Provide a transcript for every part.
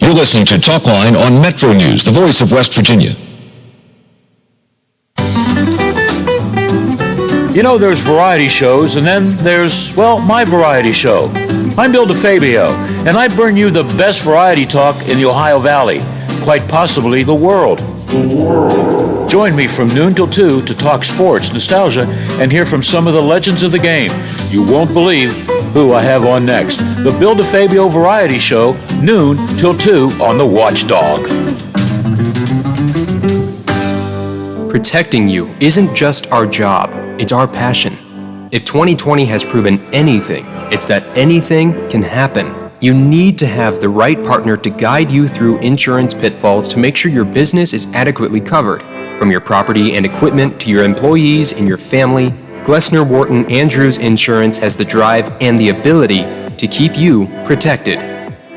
You're listening to Talkline on Metro News, the voice of West Virginia. You know, there's variety shows, and then there's, well, my variety show. I'm Bill DeFabio, and I bring you the best variety talk in the Ohio Valley, quite possibly the world. Join me from noon till 2 to talk sports, nostalgia, and hear from some of the legends of the game. You won't believe who I have on next. The Bill DeFabio Variety Show, noon till 2 on the Watchdog. Protecting you isn't just our job, it's our passion. If 2020 has proven anything, it's that anything can happen. You need to have the right partner to guide you through insurance pitfalls to make sure your business is adequately covered. From your property and equipment to your employees and your family, Glessner Wharton Andrews Insurance has the drive and the ability to keep you protected.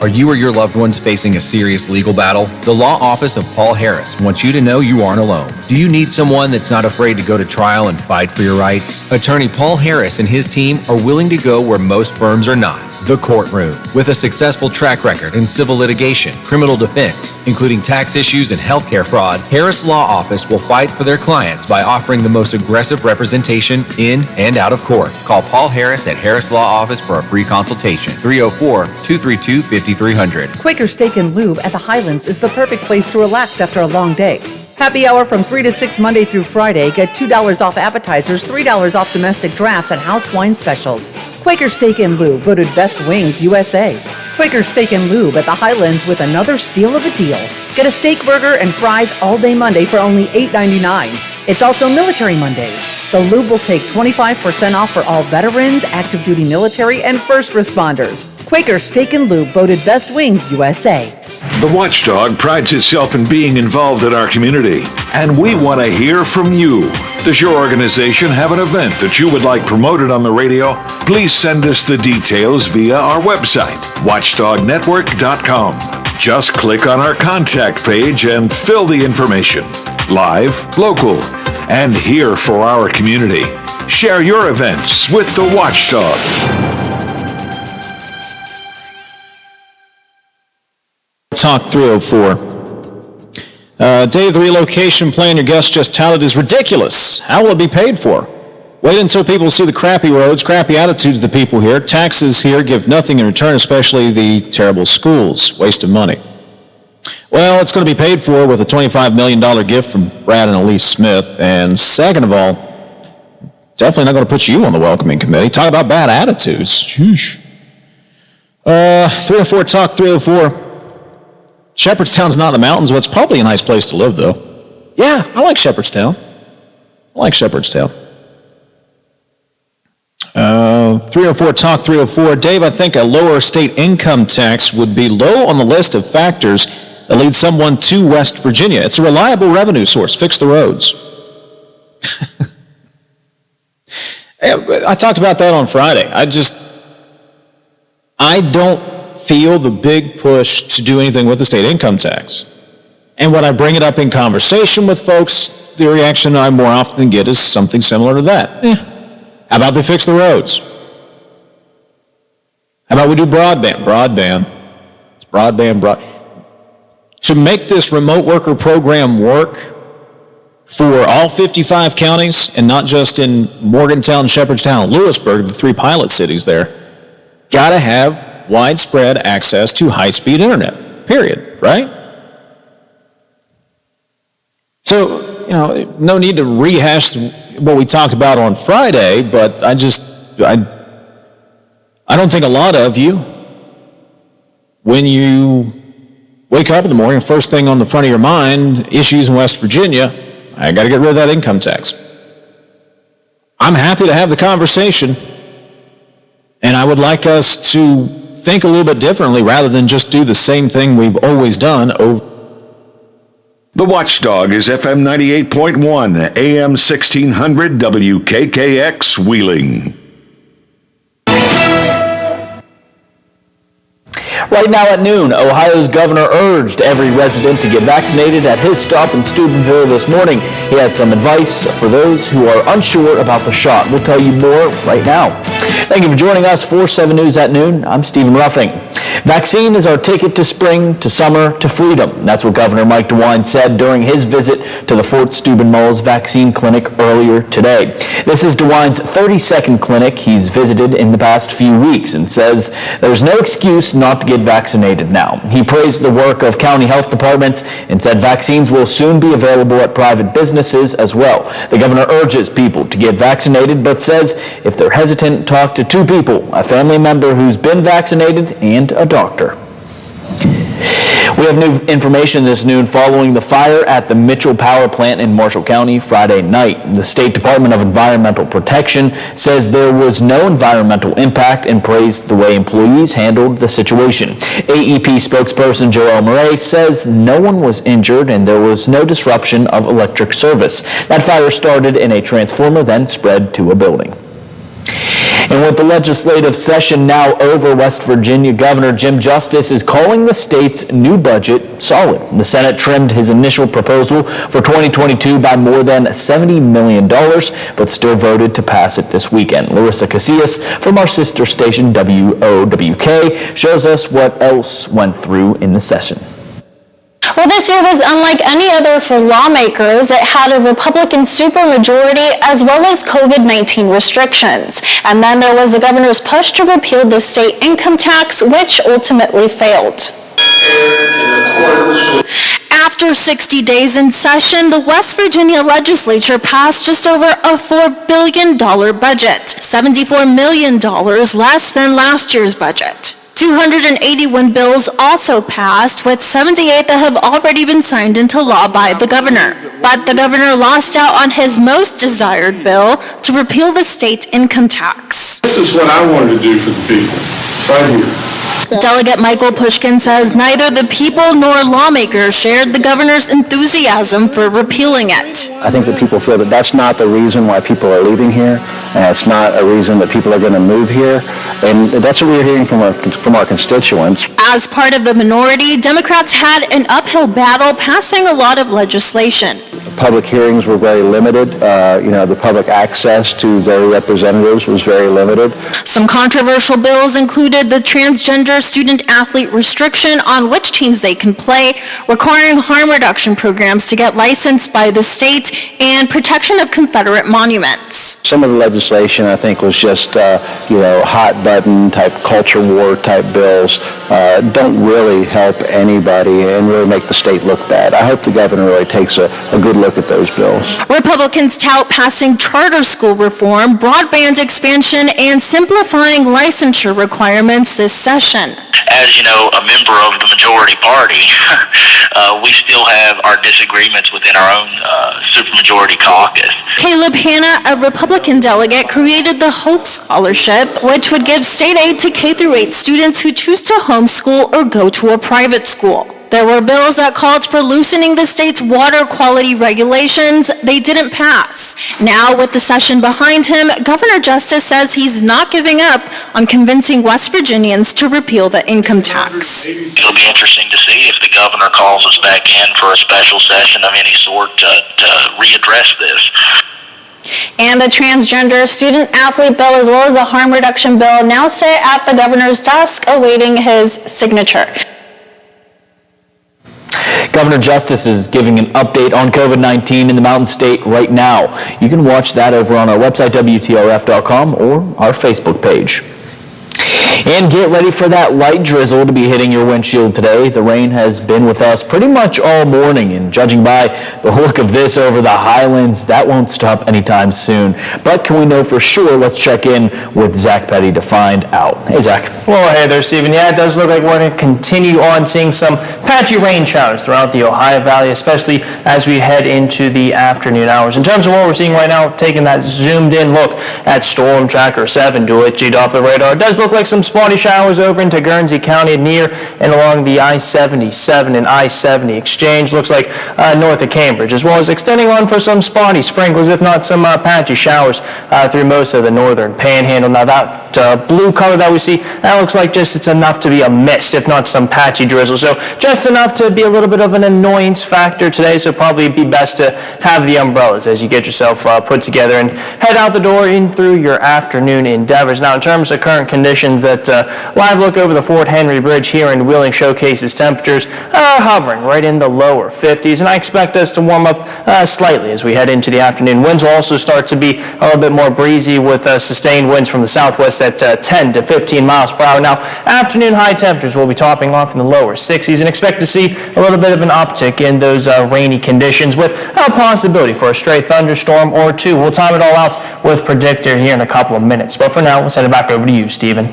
Are you or your loved ones facing a serious legal battle? The law office of Paul Harris wants you to know you aren't alone. Do you need someone that's not afraid to go to trial and fight for your rights? Attorney Paul Harris and his team are willing to go where most firms are not. The courtroom. With a successful track record in civil litigation, criminal defense, including tax issues and healthcare fraud, Harris Law Office will fight for their clients by offering the most aggressive representation in and out of court. Call Paul Harris at Harris Law Office for a free consultation. 304-232-5300. Quaker Steak and Lube at the Highlands is the perfect place to relax after a long day. Happy hour from 3 to 6 Monday through Friday. Get $2 off appetizers, $3 off domestic drafts, and house wine specials. Quaker Steak and Lube, voted Best Wings USA. Quaker Steak and Lube at the Highlands with another steal of a deal. Get a steak burger and fries all day Monday for only $8.99. It's also Military Mondays. The Lube will take 25% off for all veterans, active duty military, and first responders. Quaker Steak and Lube, voted Best Wings USA. The Watchdog prides itself in being involved in our community, and we want to hear from you. Does your organization have an event that you would like promoted on the radio? Please send us the details via our website, watchdognetwork.com. Just click on our contact page and fill the information. Live, local, and here for our community. Share your events with the Watchdog. Talk 304. Dave, the relocation plan your guest just touted is ridiculous. How will it be paid for? Wait until people see the crappy roads, crappy attitudes of the people here. Taxes here give nothing in return, especially the terrible schools. Waste of money. Well, it's going to be paid for with a $25 million gift from Brad and Elise Smith. And second of all, definitely not going to put you on the welcoming committee. Talk about bad attitudes. Sheesh. 304 Talk 304. Shepherdstown's not in the mountains. Well, it's probably a nice place to live, though. Yeah, I like Shepherdstown. 304 Talk 304. Dave, I think a lower state income tax would be low on the list of factors that lead someone to West Virginia. It's a reliable revenue source. Fix the roads. I talked about that on Friday. I don't feel the big push to do anything with the state income tax. And when I bring it up in conversation with folks, the reaction I more often get is something similar to that. How about they fix the roads? How about we do broadband? It's broadband. To make this remote worker program work for all 55 counties and not just in Morgantown, Shepherdstown, Lewisburg, the 3 pilot cities there, gotta have widespread access to high-speed internet, period, right? So, no need to rehash what we talked about on Friday, but I don't think a lot of you, when you wake up in the morning, first thing on the front of your mind, issues in West Virginia, I got to get rid of that income tax. I'm happy to have the conversation, and I would like us to think a little bit differently rather than just do the same thing we've always done over. The Watchdog is FM 98.1, AM 1600, WKKX, Wheeling. Right now at noon, Ohio's governor urged every resident to get vaccinated at his stop in Steubenville this morning. He had some advice for those who are unsure about the shot. We'll tell you more right now. Thank you for joining us for 7 News at noon. I'm Stephen Ruffing. Vaccine is our ticket to spring, to summer, to freedom. That's what Governor Mike DeWine said during his visit to the Fort Steuben-Malls Vaccine Clinic earlier today. This is DeWine's 32nd clinic he's visited in the past few weeks and says there's no excuse not to get vaccinated now. He praised the work of county health departments and said vaccines will soon be available at private businesses as well. The governor urges people to get vaccinated, but says if they're hesitant, talk to two people, a family member who's been vaccinated and a doctor. We have new information this noon following the fire at the Mitchell Power Plant in Marshall County Friday night. The State Department of Environmental Protection says there was no environmental impact and praised the way employees handled the situation. AEP spokesperson Joel Murray says no one was injured and there was no disruption of electric service. That fire started in a transformer, then spread to a building. And with the legislative session now over, West Virginia Governor Jim Justice is calling the state's new budget solid. The Senate trimmed his initial proposal for 2022 by more than $70 million, but still voted to pass it this weekend. Larissa Casillas from our sister station WOWK shows us what else went through in the session. Well, this year was unlike any other for lawmakers. It had a Republican supermajority as well as COVID-19 restrictions. And then there was the governor's push to repeal the state income tax, which ultimately failed. After 60 days in session, the West Virginia legislature passed just over a $4 billion budget, $74 million less than last year's budget. 281 bills also passed, with 78 that have already been signed into law by the governor. But the governor lost out on his most desired bill to repeal the state income tax. This is what I wanted to do for the people, right here. Delegate Michael Pushkin says neither the people nor lawmakers shared the governor's enthusiasm for repealing it. I think that people feel that that's not the reason why people are leaving here, and it's not a reason that people are going to move here, and that's what we're hearing from our constituents. As part of the minority, Democrats had an uphill battle passing a lot of legislation. Public hearings were very limited. The public access to their representatives was very limited. Some controversial bills included the transgender student-athlete restriction on which teams they can play, requiring harm reduction programs to get licensed by the state, and protection of Confederate monuments. Some of the legislation, I think, was just, hot-button type, culture war type bills. Don't really help anybody and really make the state look bad. I hope the governor really takes a good look at those bills. Republicans tout passing charter school reform, broadband expansion, and simplifying licensure requirements this session. As you know, a member of the majority party, we still have our disagreements within our own supermajority caucus. Caleb Hanna, a Republican delegate, created the Hope Scholarship, which would give state aid to K-8 students who choose to homeschool or go to a private school. There were bills that called for loosening the state's water quality regulations. They didn't pass. Now, with the session behind him, Governor Justice says he's not giving up on convincing West Virginians to repeal the income tax. It'll be interesting to see if the governor calls us back in for a special session of any sort to readdress this. And the transgender student-athlete bill as well as the harm reduction bill now sit at the governor's desk awaiting his signature. Governor Justice is giving an update on COVID-19 in the Mountain State right now. You can watch that over on our website, WTRF.com, or our Facebook page. And get ready for that light drizzle to be hitting your windshield today. The rain has been with us pretty much all morning, and judging by the look of this over the highlands, that won't stop anytime soon. But can we know for sure? Let's check in with Zach Petty to find out. Hey, Zach. Well, hey there, Stephen. Yeah, it does look like we're going to continue on seeing some patchy rain showers throughout the Ohio Valley, especially as we head into the afternoon hours. In terms of what we're seeing right now, taking that zoomed-in look at Storm Tracker 7 to it, G-Doppler radar, it does look like some spotty showers over into Guernsey County near and along the I-77 and I-70 exchange. Looks like north of Cambridge, as well as extending on for some spotty sprinkles, if not some patchy showers through most of the northern panhandle. Now that blue color that we see, that looks like just it's enough to be a mist, if not some patchy drizzle. So just enough to be a little bit of an annoyance factor today, so probably be best to have the umbrellas as you get yourself put together and head out the door in through your afternoon endeavors. Now, in terms of current conditions, that live look over the Fort Henry Bridge here in Wheeling showcases temperatures hovering right in the lower 50s, and I expect us to warm up slightly as we head into the afternoon. Winds will also start to be a little bit more breezy with sustained winds from the southwest at 10 to 15 miles per hour. Now, afternoon high temperatures will be topping off in the lower 60s, and expect to see a little bit of an uptick in those rainy conditions with a possibility for a stray thunderstorm or two. We'll time it all out with Predictor here in a couple of minutes. But for now, we'll send it back over to you, Stephen.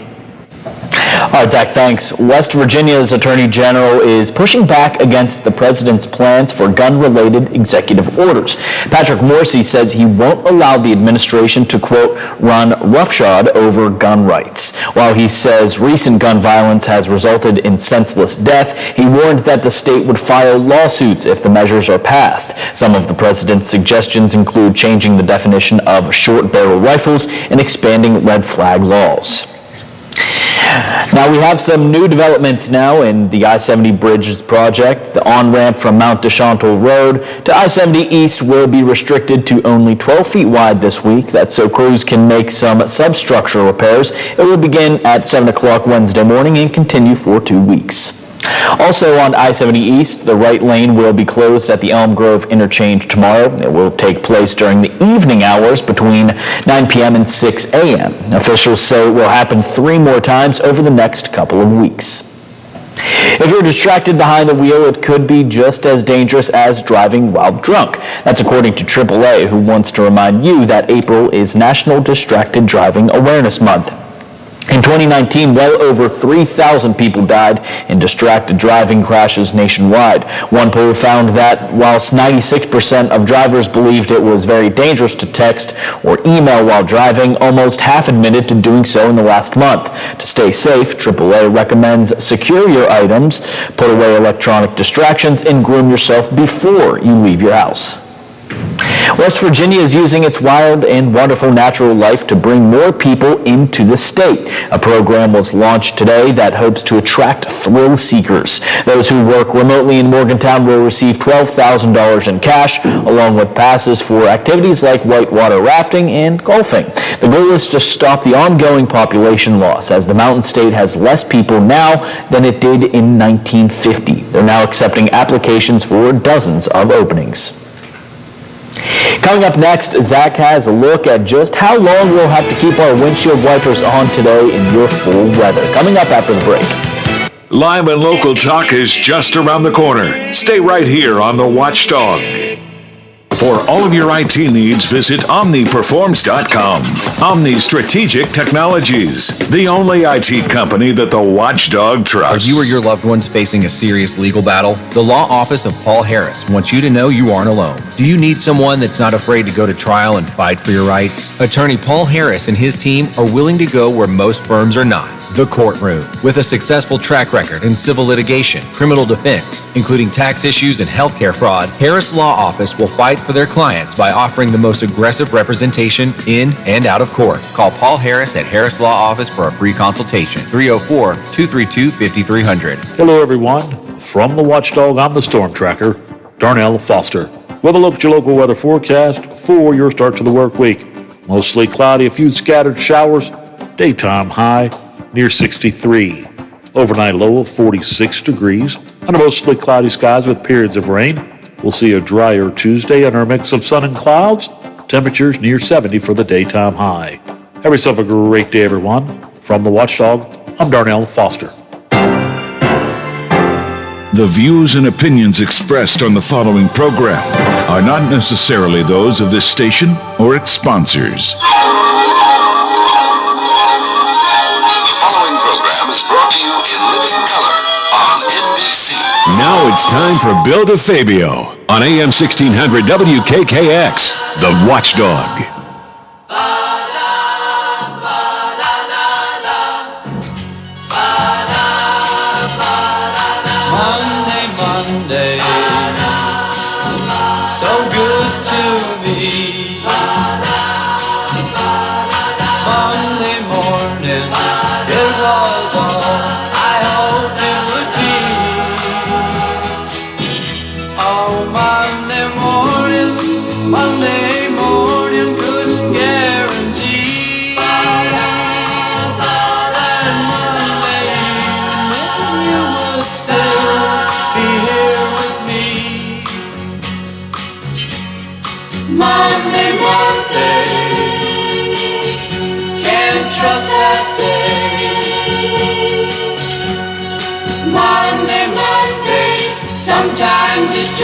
All right, Zach, thanks. West Virginia's Attorney General is pushing back against the president's plans for gun-related executive orders. Patrick Morrissey says he won't allow the administration to, quote, run roughshod over gun rights. While he says recent gun violence has resulted in senseless death, he warned that the state would file lawsuits if the measures are passed. Some of the president's suggestions include changing the definition of short-barrel rifles and expanding red flag laws. Now we have some new developments now in the I-70 Bridges project. The on-ramp from Mount Deschantel Road to I-70 East will be restricted to only 12 feet wide this week. That's so crews can make some substructural repairs. It will begin at 7 o'clock Wednesday morning and continue for 2 weeks. Also on I-70 East, the right lane will be closed at the Elm Grove interchange tomorrow. It will take place during the evening hours between 9 p.m. and 6 a.m. Officials say it will happen 3 more times over the next couple of weeks. If you're distracted behind the wheel, it could be just as dangerous as driving while drunk. That's according to AAA, who wants to remind you that April is National Distracted Driving Awareness Month. In 2019, well over 3,000 people died in distracted driving crashes nationwide. One poll found that whilst 96% of drivers believed it was very dangerous to text or email while driving, almost half admitted to doing so in the last month. To stay safe, AAA recommends secure your items, put away electronic distractions, and groom yourself before you leave your house. West Virginia is using its wild and wonderful natural life to bring more people into the state. A program was launched today that hopes to attract thrill seekers. Those who work remotely in Morgantown will receive $12,000 in cash, along with passes for activities like whitewater rafting and golfing. The goal is to stop the ongoing population loss, as the Mountain State has less people now than it did in 1950. They're now accepting applications for dozens of openings. Coming up next, Zach has a look at just how long we'll have to keep our windshield wipers on today in your full weather. Coming up after the break. Live and local talk is just around the corner. Stay right here on The Watchdog. For all of your IT needs, visit OmniPerforms.com. Omni Strategic Technologies, the only IT company that the Watchdog trusts. Are you or your loved ones facing a serious legal battle? The law office of Paul Harris wants you to know you aren't alone. Do you need someone that's not afraid to go to trial and fight for your rights? Attorney Paul Harris and his team are willing to go where most firms are not. The courtroom. With a successful track record in civil litigation, criminal defense, including tax issues and healthcare fraud, Harris Law Office will fight for their clients by offering the most aggressive representation in and out of court. Call Paul Harris at Harris Law Office for a free consultation. 304-232-5300. Hello, everyone. From the Watchdog, I'm the Storm Tracker, Darnell Foster. With a look at your local weather forecast for your start to the work week. Mostly cloudy, a few scattered showers, daytime high near 63. Overnight low of 46 degrees. Under mostly cloudy skies with periods of rain. We'll see a drier Tuesday under a mix of sun and clouds. Temperatures near 70 for the daytime high. Have yourself a great day, everyone. From the Watchdog, I'm Darnell Foster. The views and opinions expressed on the following program are not necessarily those of this station or its sponsors. Now it's time for Bill DeFabio on AM 1600 WKKX, The Watchdog. Monday, so good to me. Monday morning,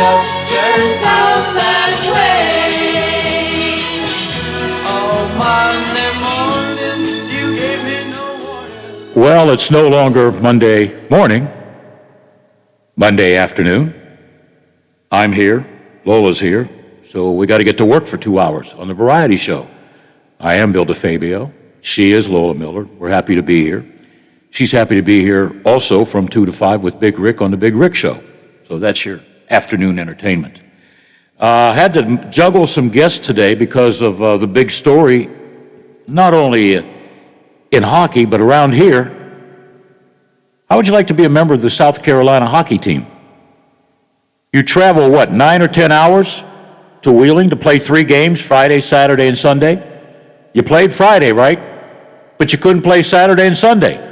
just turns out that way. Oh, Monday morning, you gave me no warning. Well, it's no longer Monday morning, Monday afternoon. I'm here, Lola's here, so we got to get to work for 2 hours on the variety show. I am Bill DeFabio. She is Lola Miller. We're happy to be here. She's happy to be here also from 2 to 5 with Big Rick on the Big Rick Show. So that's your afternoon entertainment. Had to juggle some guests today because of the big story, not only in hockey, but around here. How would you like to be a member of the South Carolina hockey team? You travel, 9 or 10 hours to Wheeling to play 3 games, Friday, Saturday, and Sunday? You played Friday, right? But you couldn't play Saturday and Sunday.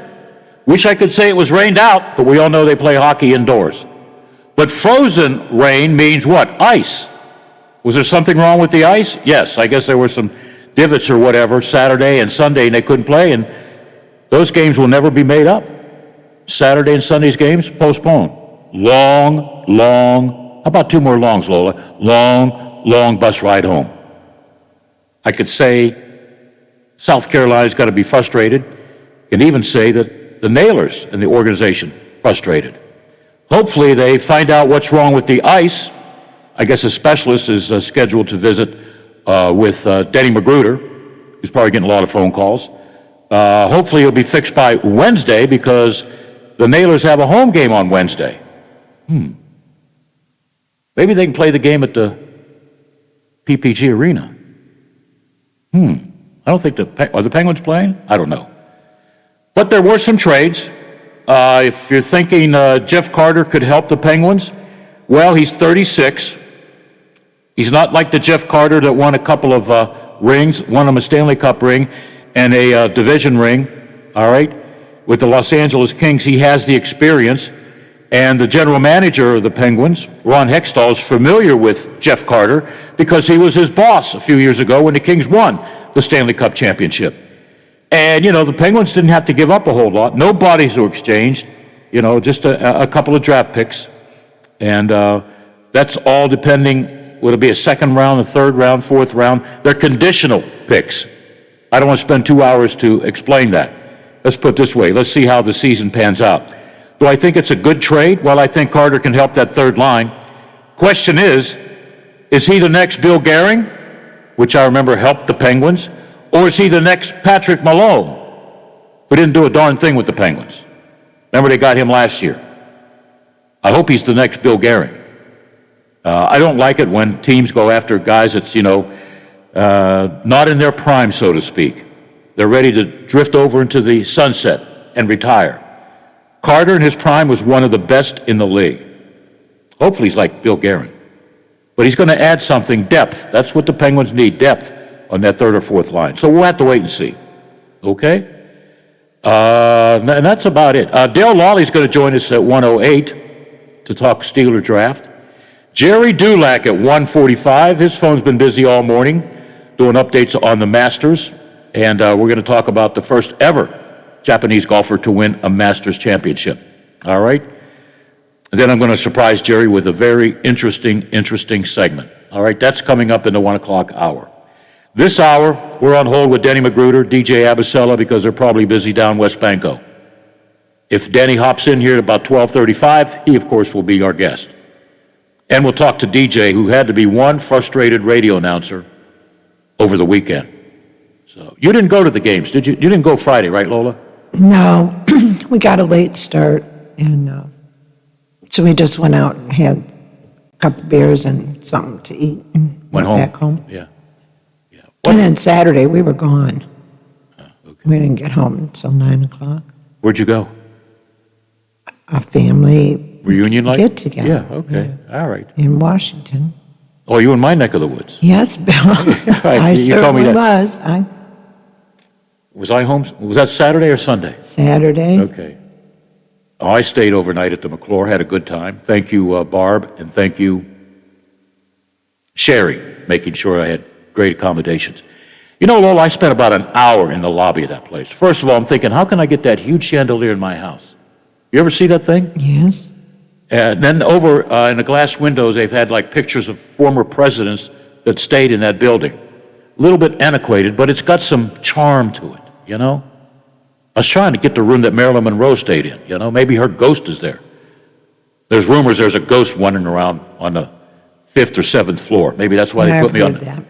Wish I could say it was rained out, but we all know they play hockey indoors. But frozen rain means what? Ice. Was there something wrong with the ice? Yes, I guess there were some divots or whatever Saturday and Sunday, and they couldn't play, and those games will never be made up. Saturday and Sunday's games postponed. Long, how about 2 more longs, Lola? Long bus ride home. I could say South Carolina's got to be frustrated, and even say that the Nailers and the organization frustrated. Hopefully they find out what's wrong with the ice. I guess a specialist is scheduled to visit with Denny Magruder, who's probably getting a lot of phone calls. Hopefully it'll be fixed by Wednesday because the Nailers have a home game on Wednesday. Maybe they can play the game at the PPG Arena. I don't think are the Penguins playing? I don't know. But there were some trades. If you're thinking Jeff Carter could help the Penguins, well, he's 36. He's not like the Jeff Carter that won a couple of rings, won him a Stanley Cup ring and a division ring, all right? With the Los Angeles Kings, he has the experience. And the general manager of the Penguins, Ron Hextall, is familiar with Jeff Carter because he was his boss a few years ago when the Kings won the Stanley Cup championship. And, the Penguins didn't have to give up a whole lot. No bodies were exchanged, just a couple of draft picks. And that's all depending, would it be a second round, a third round, fourth round? They're conditional picks. I don't want to spend 2 hours to explain that. Let's put it this way. Let's see how the season pans out. Do I think it's a good trade? Well, I think Carter can help that third line. Question is he the next Bill Guerin, which I remember helped the Penguins, or is he the next Patrick Malone, who didn't do a darn thing with the Penguins? Remember they got him last year. I hope he's the next Bill Guerin. I don't like it when teams go after guys that's, not in their prime, so to speak. They're ready to drift over into the sunset and retire. Carter in his prime was one of the best in the league. Hopefully he's like Bill Guerin. But he's going to add something, depth. That's what the Penguins need, depth on that third or fourth line. So we'll have to wait and see. Okay? And that's about it. Dale Lawley's going to join us at 1:08 to talk Steeler draft. Jerry Dulac at 1:45. His phone's been busy all morning doing updates on the Masters. And we're going to talk about the first ever Japanese golfer to win a Masters championship. All right? And then I'm going to surprise Jerry with a very interesting segment. All right? That's coming up in the 1 o'clock hour. This hour, we're on hold with Denny Magruder, DJ Abasella, because they're probably busy down West Banco. If Denny hops in here at about 12:35, he, of course, will be our guest. And we'll talk to DJ, who had to be one frustrated radio announcer over the weekend. So you didn't go to the games, did you? You didn't go Friday, right, Lola? No, we got a late start, and so we just went out and had a couple beers and something to eat and went back home. Yeah. And then Saturday, we were gone. We didn't get home until 9 o'clock. Where'd you go? A family reunion, like? Get together. Yeah, okay, all right. In Washington. Oh, you in my neck of the woods? Yes, Bill. Right, I you told me certainly that. was. Was I home? Was that Saturday or Sunday? Saturday. Okay. Oh, I stayed overnight at the McClure, had a good time. Thank you, Barb, and thank you, Sherry, making sure I had great accommodations. You know, Lola, I spent about an hour in the lobby of that place. First of all, I'm thinking, how can I get that huge chandelier in my house? You ever see that thing? Yes. And then over in the glass windows, they've had like pictures of former presidents that stayed in that building. A little bit antiquated, but it's got some charm to it, you know? I was trying to get the room that Marilyn Monroe stayed in, you know? Maybe her ghost is there. There's rumors there's a ghost wandering around on the 5th or 7th floor. Maybe that's why they put me on.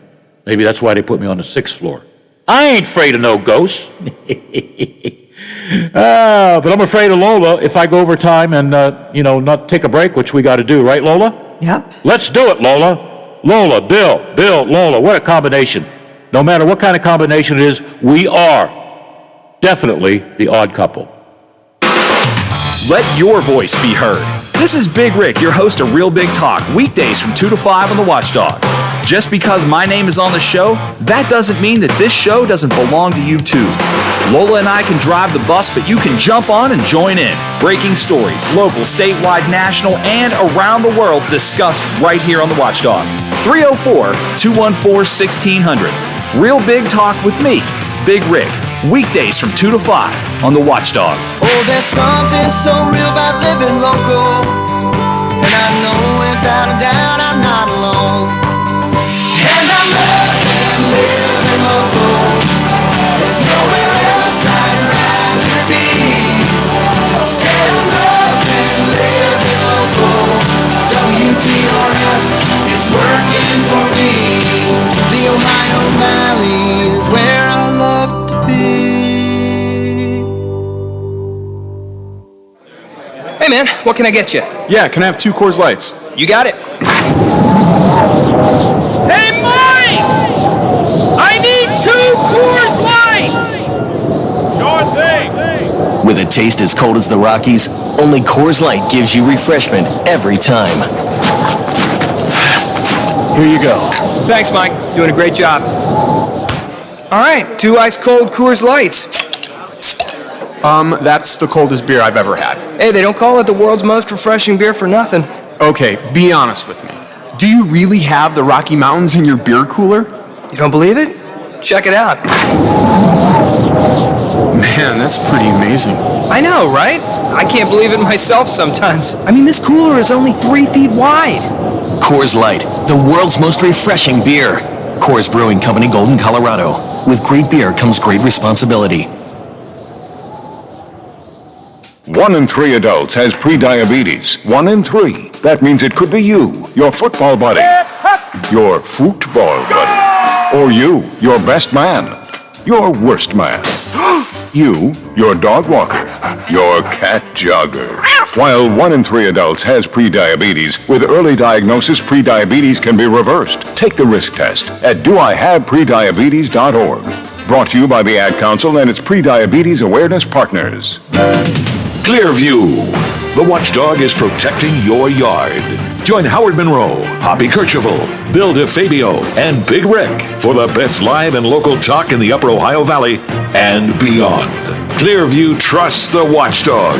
Maybe that's why they put me on the 6th floor. I ain't afraid of no ghosts. But I'm afraid of Lola if I go over time and, not take a break, which we got to do, right, Lola? Yep. Let's do it, Lola. Lola, Bill, Lola. What a combination. No matter what kind of combination it is, we are definitely the odd couple. Let your voice be heard. This is Big Rick, your host of Real Big Talk, weekdays from 2 to 5 on the Watchdog. Just because my name is on the show, that doesn't mean that this show doesn't belong to you too. Lola and I can drive the bus, but you can jump on and join in. Breaking stories, local, statewide, national, and around the world discussed right here on the Watchdog. 304-214-1600. Real Big Talk with me, Big Rick. Weekdays from 2 to 5 on the Watchdog. Oh, there's something so real about living local, and I know without a doubt I'm not alone. And I'm loving living local. There's nowhere else I'd rather be. Say I'm loving living local. WTRF is working for me. The Ohio Valley is where I love to be. Hey man, what can I get you? Yeah, can I have 2 Coors Lights? You got it. Hey Mike! I need 2 Coors Lights! Sure thing! With a taste as cold as the Rockies, only Coors Light gives you refreshment every time. Here you go. Thanks, Mike. Doing a great job. All right, 2 ice-cold Coors Lights. That's the coldest beer I've ever had. Hey, they don't call it the world's most refreshing beer for nothing. Okay, be honest with me. Do you really have the Rocky Mountains in your beer cooler? You don't believe it? Check it out. Man, that's pretty amazing. I know, right? I can't believe it myself sometimes. I mean, this cooler is only 3 feet wide. Coors Light, the world's most refreshing beer. Coors Brewing Company, Golden, Colorado. With great beer comes great responsibility. 1 in 3 adults has prediabetes. 1 in 3. That means it could be you, your football buddy, your football buddy, or you, your best man, your worst man, you, your dog walker, your cat jogger. While 1 in 3 adults has prediabetes, with early diagnosis, prediabetes can be reversed. Take the risk test at doihaveprediabetes.org. Brought to you by the Ad Council and its prediabetes awareness partners. Clearview. The Watchdog is protecting your yard. Join Howard Monroe, Hoppy Kercheval, Bill DeFabio, and Big Rick for the best live and local talk in the Upper Ohio Valley and beyond. Clearview trusts the Watchdog.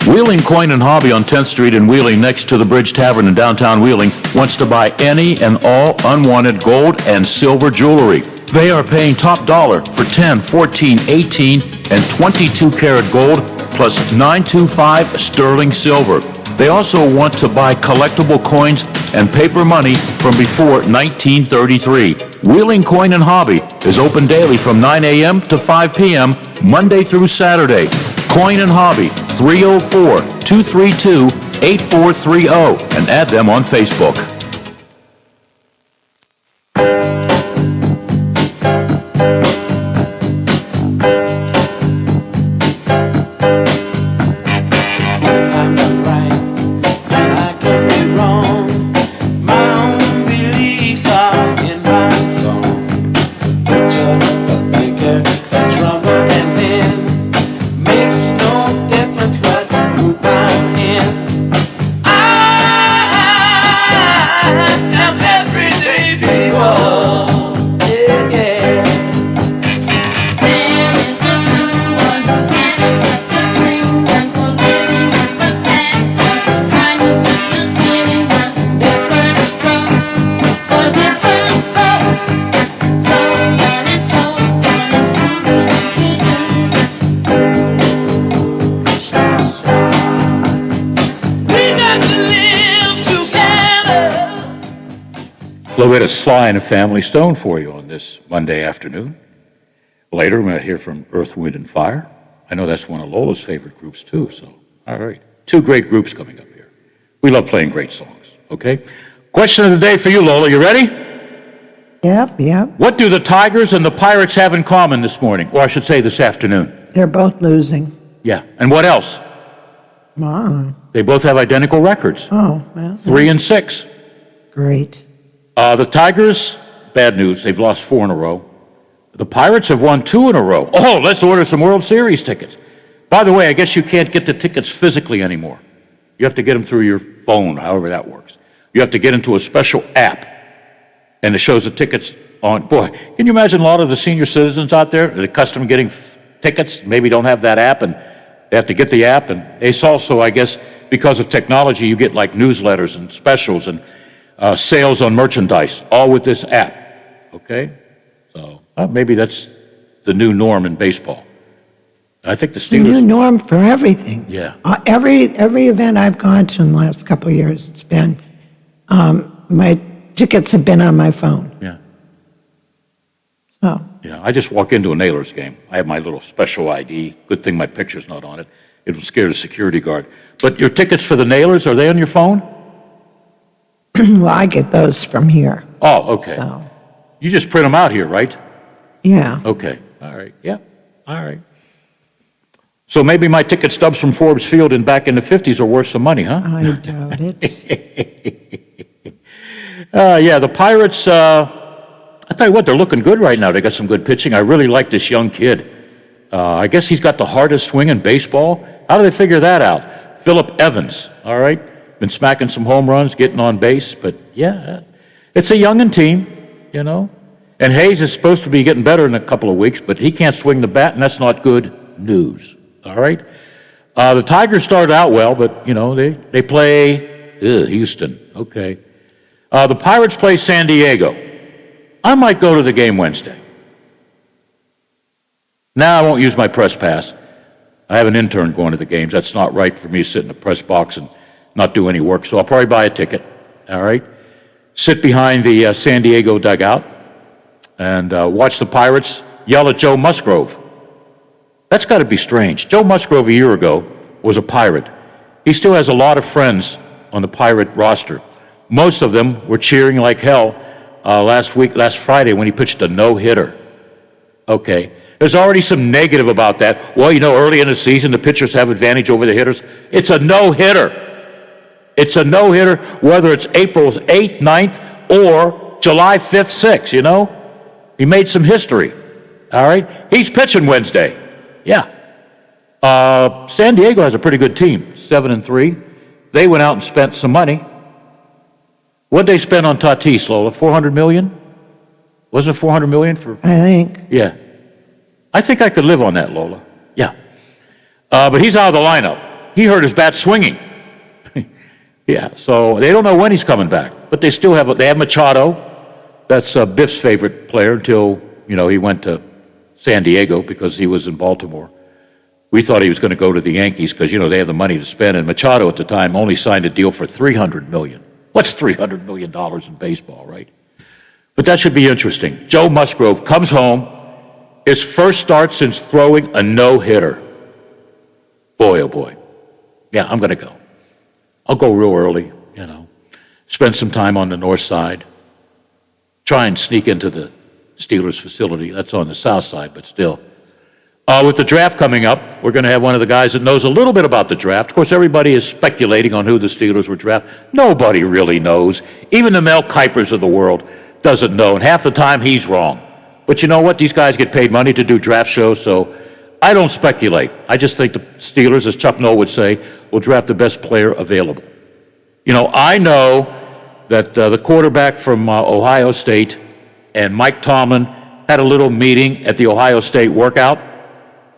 Wheeling Coin and Hobby on 10th Street in Wheeling, next to the Bridge Tavern in downtown Wheeling, wants to buy any and all unwanted gold and silver jewelry. They are paying top dollar for 10, 14, 18, and 22 karat gold plus 925 sterling silver. They also want to buy collectible coins and paper money from before 1933. Wheeling Coin and Hobby is open daily from 9 a.m. to 5 p.m. Monday through Saturday. Coin and Hobby, 304-232-8430, and add them on Facebook. Sometimes I'm right and I can be wrong. My own beliefs are in my song. Picture a banker, a drummer, and then makes no difference what group I'm in. I am everyday people. little bit of Sly and the Family Stone for you on this Monday afternoon. Later, we're going to hear from Earth, Wind, and Fire. I know that's one of Lola's favorite groups, too, so, all right. Two great groups coming up here. We love playing great songs, okay? Question of the day for you, Lola. You ready? Yep. What do the Tigers and the Pirates have in common this morning? Or I should say this afternoon. They're both losing. Yeah. And what else? Wow. They both have identical records. Oh, well. 3 and 6. Great. The Tigers, bad news. They've lost 4 in a row. The Pirates have won 2 in a row. Oh, let's order some World Series tickets. By the way, I guess you can't get the tickets physically anymore. You have to get them through your phone, however that works. You have to get into a special app, and it shows the tickets on. Boy, can you imagine a lot of the senior citizens out there that are accustomed to getting tickets, maybe don't have that app, and they have to get the app. And it's also, I guess, because of technology, you get like newsletters and specials and sales on merchandise, all with this app, okay? So maybe that's the new norm in baseball. I think the Steelers... It's a new norm for everything. Yeah. Every event I've gone to in the last couple of years, it's been, my tickets have been on my phone. Yeah. So. Yeah, I just walk into a Nailers game. I have my little special ID. Good thing my picture's not on it. It will scare the security guard. But your tickets for the Nailers, are they on your phone? Well, I get those from here. Oh, okay. So. You just print them out here, right? Yeah. Okay, all right, yeah, all right. So maybe my ticket stubs from Forbes Field and back in the 50s are worth some money, huh? I doubt it. Yeah, the Pirates, I tell you what, they're looking good right now. They got some good pitching. I really like this young kid. I guess he's got the hardest swing in baseball. How do they figure that out? Phillip Evans, all right? Been smacking some home runs, getting on base, but yeah, it's a youngin' team, you know? And Hayes is supposed to be getting better in a couple of weeks, but he can't swing the bat, and that's not good news, all right? The Tigers started out well, but, you know, they play Houston, okay. The Pirates play San Diego. I might go to the game Wednesday. Now I won't use my press pass. I have an intern going to the games. That's not right for me to sit in the press box and not do any work, so I'll probably buy a ticket, all right? Sit behind the San Diego dugout and watch the Pirates yell at Joe Musgrove. That's got to be strange. Joe Musgrove a year ago was a Pirate. He still has a lot of friends on the Pirate roster. Most of them were cheering like hell last Friday when he pitched a no-hitter. Okay. There's already some negative about that. Well, you know, early in the season, the pitchers have advantage over the hitters. It's a no-hitter. It's a no-hitter, whether it's April 8th, 9th, or July 5th, 6th, you know? He made some history, all right? He's pitching Wednesday, yeah. San Diego has a pretty good team, 7-3. They went out and spent some money. What'd they spend on Tatis, Lola? $400 million? Wasn't it $400 million for? I think. Yeah. I think I could live on that, Lola. Yeah. But he's out of the lineup. He hurt his bat swinging. Yeah, so they don't know when he's coming back. But they still have, they have Machado. That's Biff's favorite player until, you know, he went to San Diego because he was in Baltimore. We thought he was going to go to the Yankees because, you know, they have the money to spend. And Machado at the time only signed a deal for $300 million. What's $300 million in baseball, right? But that should be interesting. Joe Musgrove comes home, his first start since throwing a no-hitter. Boy, oh boy. Yeah, I'm going to go. I'll go real early, you know, spend some time on the north side, try and sneak into the Steelers facility. That's on the south side, but still. With the draft coming up, we're going to have one of the guys that knows a little bit about the draft. Of course, everybody is speculating on who the Steelers would draft. Nobody really knows. Even the Mel Kipers of the world doesn't know, and half the time he's wrong. But you know what? These guys get paid money to do draft shows, so I don't speculate. I just think the Steelers, as Chuck Noll would say, will draft the best player available. You know, I know that the quarterback from Ohio State and Mike Tomlin had a little meeting at the Ohio State workout.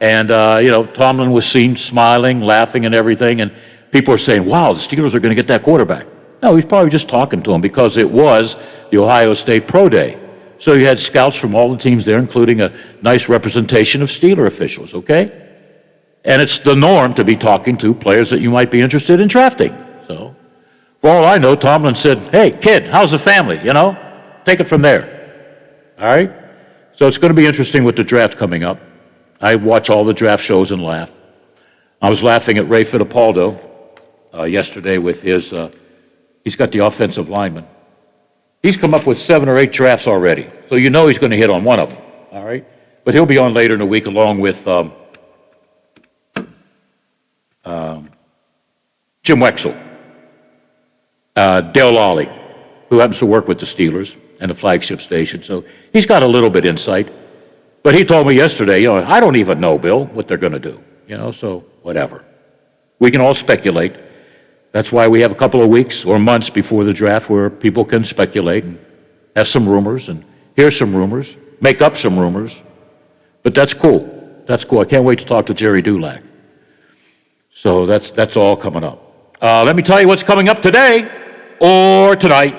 And, you know, Tomlin was seen smiling, laughing, and everything. And people are saying, wow, the Steelers are going to get that quarterback. No, he's probably just talking to him because it was the Ohio State Pro Day. So you had scouts from all the teams there, including a nice representation of Steeler officials, okay? And it's the norm to be talking to players that you might be interested in drafting. So, for all I know, Tomlin said, hey, kid, how's the family, you know? take it from there. All right? So it's going to be interesting with the draft coming up. I watch all the draft shows and laugh. I was laughing at Ray Fittipaldo yesterday with his, he's got the offensive lineman. He's come up with 7 or 8 drafts already, so you know he's going to hit on one of them, all right? But he'll be on later in the week along with Jim Wexell, Dale Lawley, who happens to work with the Steelers and the flagship station, so he's got a little bit insight. But he told me yesterday, I don't even know, Bill, what they're going to do, so whatever. We can all speculate. That's why we have a couple of weeks or months before the draft where people can speculate and have some rumors and hear some rumors, make up some rumors. But that's cool. That's cool. I can't wait to talk to Jerry Dulac. So that's all coming up. Let me tell you what's coming up today or tonight.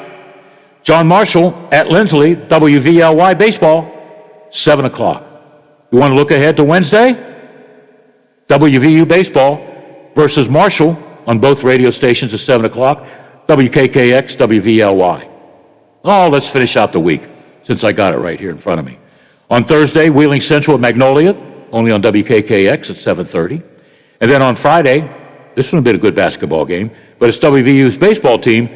John Marshall at Lindsley, WVLY Baseball, 7 o'clock. You want to look ahead to Wednesday? WVU Baseball versus Marshall on both radio stations at 7 o'clock, WKKX, WVLY. Oh, let's finish out the week, since I got it right here in front of me. On Thursday, Wheeling Central at Magnolia, only on WKKX at 7:30. And then on Friday, this one will be a good basketball game, but it's WVU's baseball team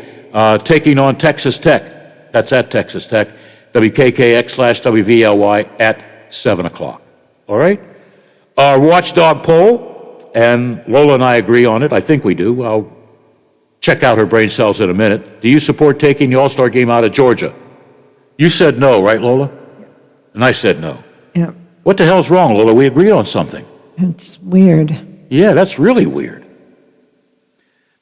taking on Texas Tech. That's at Texas Tech, WKKX/WVLY at 7 o'clock. All right? Our watchdog poll, and Lola and I agree on it. I think we do. I'll check out her brain cells in a minute. Do you support taking the All-Star game out of Georgia? You said no, right, Lola? And I said no. Yeah. What the hell's wrong, Lola? We agreed on something. It's weird. Yeah, that's really weird.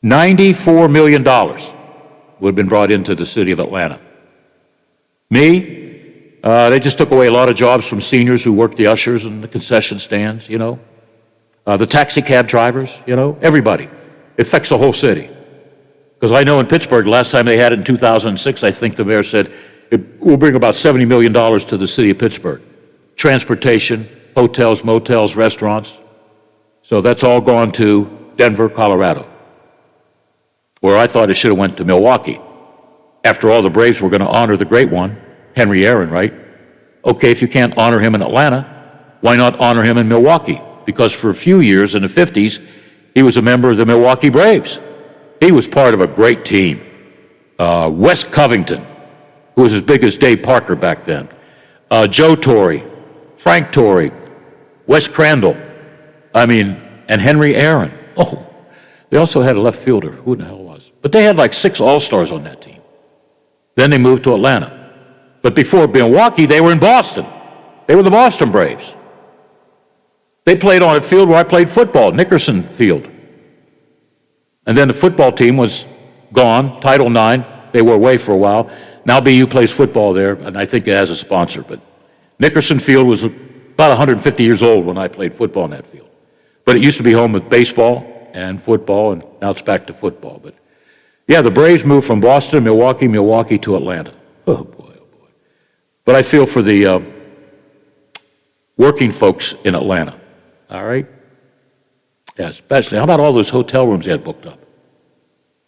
$94 million would have been brought into the city of Atlanta. They just took away a lot of jobs from seniors who worked the ushers and the concession stands, the taxi cab drivers, everybody. It affects the whole city. Because I know in Pittsburgh, last time they had it in 2006, I think the mayor said, it will bring about $70 million to the city of Pittsburgh. Transportation, hotels, motels, restaurants. So that's all gone to Denver, Colorado. Where I thought it should have went to Milwaukee. After all, the Braves were going to honor the great one, Henry Aaron, right? Okay, if you can't honor him in Atlanta, why not honor him in Milwaukee? Because for a few years in the 50s, he was a member of the Milwaukee Braves. He was part of a great team. Wes Covington, who was as big as Dave Parker back then. Joe Torre, Frank Torre, Wes Crandall, and Henry Aaron. Oh, they also had a left fielder. Who the hell was? But they had like 6 All-Stars on that team. Then they moved to Atlanta. But before Milwaukee, they were in Boston. They were the Boston Braves. They played on a field where I played football, Nickerson Field. And then the football team was gone, Title IX. They were away for a while. Now BU plays football there, and I think it has a sponsor. But Nickerson Field was about 150 years old when I played football in that field. But it used to be home with baseball and football, and now it's back to football. But yeah, the Braves moved from Boston, Milwaukee to Atlanta. Oh, boy. But I feel for the working folks in Atlanta, all right? Yeah, especially. How about all those hotel rooms they had booked up?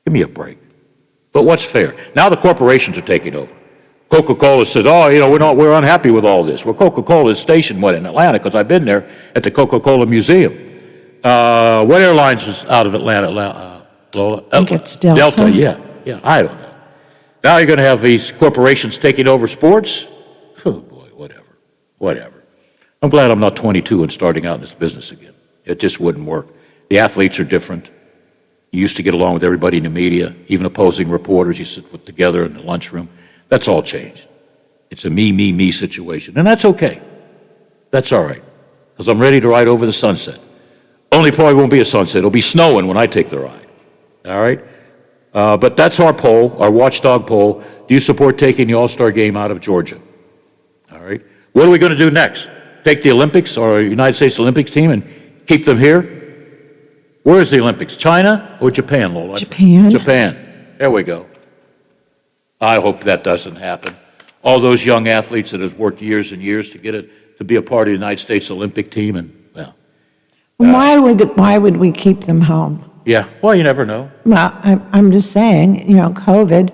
Give me a break. But what's fair? Now the corporations are taking over. Coca-Cola says, we're unhappy with all this. Well, Coca-Cola's station went in Atlanta because I've been there at the Coca-Cola Museum. What airlines is out of Atlanta, Lola? I think it's Delta. Delta, yeah, I don't know. Now you're going to have these corporations taking over sports? Oh, boy, whatever. I'm glad I'm not 22 and starting out in this business again. It just wouldn't work. The athletes are different. You used to get along with everybody in the media, even opposing reporters. You sit together in the lunchroom. That's all changed. It's a me situation, and that's okay. That's all right, because I'm ready to ride over the sunset. Only probably won't be a sunset. It'll be snowing when I take the ride, all right? But that's our poll, our watchdog poll. Do you support taking the All-Star game out of Georgia? All right. What are we going to do next? Take the Olympics or United States Olympics team and keep them here? Where is the Olympics? China or Japan, Lola? Japan. Japan. There we go. I hope that doesn't happen. All those young athletes that have worked years and years to get it to be a part of the United States Olympic team, and Why would we keep them home? yeah. Well, you never know. Well, I'm just saying, COVID,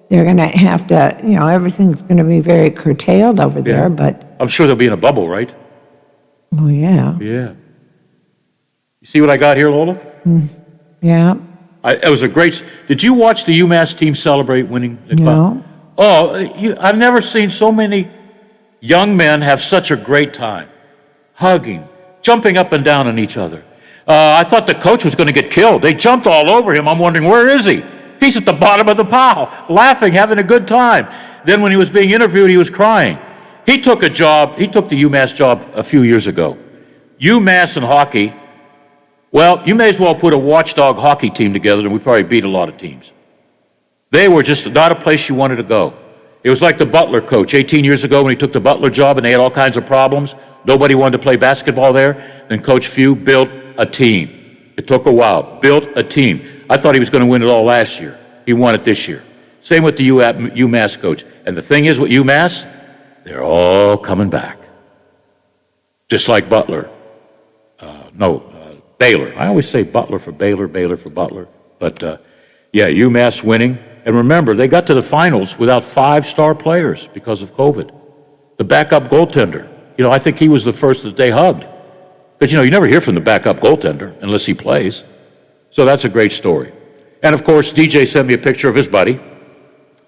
they're going to have to, everything's going to be very curtailed over there, but, I'm sure they'll be in a bubble, right? well, yeah. Yeah. You see what I got here, Lola? Yeah. It was a great. Did you watch the UMass team celebrate winning the No. Oh, I've never seen so many young men have such a great time, hugging, jumping up and down on each other. I thought the coach was going to get killed. They jumped all over him. I'm wondering, where is he? He's at the bottom of the pile, laughing, having a good time. Then when he was being interviewed, he was crying. He took the UMass job a few years ago. UMass and hockey, well, you may as well put a watchdog hockey team together and we probably beat a lot of teams. They were just not a place you wanted to go. It was like the Butler coach 18 years ago when he took the Butler job and they had all kinds of problems. Nobody wanted to play basketball there. Then Coach Few built a team. It took a while. Built a team. I thought he was going to win it all last year. He won it this year. Same with the UMass coach. And the thing is with UMass, they're all coming back. Just like Butler. Baylor. I always say Butler for Baylor, Baylor for Butler. But, UMass winning. And remember, they got to the finals without 5 star players because of COVID. The backup goaltender, I think he was the first that they hugged. But, you never hear from the backup goaltender unless he plays. So that's a great story. And, of course, DJ sent me a picture of his buddy,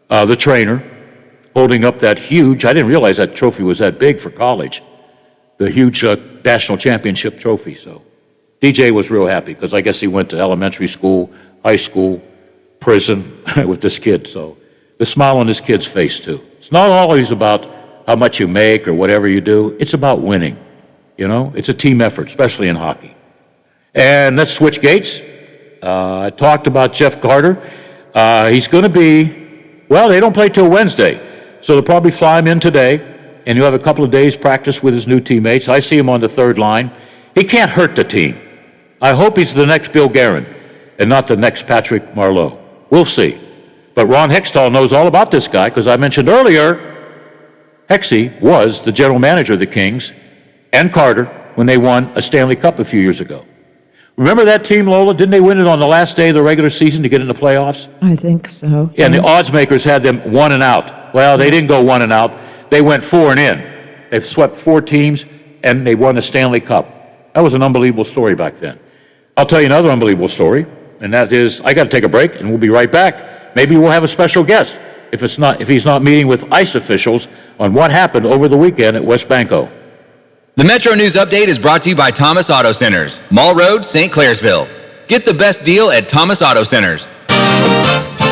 the trainer, holding up that huge, I didn't realize that trophy was that big for college, the huge national championship trophy. So DJ was real happy because I guess he went to elementary school, high school, prison with this kid. So the smile on this kid's face, too. It's not always about how much you make or whatever you do. It's about winning. It's a team effort, especially in hockey. And let's switch gates. I talked about Jeff Carter. He's going to be, they don't play till Wednesday. So they'll probably fly him in today, and he'll have a couple of days practice with his new teammates. I see him on the third line. He can't hurt the team. I hope he's the next Bill Guerin and not the next Patrick Marleau. We'll see. But Ron Hextall knows all about this guy because I mentioned earlier, Hexie was the general manager of the Kings and Carter when they won a Stanley Cup a few years ago. Remember that team, Lola? Didn't they win it on the last day of the regular season to get into playoffs? I think so. Yeah, and the odds makers had them 1 and out. Well, they didn't go 1 and out. They went 4 and in. They've swept 4 teams, and they won the Stanley Cup. That was an unbelievable story back then. I'll tell you another unbelievable story, and that is, I got to take a break, and we'll be right back. Maybe we'll have a special guest if he's not meeting with ICE officials on what happened over the weekend at West Banco. The Metro News Update is brought to you by Thomas Auto Centers, Mall Road, St. Clairsville. Get the best deal at Thomas Auto Centers.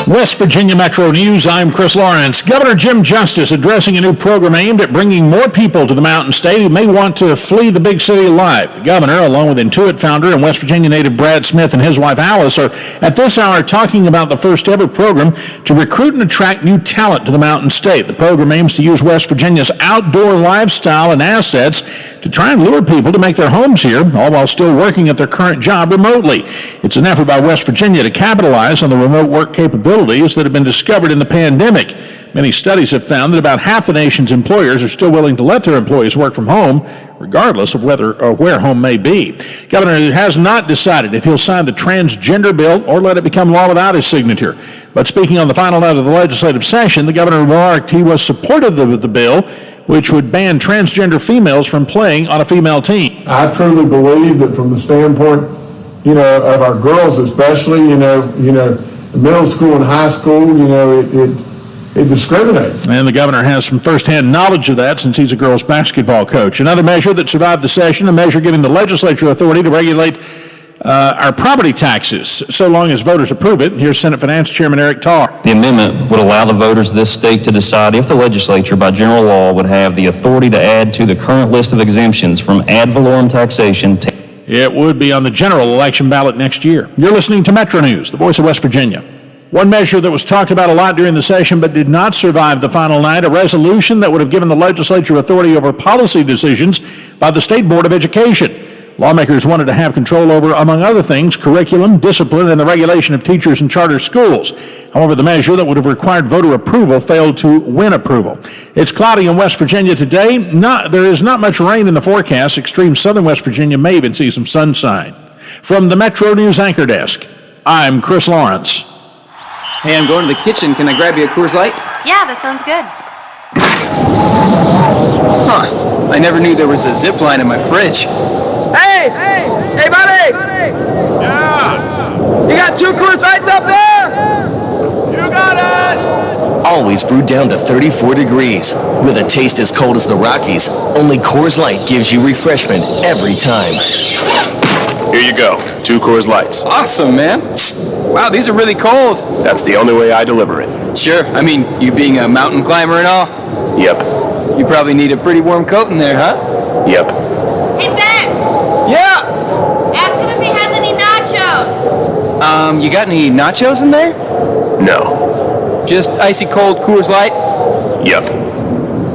West Virginia Metro News, I'm Chris Lawrence. Governor Jim Justice addressing a new program aimed at bringing more people to the Mountain State who may want to flee the big city alive. The governor, along with Intuit founder and West Virginia native Brad Smith and his wife Alice, are at this hour talking about the first ever program to recruit and attract new talent to the Mountain State. The program aims to use West Virginia's outdoor lifestyle and assets to try and lure people to make their homes here, all while still working at their current job remotely. It's an effort by West Virginia to capitalize on the remote work capabilities that have been discovered in the pandemic. Many studies have found that about half the nation's employers are still willing to let their employees work from home, regardless of whether or where home may be. Governor has not decided if he'll sign the transgender bill or let it become law without his signature. But speaking on the final night of the legislative session, the governor remarked he was supportive of the bill, which would ban transgender females from playing on a female team. I truly believe that from the standpoint, of our girls especially, middle school and high school, it discriminates. And the governor has some firsthand knowledge of that since he's a girls basketball coach. Another measure that survived the session, a measure giving the legislature authority to regulate our property taxes, so long as voters approve it. Here's Senate Finance Chairman Eric Tarr. The amendment would allow the voters of this state to decide if the legislature, by general law, would have the authority to add to the current list of exemptions from ad valorem taxation. It would be on the general election ballot next year. You're listening to Metro News, the voice of West Virginia. One measure that was talked about a lot during the session but did not survive the final night, a resolution that would have given the legislature authority over policy decisions by the State Board of Education. Lawmakers wanted to have control over, among other things, curriculum, discipline, and the regulation of teachers in charter schools. However, the measure that would have required voter approval failed to win approval. It's cloudy in West Virginia today. There is not much rain in the forecast. Extreme southern West Virginia may even see some sunshine. From the Metro News Anchor Desk, I'm Chris Lawrence. Hey, I'm going to the kitchen. Can I grab you a Coors Light? Yeah, that sounds good. Huh. I never knew there was a zip line in my fridge. Hey! Hey, buddy! Yeah! You got 2 Coors Lights up there? You got it! Always brewed down to 34 degrees. With a taste as cold as the Rockies, only Coors Light gives you refreshment every time. Here you go. 2 Coors Lights. Awesome, man. Wow, these are really cold. That's the only way I deliver it. Sure. I mean, you being a mountain climber and all? Yep. You probably need a pretty warm coat in there, huh? Yep. Hey, Ben! Yeah! Ask him if he has any nachos. You got any nachos in there? No. Just icy cold Coors Light? Yep.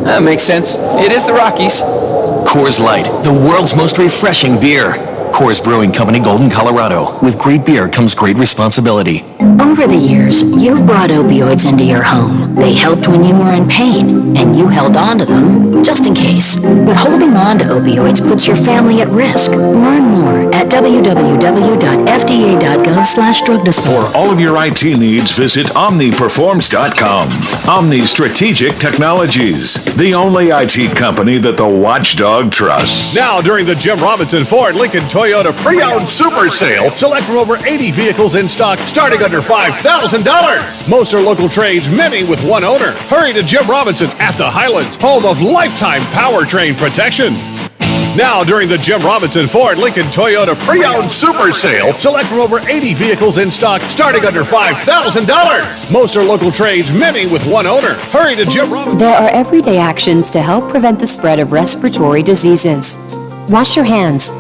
That makes sense. It is the Rockies. Coors Light, the world's most refreshing beer. Coors Brewing Company, Golden, Colorado. With great beer comes great responsibility. Over the years, you've brought opioids into your home. They helped when you were in pain, and you held on to them, just in case. But holding on to opioids puts your family at risk. Learn more at www.fda.gov/drug disposal. For all of your IT needs, visit OmniPerforms.com. Omni Strategic Technologies, the only IT company that the watchdog trusts. Now, during the Jim Robinson Ford Lincoln Toyota Pre-Owned Super Sale, select from over 80 vehicles in stock starting under $5,000. Most are local trades, many with one owner. Hurry to Jim Robinson at the Highlands, home of lifetime powertrain protection. Now, during the Jim Robinson Ford Lincoln Toyota Pre-Owned Super Sale, select from over 80 vehicles in stock starting under $5,000. Most are local trades, many with one owner. Hurry to Jim Robinson. There are everyday actions to help prevent the spread of respiratory diseases. Wash your hands.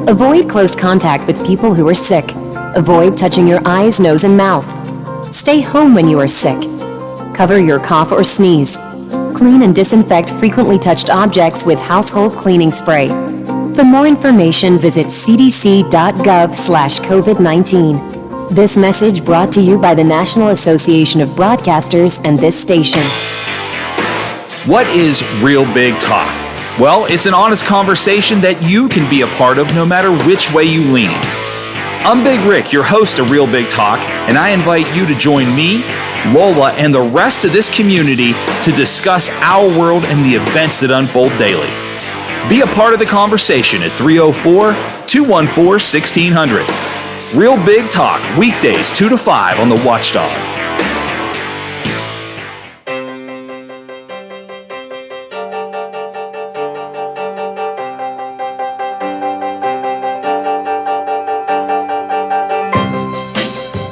Avoid close contact with people who are sick. Avoid touching your eyes, nose, and mouth. Stay home when you are sick. Cover your cough or sneeze. Clean and disinfect frequently touched objects with household cleaning spray. For more information, visit cdc.gov/COVID-19. This message brought to you by the National Association of Broadcasters and this station. What is Real Big Talk? Well, it's an honest conversation that you can be a part of no matter which way you lean. I'm Big Rick, your host of Real Big Talk, and I invite you to join me, Lola, and the rest of this community to discuss our world and the events that unfold daily. Be a part of the conversation at 304-214-1600. Real Big Talk, weekdays 2 to 5 on the Watchdog.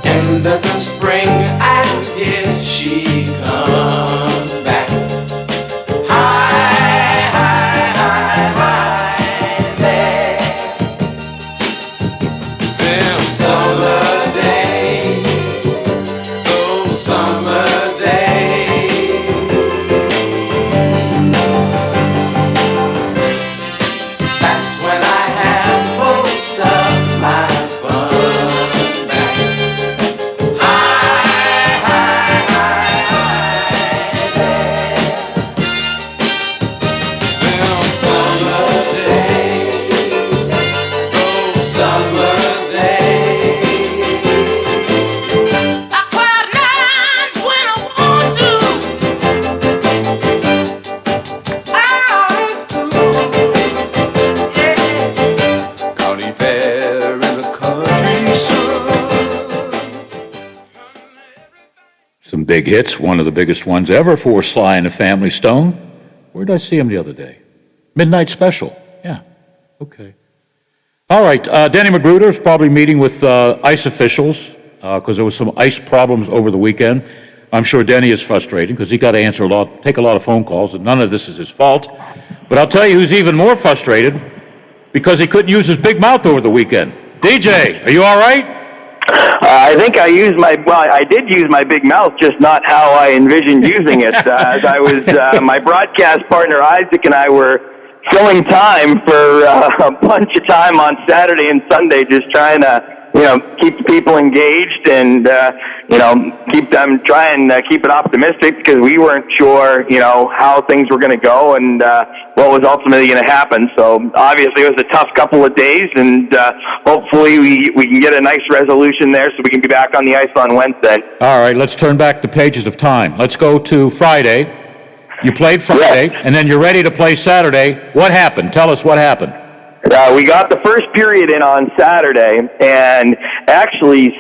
End of the spring, and here she comes back. High, high, high, high there. Them summer days, those summer days. That's when I have most of my fun. Some big hits, one of the biggest ones ever for Sly and the Family Stone. Where did I see him the other day? Midnight Special. Yeah, okay. All right, Danny Magruder is probably meeting with ICE officials because there was some ICE problems over the weekend. I'm sure Denny is frustrated because he got to take a lot of phone calls, and none of this is his fault. But I'll tell you who's even more frustrated because he couldn't use his big mouth over the weekend. DJ, are you all right? I think I did use my big mouth, just not how I envisioned using it. As I was, my broadcast partner Isaac and I were filling time for a bunch of time on Saturday and Sunday, just trying to keep the people engaged and, keep them, try and keep it optimistic, because we weren't sure, how things were going to go and what was ultimately going to happen. So obviously it was a tough couple of days, and hopefully we can get a nice resolution there so we can be back on the ice on Wednesday. All right, let's turn back the pages of time. Let's go to Friday. You played Friday, and then you're ready to play Saturday. What happened? Tell us what happened. We got the first period in on Saturday, and actually,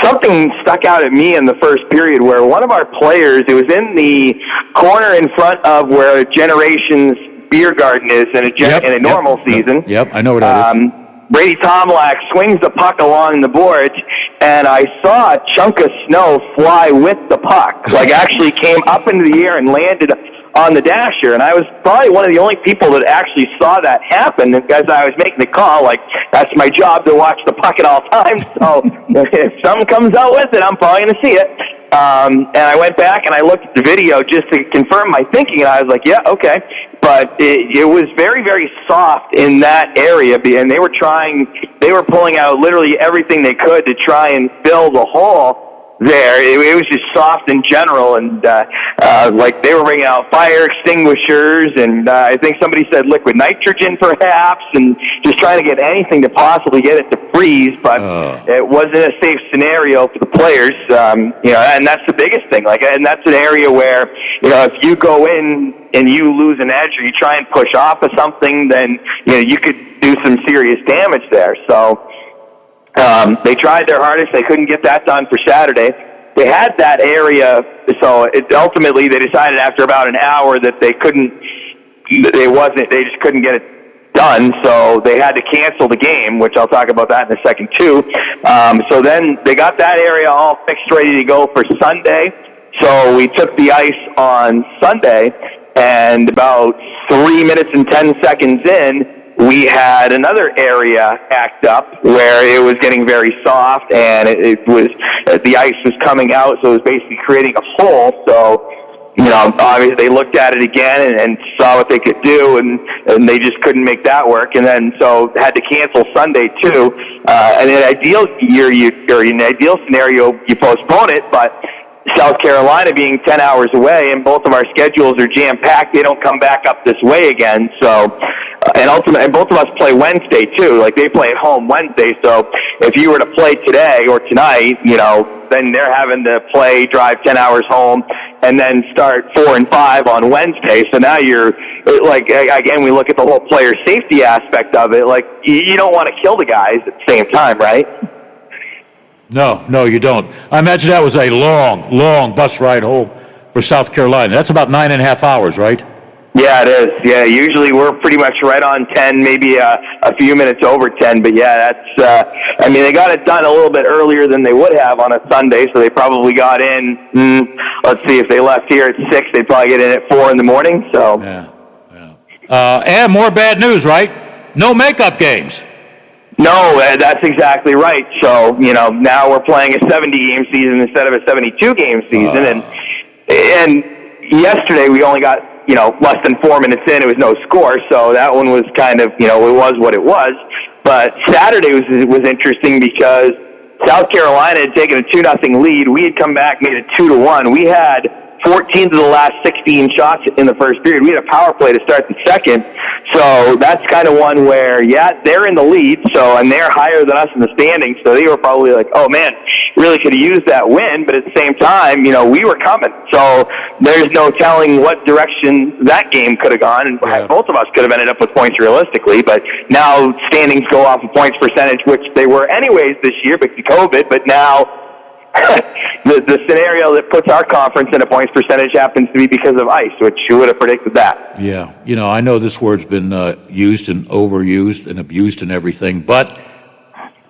something stuck out at me in the first period where one of our players, it was in the corner in front of where Generations Beer Garden is in a normal season. Yep, I know what that is. Brady Tomlak swings the puck along the boards, and I saw a chunk of snow fly with the puck. Actually came up into the air and landed on the dasher, and I was probably one of the only people that actually saw that happen. And as I was making the call, that's my job to watch the puck at all times. So if something comes out with it, I'm probably going to see it. And I went back and I looked at the video just to confirm my thinking, and I was like, yeah, okay. But it was very, very soft in that area, and they were pulling out literally everything they could to try and fill the hole there. It was just soft in general, and they were bringing out fire extinguishers, and I think somebody said liquid nitrogen perhaps, and just trying to get anything to possibly get it to freeze, but it wasn't a safe scenario for the players, and that's the biggest thing. And that's an area where, if you go in and you lose an edge or you try and push off of something, then you could do some serious damage there. So they tried their hardest. They couldn't get that done for Saturday. They had that area, so ultimately they decided after about an hour that they just couldn't get it done, so they had to cancel the game, which I'll talk about that in a second too. So then they got that area all fixed, ready to go for Sunday. So we took the ice on Sunday, and about 3 minutes and 10 seconds in, we had another area act up where it was getting very soft, and the ice was coming out, so it was basically creating a hole. So, obviously they looked at it again and saw what they could do, and they just couldn't make that work. And then so had to cancel Sunday too. And in an ideal scenario, you postpone it, but South Carolina being 10 hours away and both of our schedules are jam-packed, they don't come back up this way again. So, and both of us play Wednesday too. They play at home Wednesday. So if you were to play today or tonight, then they're having to drive 10 hours home and then start 4 and 5 on Wednesday. So now you're again, we look at the whole player safety aspect of it. You don't want to kill the guys at the same time, right? No, you don't. I imagine that was a long bus ride home for South Carolina. That's about 9.5 hours, right? Yeah, it is. Yeah, usually we're pretty much right on 10, maybe a few minutes over 10. But yeah, that's, they got it done a little bit earlier than they would have on a Sunday, so they probably got in, let's see, if they left here at 6, they'd probably get in at 4 in the morning, so. Yeah. And more bad news, right? No makeup games. No, that's exactly right. So, now we're playing a 70-game season instead of a 72-game season. And yesterday we only got, less than 4 minutes in. It was no score. So that one was kind of, it was what it was. But Saturday was interesting because South Carolina had taken a 2-0 lead. We had come back, made it 2-1. We had 14 of the last 16 shots in the first period. We had a power play to start the second. So that's kind of one where, they're in the lead, and they're higher than us in the standings, so they were probably like, oh man, really could have used that win, but at the same time, we were coming. So there's no telling what direction that game could have gone, and both of us could have ended up with points realistically, but now standings go off of points percentage, which they were anyways this year because of COVID, but now the scenario that puts our conference in a points percentage happens to be because of ice, which you would have predicted that. Yeah. I know this word's been used and overused and abused and everything, but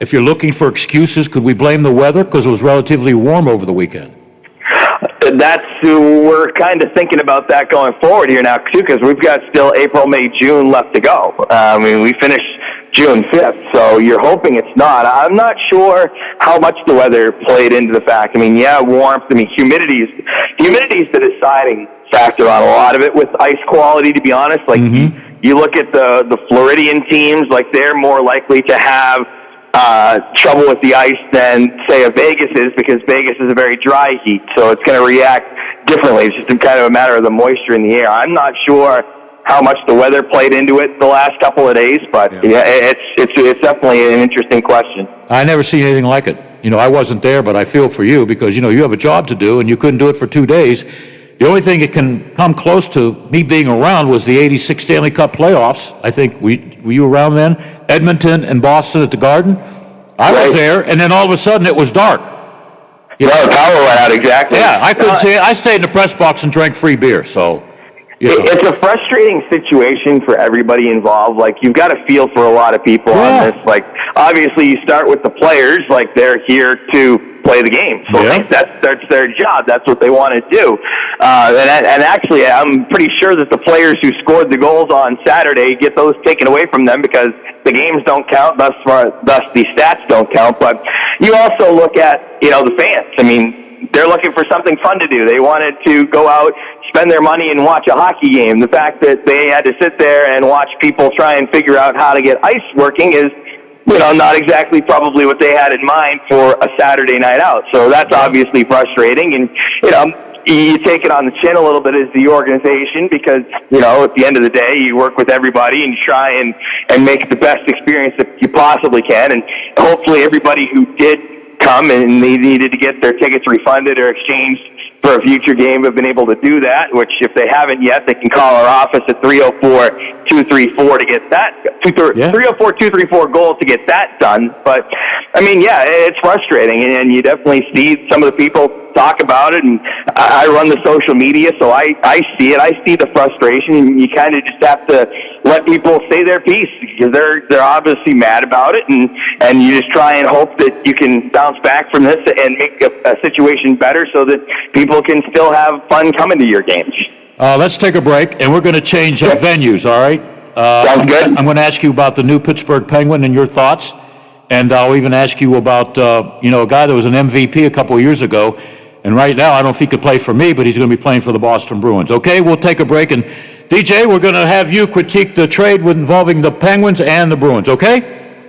if you're looking for excuses, could we blame the weather because it was relatively warm over the weekend? We're kind of thinking about that going forward here now, too, because we've got still April, May, June left to go. We finished June 5th, so you're hoping it's not. I'm not sure how much the weather played into the fact. Warmth. Humidity is the deciding factor on a lot of it with ice quality, to be honest. You look at the Floridian teams, they're more likely to have trouble with the ice than, say, a Vegas is, because Vegas is a very dry heat, so it's going to react differently. It's just kind of a matter of the moisture in the air. I'm not sure how much the weather played into it the last couple of days, but yeah, it's definitely an interesting question. I never seen anything like it. I wasn't there, but I feel for you because, you have a job to do and you couldn't do it for 2 days. The only thing that can come close to me being around was the 86 Stanley Cup playoffs. I think, were you around then? Edmonton and Boston at the Garden. I was there, and then all of a sudden it was dark. The power went out, exactly. Yeah, I couldn't see it. I stayed in the press box and drank free beer, so... It's a frustrating situation for everybody involved. Like, you've got to feel for a lot of people on this. Like, obviously, you start with the players. Like, they're here to play the game. So that's their job. That's what they want to do. And actually, I'm pretty sure that the players who scored the goals on Saturday get those taken away from them because the games don't count, thus the stats don't count. But you also look at, the fans. I mean, they're looking for something fun to do. They wanted to go out, spend their money, and watch a hockey game. The fact that they had to sit there and watch people try and figure out how to get ice working is, not exactly probably what they had in mind for a Saturday night out. So that's obviously frustrating. And, you take it on the chin a little bit as the organization because, at the end of the day, you work with everybody and you try and make the best experience that you possibly can. And hopefully everybody who did come and they needed to get their tickets refunded or exchanged for a future game have been able to do that, which if they haven't yet, they can call our office at 304-234 to get that, 304-234-GOAL to get that done. But, I mean, yeah, it's frustrating, and you definitely see some of the people talk about it, and I run the social media, so I see it. I see the frustration, and you kind of just have to let people say their piece because they're obviously mad about it, and you just try and hope that you can bounce back from this and make a situation better so that people can still have fun coming to your games. Let's take a break, and we're going to change venues, all right? Sounds good. I'm going to ask you about the new Pittsburgh Penguin and your thoughts, and I'll even ask you about, a guy that was an MVP a couple of years ago, and right now, I don't know if he could play for me, but he's going to be playing for the Boston Bruins. Okay, we'll take a break, and DJ, we're going to have you critique the trade involving the Penguins and the Bruins, okay?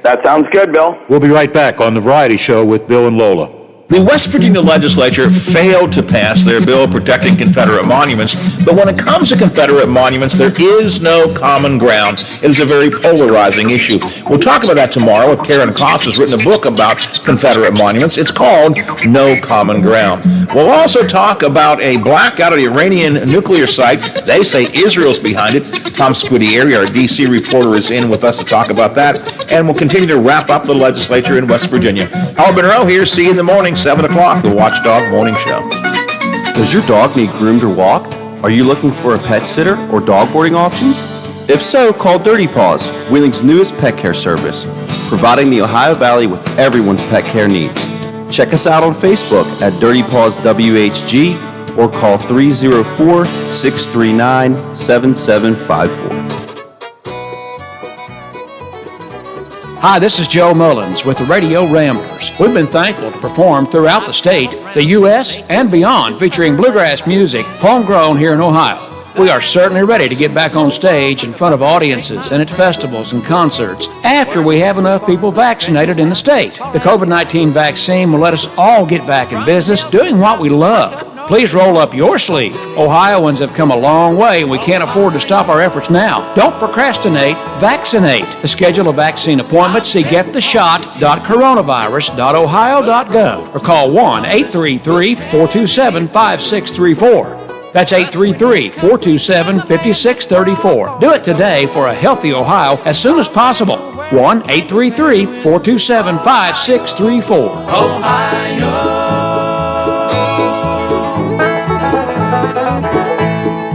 That sounds good, Bill. We'll be right back on The Variety Show with Bill and Lola. The West Virginia legislature failed to pass their bill protecting Confederate monuments, but when it comes to Confederate monuments, there is no common ground. It is a very polarizing issue. We'll talk about that tomorrow with Karen Cox, who's written a book about Confederate monuments. It's called No Common Ground. We'll also talk about a blackout at the Iranian nuclear site. They say Israel's behind it. Tom Squidieri, our D.C. reporter, is in with us to talk about that, and we'll continue to wrap up the legislature in West Virginia. Howard Monroe here. See you in the morning. 7 o'clock, the Watchdog Morning Show. Does your dog need groomed or walked? Are you looking for a pet sitter or dog boarding options? If so, call Dirty Paws, Wheeling's newest pet care service, providing the Ohio Valley with everyone's pet care needs. Check us out on Facebook at Dirty Paws WHG or call 304-639-7754. Hi, this is Joe Mullins with the Radio Ramblers. We've been thankful to perform throughout the state, the U.S., and beyond, featuring bluegrass music, homegrown here in Ohio. We are certainly ready to get back on stage in front of audiences and at festivals and concerts after we have enough people vaccinated in the state. The COVID-19 vaccine will let us all get back in business doing what we love. Please roll up your sleeve. Ohioans have come a long way, and we can't afford to stop our efforts now. Don't procrastinate. Vaccinate. To schedule a vaccine appointment, see gettheshot.coronavirus.ohio.gov or call 1-833-427-5634. That's 833-427-5634. Do it today for a healthy Ohio as soon as possible. 1-833-427-5634. Ohio.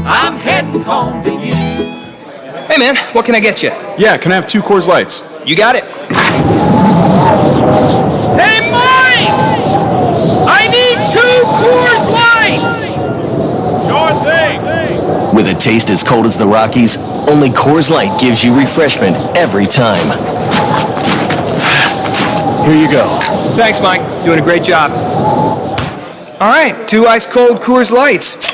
I'm heading home to you. Hey man, what can I get you? Yeah, can I have 2 Coors Lights? You got it. Hey Mike! I need 2 Coors Lights! Sure thing! With a taste as cold as the Rockies, only Coors Light gives you refreshment every time. Here you go. Thanks, Mike. Doing a great job. All right, 2 ice-cold Coors Lights.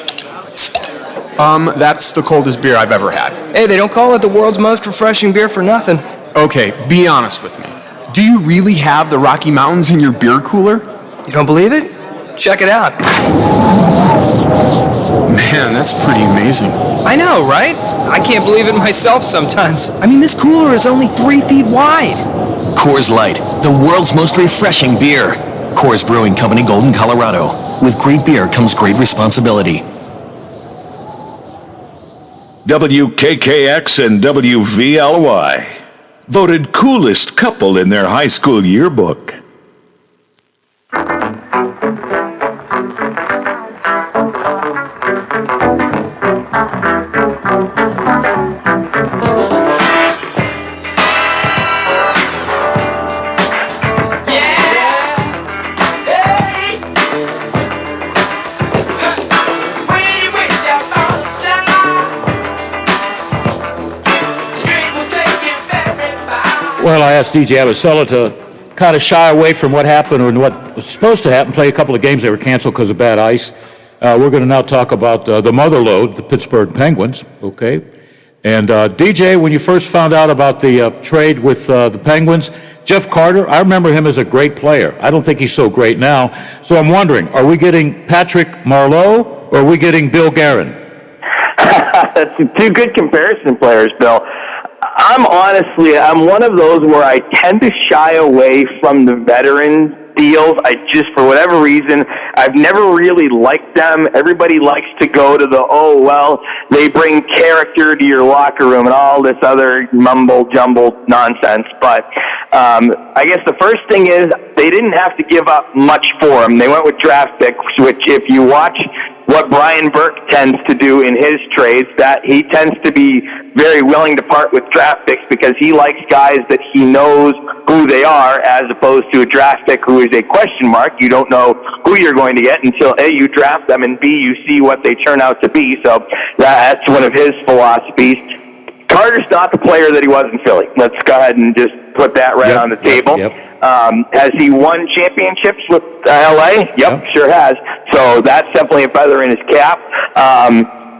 That's the coldest beer I've ever had. Hey, they don't call it the world's most refreshing beer for nothing. Okay, be honest with me. Do you really have the Rocky Mountains in your beer cooler? You don't believe it? Check it out. Man, that's pretty amazing. I know, right? I can't believe it myself sometimes. I mean, this cooler is only 3 feet wide. Coors Light, the world's most refreshing beer. Coors Brewing Company, Golden, Colorado. With great beer comes great responsibility. WKKX and WVLY voted coolest couple in their high school yearbook. Well, I asked DJ Abasella to kind of shy away from what happened and what was supposed to happen, play a couple of games that were canceled because of bad ice. We're going to now talk about the mother lode, the Pittsburgh Penguins, okay? And DJ, when you first found out about the trade with the Penguins, Jeff Carter, I remember him as a great player. I don't think he's so great now. So I'm wondering, are we getting Patrick Marleau or are we getting Bill Guerin? That's two good comparison players, Bill. I'm one of those where I tend to shy away from the veteran deals. I just, for whatever reason, I've never really liked them. Everybody likes to go to they bring character to your locker room and all this other mumble-jumble nonsense. But I guess the first thing is they didn't have to give up much for them. They went with draft picks, which if you watch what Brian Burke tends to do in his trades, that he tends to be very willing to part with draft picks because he likes guys that he knows who they are, as opposed to a draft pick who is a question mark. You don't know who you're going to get until A, you draft them, and B, you see what they turn out to be. So that's one of his philosophies. Carter's not the player that he was in Philly. Let's go ahead and just put that right on the table. Has he won championships with LA? Yep, sure has. So that's definitely a feather in his cap.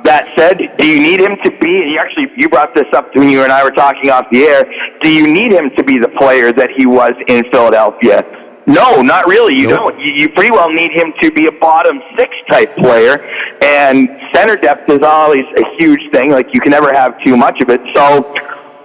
That said, do you need him to be, you brought this up when you and I were talking off the air, do you need him to be the player that he was in Philadelphia? No, not really. You don't. You pretty well need him to be a bottom six type player, and center depth is always a huge thing. Like, you can never have too much of it. So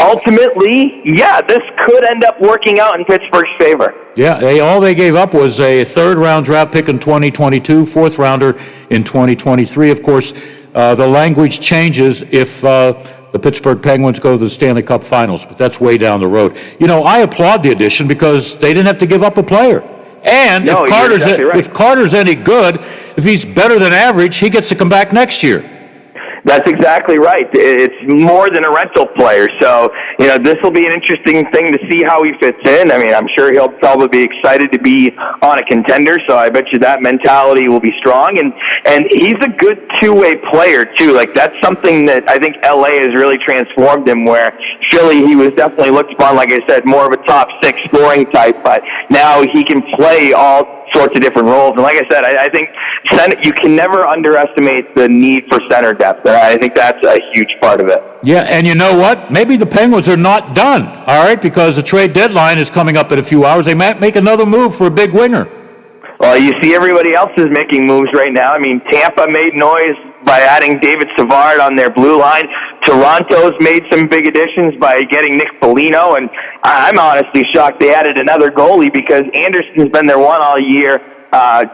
ultimately, yeah, this could end up working out in Pittsburgh's favor. Yeah, all they gave up was a third-round draft pick in 2022, fourth-rounder in 2023. Of course, the language changes if the Pittsburgh Penguins go to the Stanley Cup Finals, but that's way down the road. You know, I applaud the addition because they didn't have to give up a player. And if Carter's any good, if he's better than average, he gets to come back next year. That's exactly right. It's more than a rental player. So, this will be an interesting thing to see how he fits in. I mean, I'm sure he'll probably be excited to be on a contender, so I bet you that mentality will be strong. And he's a good two-way player, too. Like, that's something that I think LA has really transformed him, where Philly, he was definitely looked upon, like I said, more of a top six scoring type, but now he can play all sorts of different roles. And like I said, I think you can never underestimate the need for center depth. And I think that's a huge part of it. Yeah, and you know what? Maybe the Penguins are not done, all right, because the trade deadline is coming up in a few hours. They might make another move for a big winger. Well, you see everybody else is making moves right now. I mean, Tampa made noise by adding David Savard on their blue line. Toronto's made some big additions by getting Nick Foligno, and I'm honestly shocked they added another goalie because Anderson's been their one all year.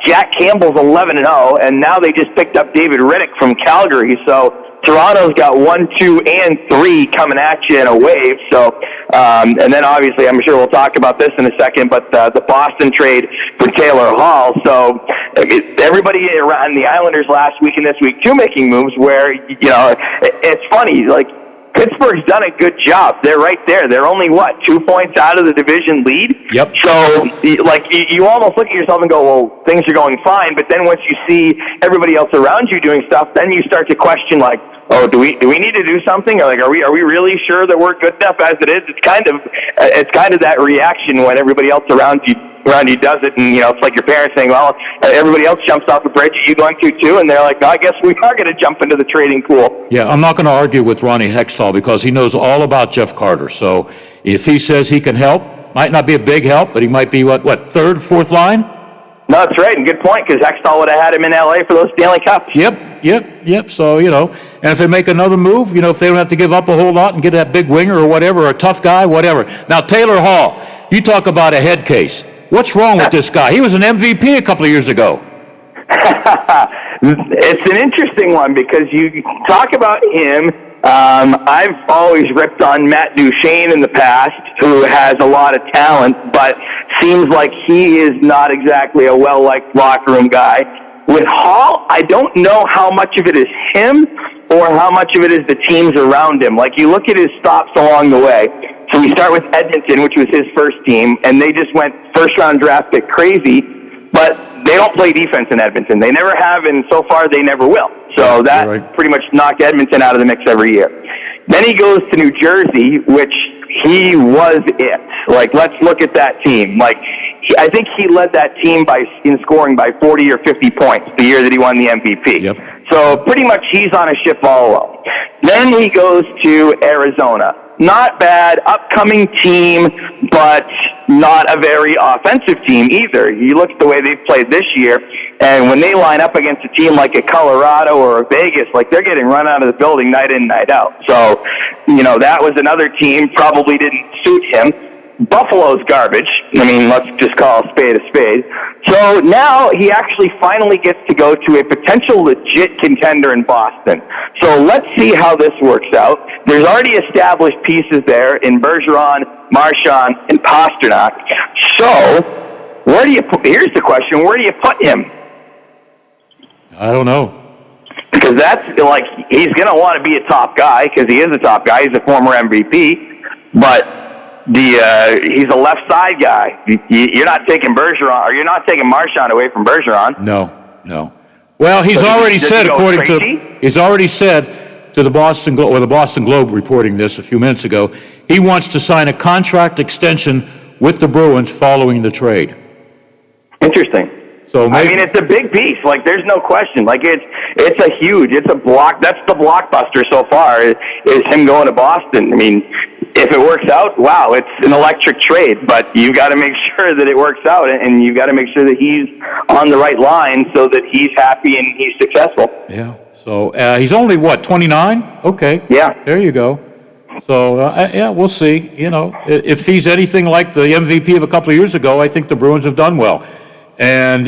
Jack Campbell's 11-0, and now they just picked up David Riddick from Calgary. So Toronto's got 1, 2, and 3 coming at you in a wave. So, and then obviously, I'm sure we'll talk about this in a second, but the Boston trade for Taylor Hall. So everybody around the Islanders last week and this week too making moves where, it's funny, like, Pittsburgh's done a good job. They're right there. They're only, 2 points out of the division lead? Yep. So, you almost look at yourself and go, well, things are going fine. But then once you see everybody else around you doing stuff, then you start to question, like, oh, do we need to do something? Or, like, are we really sure that we're good enough as it is? It's kind of that reaction when everybody else around you does it, and it's like your parents saying, well, everybody else jumps off the bridge, are you going to too? And they're like, no, I guess we are going to jump into the trading pool. Yeah, I'm not going to argue with Ronnie Hextall because he knows all about Jeff Carter. So if he says he can help, Might not be a big help, but he might be, what, third, fourth line? No, that's right, and good point, because Hextall would have had him in L.A. for those Stanley Cups. Yep. So, and if they make another move, if they don't have to give up a whole lot and get that big winger or whatever, or a tough guy, whatever. Now, Taylor Hall, you talk about a head case. What's wrong with this guy? He was an MVP a couple of years ago. It's an interesting one because you talk about him. I've always ripped on Matt Duchene in the past, who has a lot of talent, but seems like he is not exactly a well-liked locker room guy. With Hall, I don't know how much of it is him or how much of it is the teams around him. Like, you look at his stops along the way. So we start with Edmonton, which was his first team, and they just went first-round draft pick crazy, but they don't play defense in Edmonton. They never have, and so far they never will. So that pretty much knocked Edmonton out of the mix every year. Then he goes to New Jersey, which he was it. Like, let's look at that team. Like, I think he led that team in scoring by 40 or 50 points the year that he won the MVP. Yep. So pretty much he's on a ship all alone. Then he goes to Arizona. Not bad, upcoming team, but not a very offensive team either. You look at the way they've played this year, and when they line up against a team like a Colorado or a Vegas, like, they're getting run out of the building night in, night out. So, that was another team, probably didn't suit him. Buffalo's garbage. I mean, let's just call a spade a spade. So now he actually finally gets to go to a potential legit contender in Boston. So let's see how this works out. There's already established pieces there in Bergeron, Marchand, and Pasternak. So where do you put? Here's the question: where do you put him? I don't know. Because that's like, he's going to want to be a top guy because he is a top guy. He's a former MVP, but he's a left side guy. You're not taking Bergeron, or you're not taking Marchand away from Bergeron. No. Well, he's already said, he's already said to the Boston Globe, or the Boston Globe reporting this a few minutes ago, he wants to sign a contract extension with the Bruins following the trade. Interesting. So maybe, I mean, it's a big piece. Like, there's no question. Like, it's a block. That's the blockbuster so far is him going to Boston. I mean, if it works out, wow, it's an electric trade. But you got to make sure that it works out, and you got to make sure that he's on the right line so that he's happy and he's successful. Yeah. So he's only 29? Okay. Yeah. There you go. So we'll see. If he's anything like the MVP of a couple of years ago, I think the Bruins have done well. And,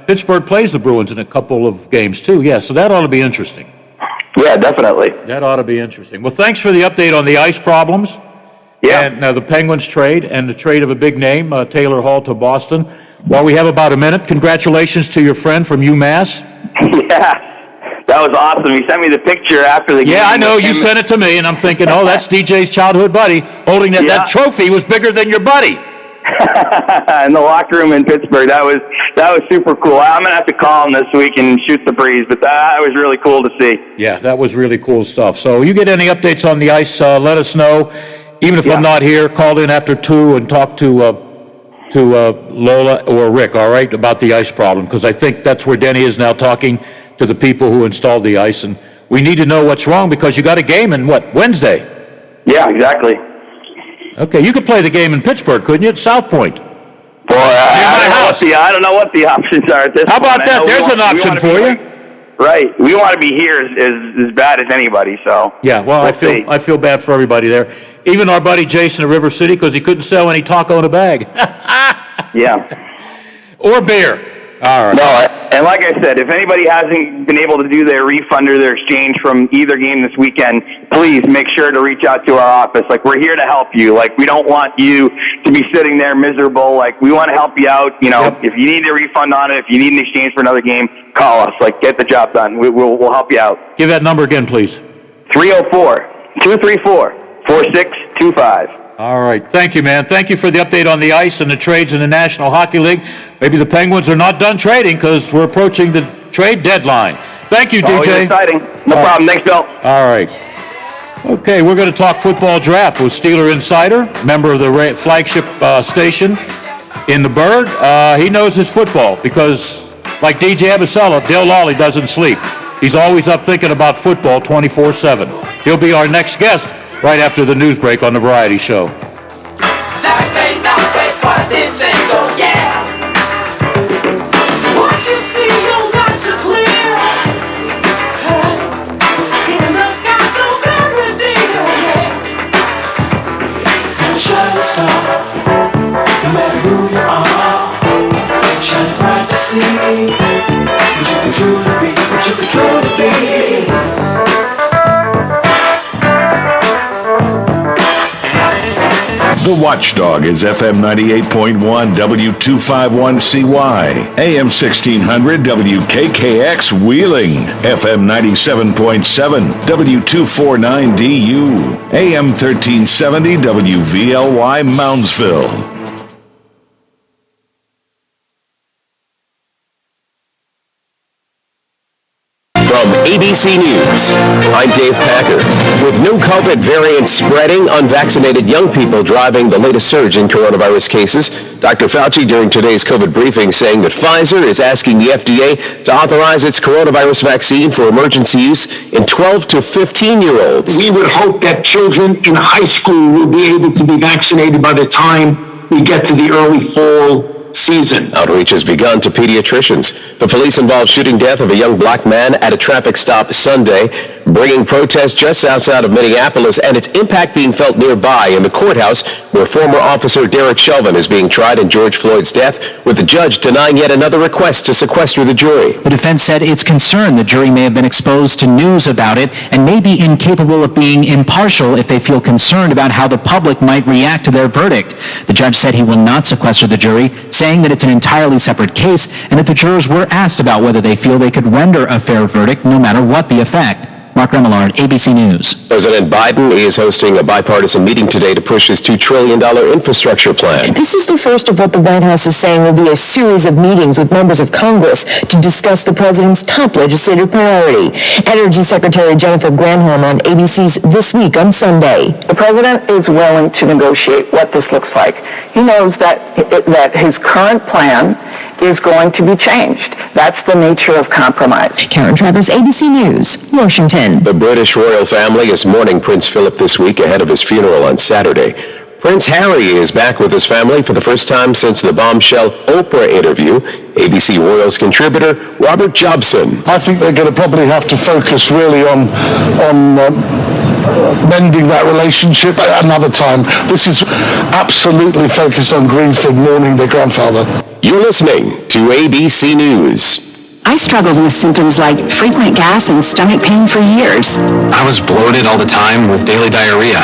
Pittsburgh plays the Bruins in a couple of games, too. Yeah, so that ought to be interesting. Yeah, definitely. That ought to be interesting. Well, thanks for the update on the ice problems. Yeah. And the Penguins trade and the trade of a big name, Taylor Hall to Boston. While we have about a minute, congratulations to your friend from UMass. Yeah, that was awesome. He sent me the picture after the game. Yeah, I know. You sent it to me, and I'm thinking, that's DJ's childhood buddy holding that. Yeah. That trophy was bigger than your buddy. In the locker room in Pittsburgh. That was super cool. I'm going to have to call him this week and shoot the breeze, but that was really cool to see. Yeah, that was really cool stuff. So you get any updates on the ice, let us know. Even if I'm not here, call in after 2 and talk to Lola or Rick, all right, about the ice problem, because I think that's where Denny is now, talking to the people who installed the ice, and we need to know what's wrong because you got a game in, Wednesday? Yeah, exactly. Okay, you could play the game in Pittsburgh, couldn't you, at South Point? Boy, I don't know what the options are at this point. How about that? There's an option for you. Right. We want to be here as bad as anybody, so. Yeah, well, I feel bad for everybody there. Even our buddy Jason at River City, because he couldn't sell any taco in a bag. Yeah. Or beer. All right. No, and like I said, if anybody hasn't been able to do their refund or their exchange from either game this weekend, please make sure to reach out to our office. Like, we're here to help you. Like, we don't want you to be sitting there miserable. Like, we want to help you out. If you need a refund on it, if you need an exchange for another game, call us. Like, get the job done. We'll help you out. Give that number again, please. 304-234-4625. All right. Thank you, man. Thank you for the update on the ice and the trades in the National Hockey League. Maybe the Penguins are not done trading because we're approaching the trade deadline. Thank you, DJ. Always exciting. No problem. Thanks, Bill. All right. Okay, we're going to talk football draft with Steeler Insider, member of the flagship station in the Bird. He knows his football because, like DJ Abasella, Dale Lawley doesn't sleep. He's always up thinking about football 24/7. He'll be our next guest right after the news break on The Variety Show. That fight this angle, yeah. What you see, no not so clear. Hey, in the sky so very dear, yeah. You're a shining star, no matter who you are. Shining bright to see what you can truly be, what you can truly be. The Watchdog is FM 98.1 W251CY, AM 1600 WKKX Wheeling, FM 97.7 W249DU, AM 1370 WVLY Moundsville. From ABC News, I'm Dave Packer. With new COVID variants spreading, unvaccinated young people driving the latest surge in coronavirus cases, Dr. Fauci during today's COVID briefing saying that Pfizer is asking the FDA to authorize its coronavirus vaccine for emergency use in 12 to 15-year-olds. We would hope that children in high school will be able to be vaccinated by the time we get to the early fall season. Outreach has begun to pediatricians. The police-involved shooting death of a young black man at a traffic stop Sunday, bringing protests just outside of Minneapolis and its impact being felt nearby in the courthouse where former officer Derek Chauvin is being tried in George Floyd's death, with the judge denying yet another request to sequester the jury. The defense said it's concerned the jury may have been exposed to news about it and may be incapable of being impartial if they feel concerned about how the public might react to their verdict. The judge said he will not sequester the jury, saying that it's an entirely separate case and that the jurors were asked about whether they feel they could render a fair verdict no matter what the effect. Mark Remillard, ABC News. President Biden is hosting a bipartisan meeting today to push his $2 trillion infrastructure plan. This is the first of what the White House is saying will be a series of meetings with members of Congress to discuss the president's top legislative priority. Energy Secretary Jennifer Granholm on ABC's This Week on Sunday. The president is willing to negotiate what this looks like. He knows that his current plan is going to be changed. That's the nature of compromise. Karen Travers, ABC News, Washington. The British royal family is mourning Prince Philip this week ahead of his funeral on Saturday. Prince Harry is back with his family for the first time since the bombshell Oprah interview. ABC Royals contributor Robert Jobson. I think they're going to probably have to focus really on mending that relationship at another time. This is absolutely focused on grief and mourning their grandfather. You're listening to ABC News. I struggled with symptoms like frequent gas and stomach pain for years. I was bloated all the time with daily diarrhea.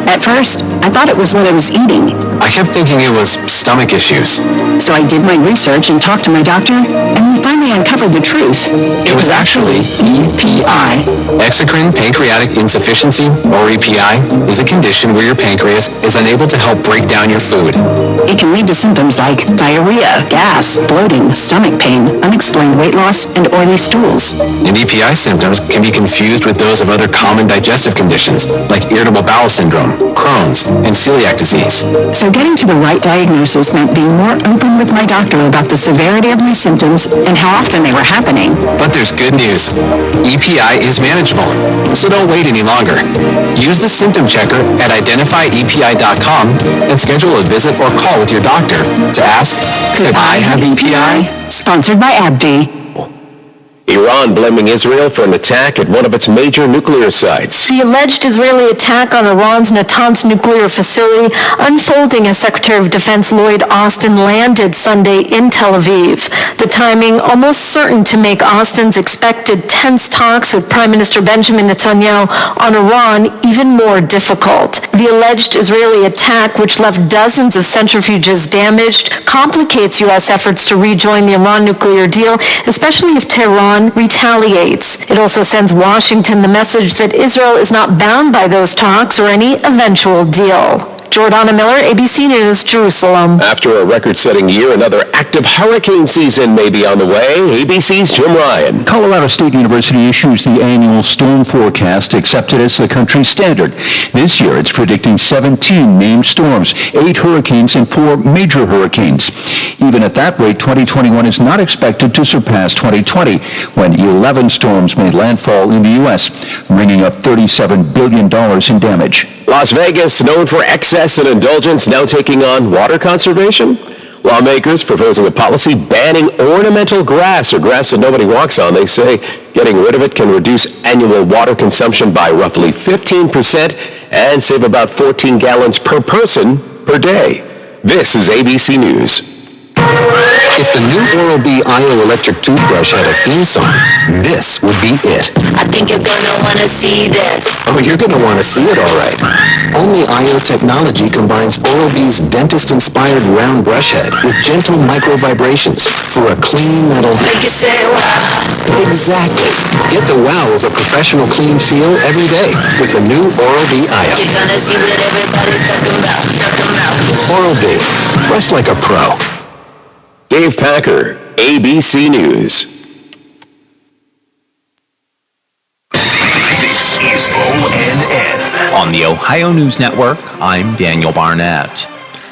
At first, I thought it was what I was eating. I kept thinking it was stomach issues. So I did my research and talked to my doctor, and we finally uncovered the truth. It was actually EPI. Exocrine pancreatic insufficiency, or EPI, is a condition where your pancreas is unable to help break down your food. It can lead to symptoms like diarrhea, gas, bloating, stomach pain, unexplained weight loss, and oily stools. And EPI symptoms can be confused with those of other common digestive conditions, like irritable bowel syndrome, Crohn's, and celiac disease. So getting to the right diagnosis meant being more open with my doctor about the severity of my symptoms and how often they were happening. But there's good news. EPI is manageable, so don't wait any longer. Use the symptom checker at identifyepi.com and schedule a visit or call with your doctor to ask, could I have EPI? Sponsored by AbbVie. Iran blaming Israel for an attack at one of its major nuclear sites. The alleged Israeli attack on Iran's Natanz nuclear facility unfolding as Secretary of Defense Lloyd Austin landed Sunday in Tel Aviv. The timing almost certain to make Austin's expected tense talks with Prime Minister Benjamin Netanyahu on Iran even more difficult. The alleged Israeli attack, which left dozens of centrifuges damaged, complicates U.S. efforts to rejoin the Iran nuclear deal, especially if Tehran retaliates. It also sends Washington the message that Israel is not bound by those talks or any eventual deal. Jordana Miller, ABC News, Jerusalem. After a record-setting year, another active hurricane season may be on the way. ABC's Jim Ryan. Colorado State University issues the annual storm forecast accepted as the country standard. This year, it's predicting 17 named storms, 8 hurricanes, and 4 major hurricanes. Even at that rate, 2021 is not expected to surpass 2020, when 11 storms made landfall in the U.S., bringing up $37 billion in damage. Las Vegas, known for excess excess and indulgence now taking on water conservation? Lawmakers proposing a policy banning ornamental grass or grass that nobody walks on. They say getting rid of it can reduce annual water consumption by roughly 15% and save about 14 gallons per person per day. This is ABC News. If the new Oral-B IO electric toothbrush had a theme song, this would be it. I think you're gonna wanna see this. Oh, you're going to want to see it, all right. Only IO technology combines Oral-B's dentist-inspired round brush head with gentle micro vibrations for a clean that'll Make you say wow. Exactly. Get the wow of a professional clean feel every day with the new Oral-B IO. You're gonna see what everybody's talking about. Oral-B. Brush like a pro. Dave Packer, ABC News. This is ONN. On the Ohio News Network, I'm Daniel Barnett.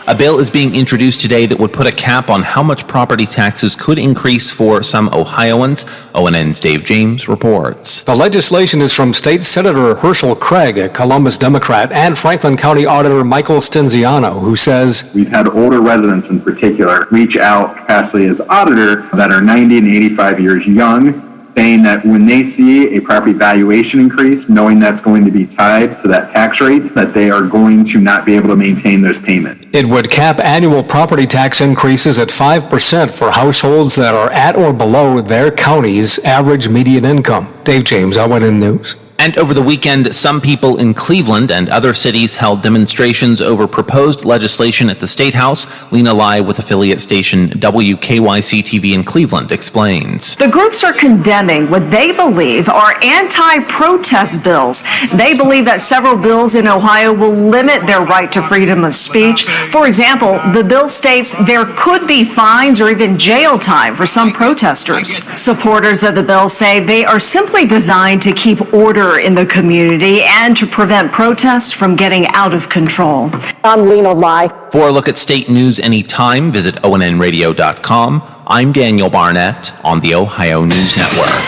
A bill is being introduced today that would put a cap on how much property taxes could increase for some Ohioans. ONN's Dave James reports. The legislation is from State Senator Herschel Craig, a Columbus Democrat, and Franklin County Auditor Michael Stenziano, who says, "We've had older residents in particular reach out, capacity as auditor, that are 90 and 85 years young, saying that when they see a property valuation increase, knowing that's going to be tied to that tax rate, that they are going to not be able to maintain those payments." it would cap annual property tax increases at 5% for households that are at or below their county's average median income. Dave James, ONN News. And over the weekend, some people in Cleveland and other cities held demonstrations over proposed legislation at the State House. Lena Lai with affiliate station WKYC-TV in Cleveland explains. The groups are condemning what they believe are anti-protest bills. They believe that several bills in Ohio will limit their right to freedom of speech. For example, the bill states there could be fines or even jail time for some protesters. Supporters of the bill say they are simply designed to keep order in the community and to prevent protests from getting out of control. I'm Lena Lai. For a look at state news anytime, visit ONNradio.com. I'm Daniel Barnett on the Ohio News Network.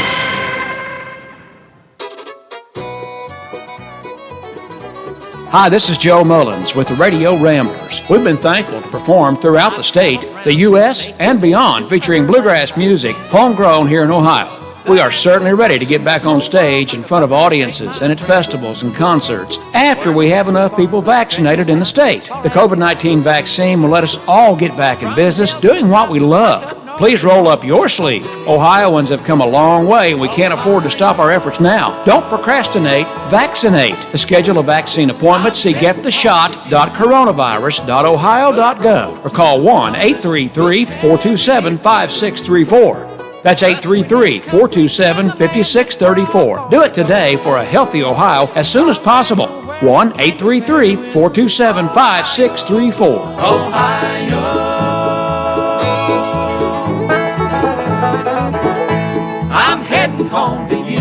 Hi, this is Joe Mullins with the Radio Ramblers. We've been thankful to perform throughout the state, the U.S., and beyond, featuring bluegrass music, homegrown here in Ohio. We are certainly ready to get back on stage in front of audiences and at festivals and concerts after we have enough people vaccinated in the state. The COVID-19 vaccine will let us all get back in business doing what we love. Please roll up your sleeve. Ohioans have come a long way, and we can't afford to stop our efforts now. Don't procrastinate. Vaccinate. To schedule a vaccine appointment, see gettheshot.coronavirus.ohio.gov or call 1-833-427-5634. That's 833-427-5634. Do it today for a healthy Ohio as soon as possible. 1-833-427-5634. I'm heading home to you.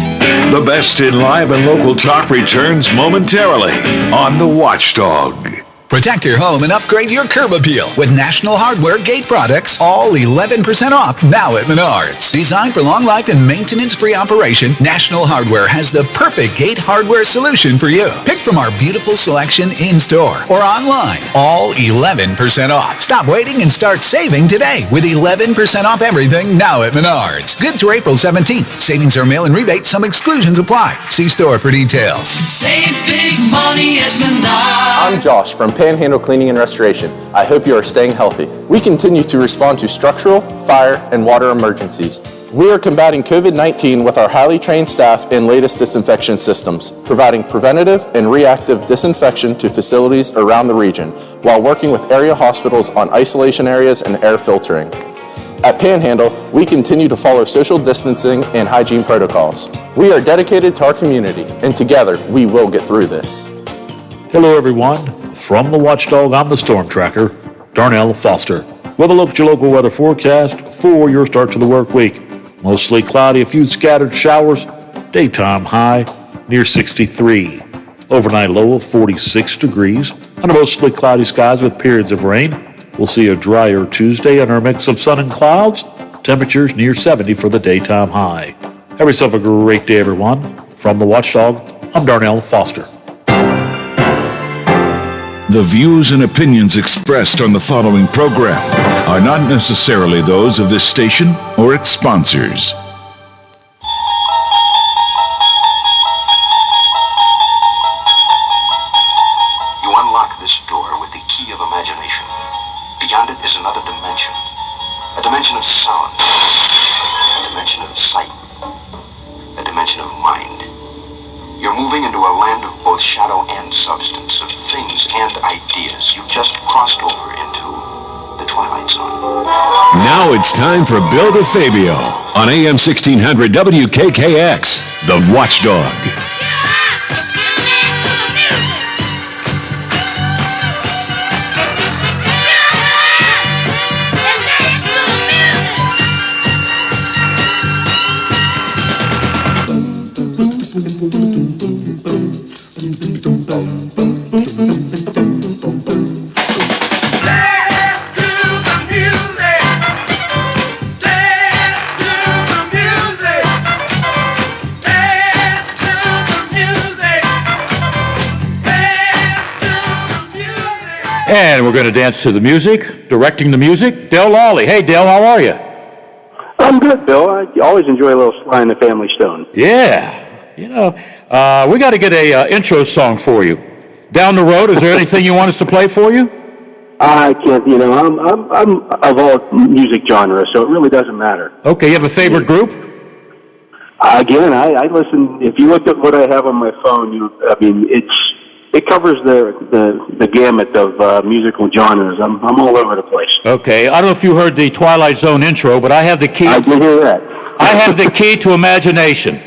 The best in live and local talk returns momentarily on The Watchdog. Protect your home and upgrade your curb appeal with National Hardware gate products, all 11% off now at Menards. Designed for long life and maintenance-free operation, National Hardware has the perfect gate hardware solution for you. Pick from our beautiful selection in-store or online, all 11% off. Stop waiting and start saving today with 11% off everything now at Menards. Good through April 17th. Savings are mail and rebate. Some exclusions apply. See store for details. Save big money at Menards. I'm Josh from Panhandle Cleaning and Restoration. I hope you are staying healthy. We continue to respond to structural, fire, and water emergencies. We are combating COVID-19 with our highly trained staff and latest disinfection systems, providing preventative and reactive disinfection to facilities around the region, while working with area hospitals on isolation areas and air filtering. At Panhandle, we continue to follow social distancing and hygiene protocols. We are dedicated to our community, and together, we will get through this. Hello, everyone. From the Watchdog, I'm the Storm Tracker, Darnell Foster, with a look at your local weather forecast for your start to the work week. Mostly cloudy, a few scattered showers, daytime high near 63. Overnight low of 46 degrees, under mostly cloudy skies with periods of rain. We'll see a drier Tuesday under a mix of sun and clouds, temperatures near 70 for the daytime high. Have yourself a great day, everyone. From the Watchdog, I'm Darnell Foster. The views and opinions expressed on the following program are not necessarily those of this station or its sponsors. You unlock this door with the key of imagination. Beyond it is another dimension. A dimension of sound. A dimension of sight. A dimension of mind. You're moving into a land of both shadow and substance, of things and ideas. You've just crossed over into the Twilight Zone. Now it's time for Bill DeFabio on AM 1600 WKKX, The Watchdog. And we're going to dance to the music, directing the music, Dale Lawley. Hey, Dale, how are you? I'm good, Bill. I always enjoy a little Sly and the Family Stone. Yeah. You know, we got to get a intro song for you. Down the road, is there anything you want us to play for you? I can't, I'm of all music genres, so it really doesn't matter. Okay, you have a favorite group? Again, I listen. If you look at what I have on my phone, it covers the gamut of musical genres. I'm all over the place. Okay, I don't know if you heard the Twilight Zone intro, but I have the key. I did hear that. I have the key to imagination.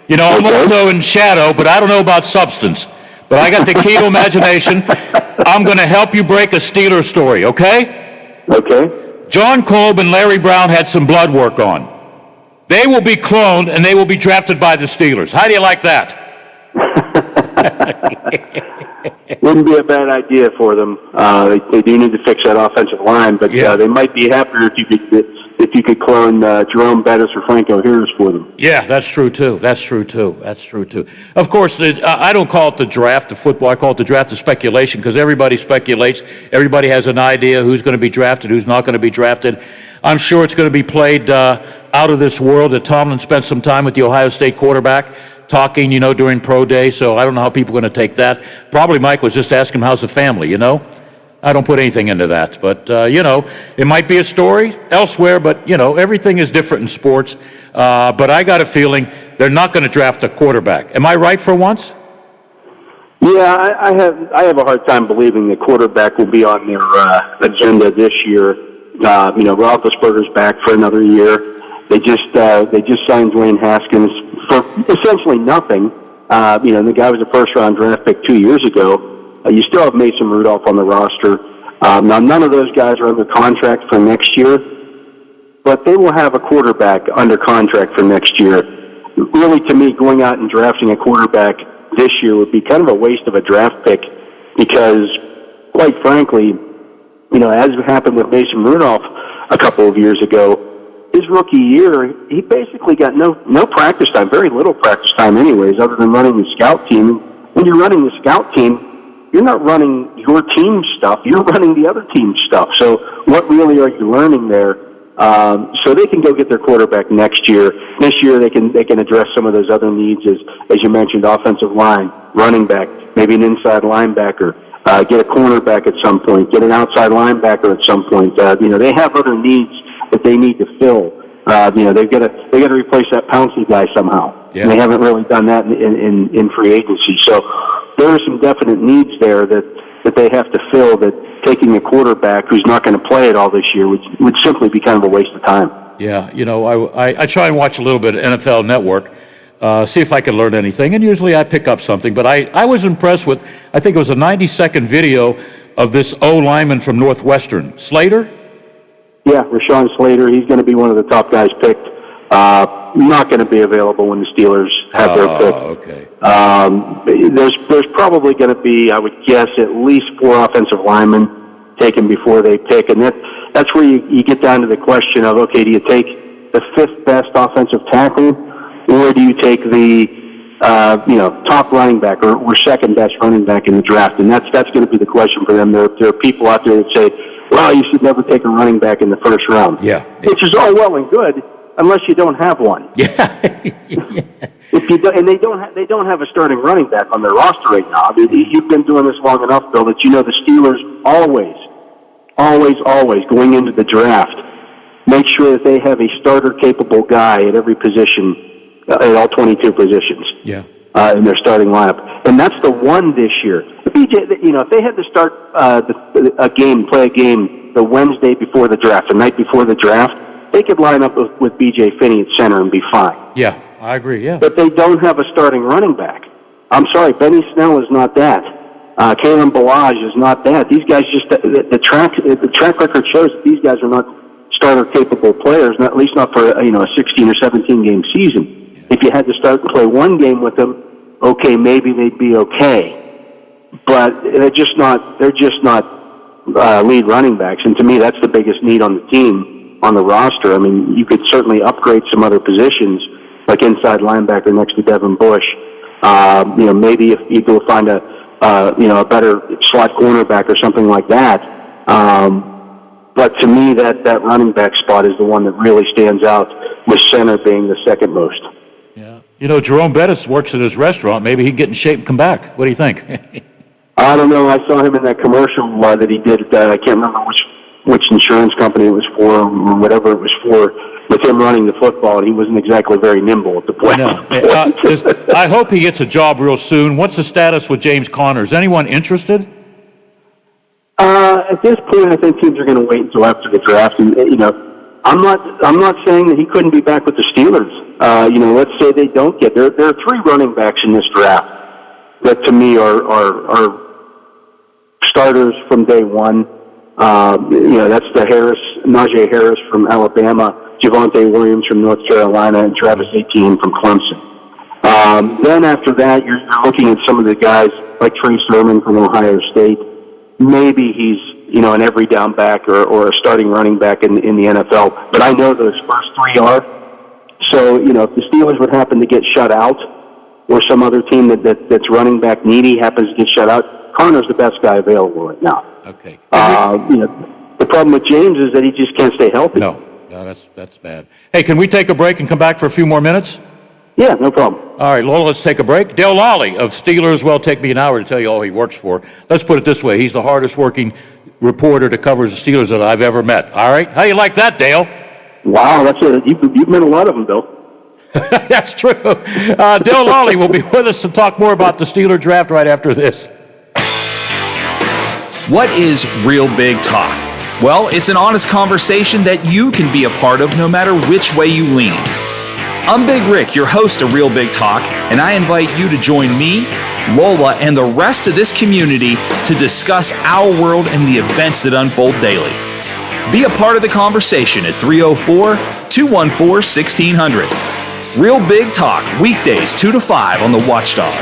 You know, I'm also in shadow, but I don't know about substance. But I got the key to imagination. I'm going to help you break a Steelers story, okay? Okay. John Kolb and Larry Brown had some blood work on. They will be cloned, and they will be drafted by the Steelers. How do you like that? Wouldn't be a bad idea for them. They do need to fix that offensive line, but they might be happier if you could clone Jerome Bettis or Franco Harris for them. Yeah, that's true too. That's true too. Of course, I don't call it the draft of football. I call it the draft of speculation because everybody speculates. Everybody has an idea who's going to be drafted, who's not going to be drafted. I'm sure it's going to be played out of this world that Tomlin spent some time with the Ohio State quarterback talking, during pro day. So I don't know how people are going to take that. Probably Mike was just asking him, how's the family, I don't put anything into that. But, it might be a story elsewhere, but, everything is different in sports. But I got a feeling they're not going to draft a quarterback. Am I right for once? Yeah, I have a hard time believing the quarterback will be on their agenda this year. Roethlisberger's back for another year. They just signed Dwayne Haskins for essentially nothing. The guy was a first-round draft pick 2 years ago. You still have Mason Rudolph on the roster. Now, none of those guys are under contract for next year, but they will have a quarterback under contract for next year. Really, to me, going out and drafting a quarterback this year would be kind of a waste of a draft pick because, quite frankly, as happened with Mason Rudolph a couple of years ago, his rookie year, he basically got no practice time, very little practice time anyways, other than running the scout team. When you're running the scout team, you're not running your team's stuff, you're running the other team's stuff. So what really are you learning there? So they can go get their quarterback next year. This year they can address some of those other needs as you mentioned, offensive line, running back, maybe an inside linebacker, get a cornerback at some point, get an outside linebacker at some point. They have other needs that they need to fill. They've got to replace that Pouncey guy somehow. Yeah. And they haven't really done that in free agency. So there are some definite needs there that they have to fill, that taking a quarterback who's not going to play it all this year would simply be kind of a waste of time. Yeah, I try and watch a little bit of NFL Network, see if I can learn anything, and usually I pick up something. But I was impressed with, I think it was a 90-second video of this O lineman from Northwestern, Slater? Yeah, Rashawn Slater, he's going to be one of the top guys picked. Not going to be available when the Steelers have their pick. Okay. There's probably going to be, I would guess, at least 4 offensive linemen taken before they pick, and that's where you get down to the question of, okay, do you take the 5th best offensive tackle, or do you take the top running back or second best running back in the draft, and that's going to be the question for them. There are people out there that say, "Well, you should never take a running back in the first round." Yeah, which is all well and good unless you don't have one. Yeah. If you do, and they don't have a starting running back on their roster right now. I mean, you've been doing this long enough, Bill, that you know the Steelers always going into the draft make sure that they have a starter-capable guy at every position, at all 22 positions. Yeah. In their starting lineup, and that's the one this year. BJ, if they had to start play a game the Wednesday before the draft, the night before the draft, they could line up with BJ Finney at center and be fine. Yeah, I agree. Yeah. But they don't have a starting running back. I'm sorry, Benny Snell is not that. Kalen Balaj is not that. These guys just the track record shows that these guys are not starter-capable players, at least not for a 16 or 17 game season. If you had to start and play one game with them, okay, maybe they'd be okay. But they're just not lead running backs, and to me, that's the biggest need on the team, on the roster. I mean, you could certainly upgrade some other positions, like inside linebacker next to Devin Bush. Maybe if you go find a better slot cornerback or something like that. But to me, that running back spot is the one that really stands out, with center being the second most. Yeah. Jerome Bettis works at his restaurant. Maybe he'd get in shape and come back. What do you think? I don't know. I saw him in that commercial that he did. I can't remember which insurance company it was for or whatever it was for, with him running the football, and he wasn't exactly very nimble at the plate. No. I hope he gets a job real soon. What's the status with James Conner? Is anyone interested? At this point, I think teams are going to wait until after the draft. And I'm not saying that he couldn't be back with the Steelers. Let's say they don't get there. There are three running backs in this draft that to me are starters from day one. That's Najee Harris from Alabama, Javonte Williams from North Carolina, and Travis Etienne from Clemson. Then after that, you're looking at some of the guys like Trey Sermon from Ohio State. Maybe he's an every down back or a starting running back in the NFL. But I know those first three are. So if the Steelers would happen to get shut out, or some other team that's running back needy happens to get shut out, Connor's the best guy available right now. Okay. The problem with James is that he just can't stay healthy. No, that's bad. Hey, can we take a break and come back for a few more minutes? Yeah, no problem. All right, Lola, let's take a break. Dale Lally of Steelers, well, take me an hour to tell you all he works for. Let's put it this way. He's the hardest working reporter to cover the Steelers that I've ever met. All right? How you like that, Dale? Wow, you've met a lot of them, Bill. That's true. Dale Lally will be with us to talk more about the Steeler draft right after this. What is Real Big Talk? Well, it's an honest conversation that you can be a part of no matter which way you lean. I'm Big Rick, your host of Real Big Talk, and I invite you to join me, Lola, and the rest of this community to discuss our world and the events that unfold daily. Be a part of the conversation at 304-214-1600. Real Big Talk, weekdays 2 to 5 on the Watchdog.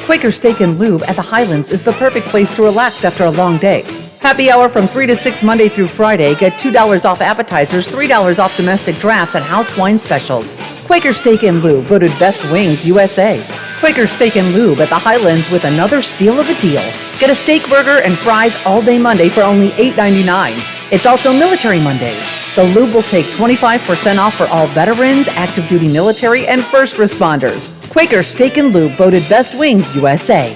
Quaker Steak and Lube at the Highlands is the perfect place to relax after a long day. Happy hour from 3 to 6 Monday through Friday. Get $2 off appetizers, $3 off domestic drafts, and house wine specials. Quaker Steak and Lube, voted Best Wings USA. Quaker Steak and Lube at the Highlands with another steal of a deal. Get a steak burger and fries all day Monday for only $8.99. It's also Military Mondays. The Lube will take 25% off for all veterans, active duty military, and first responders. Quaker Steak and Lube, voted Best Wings USA.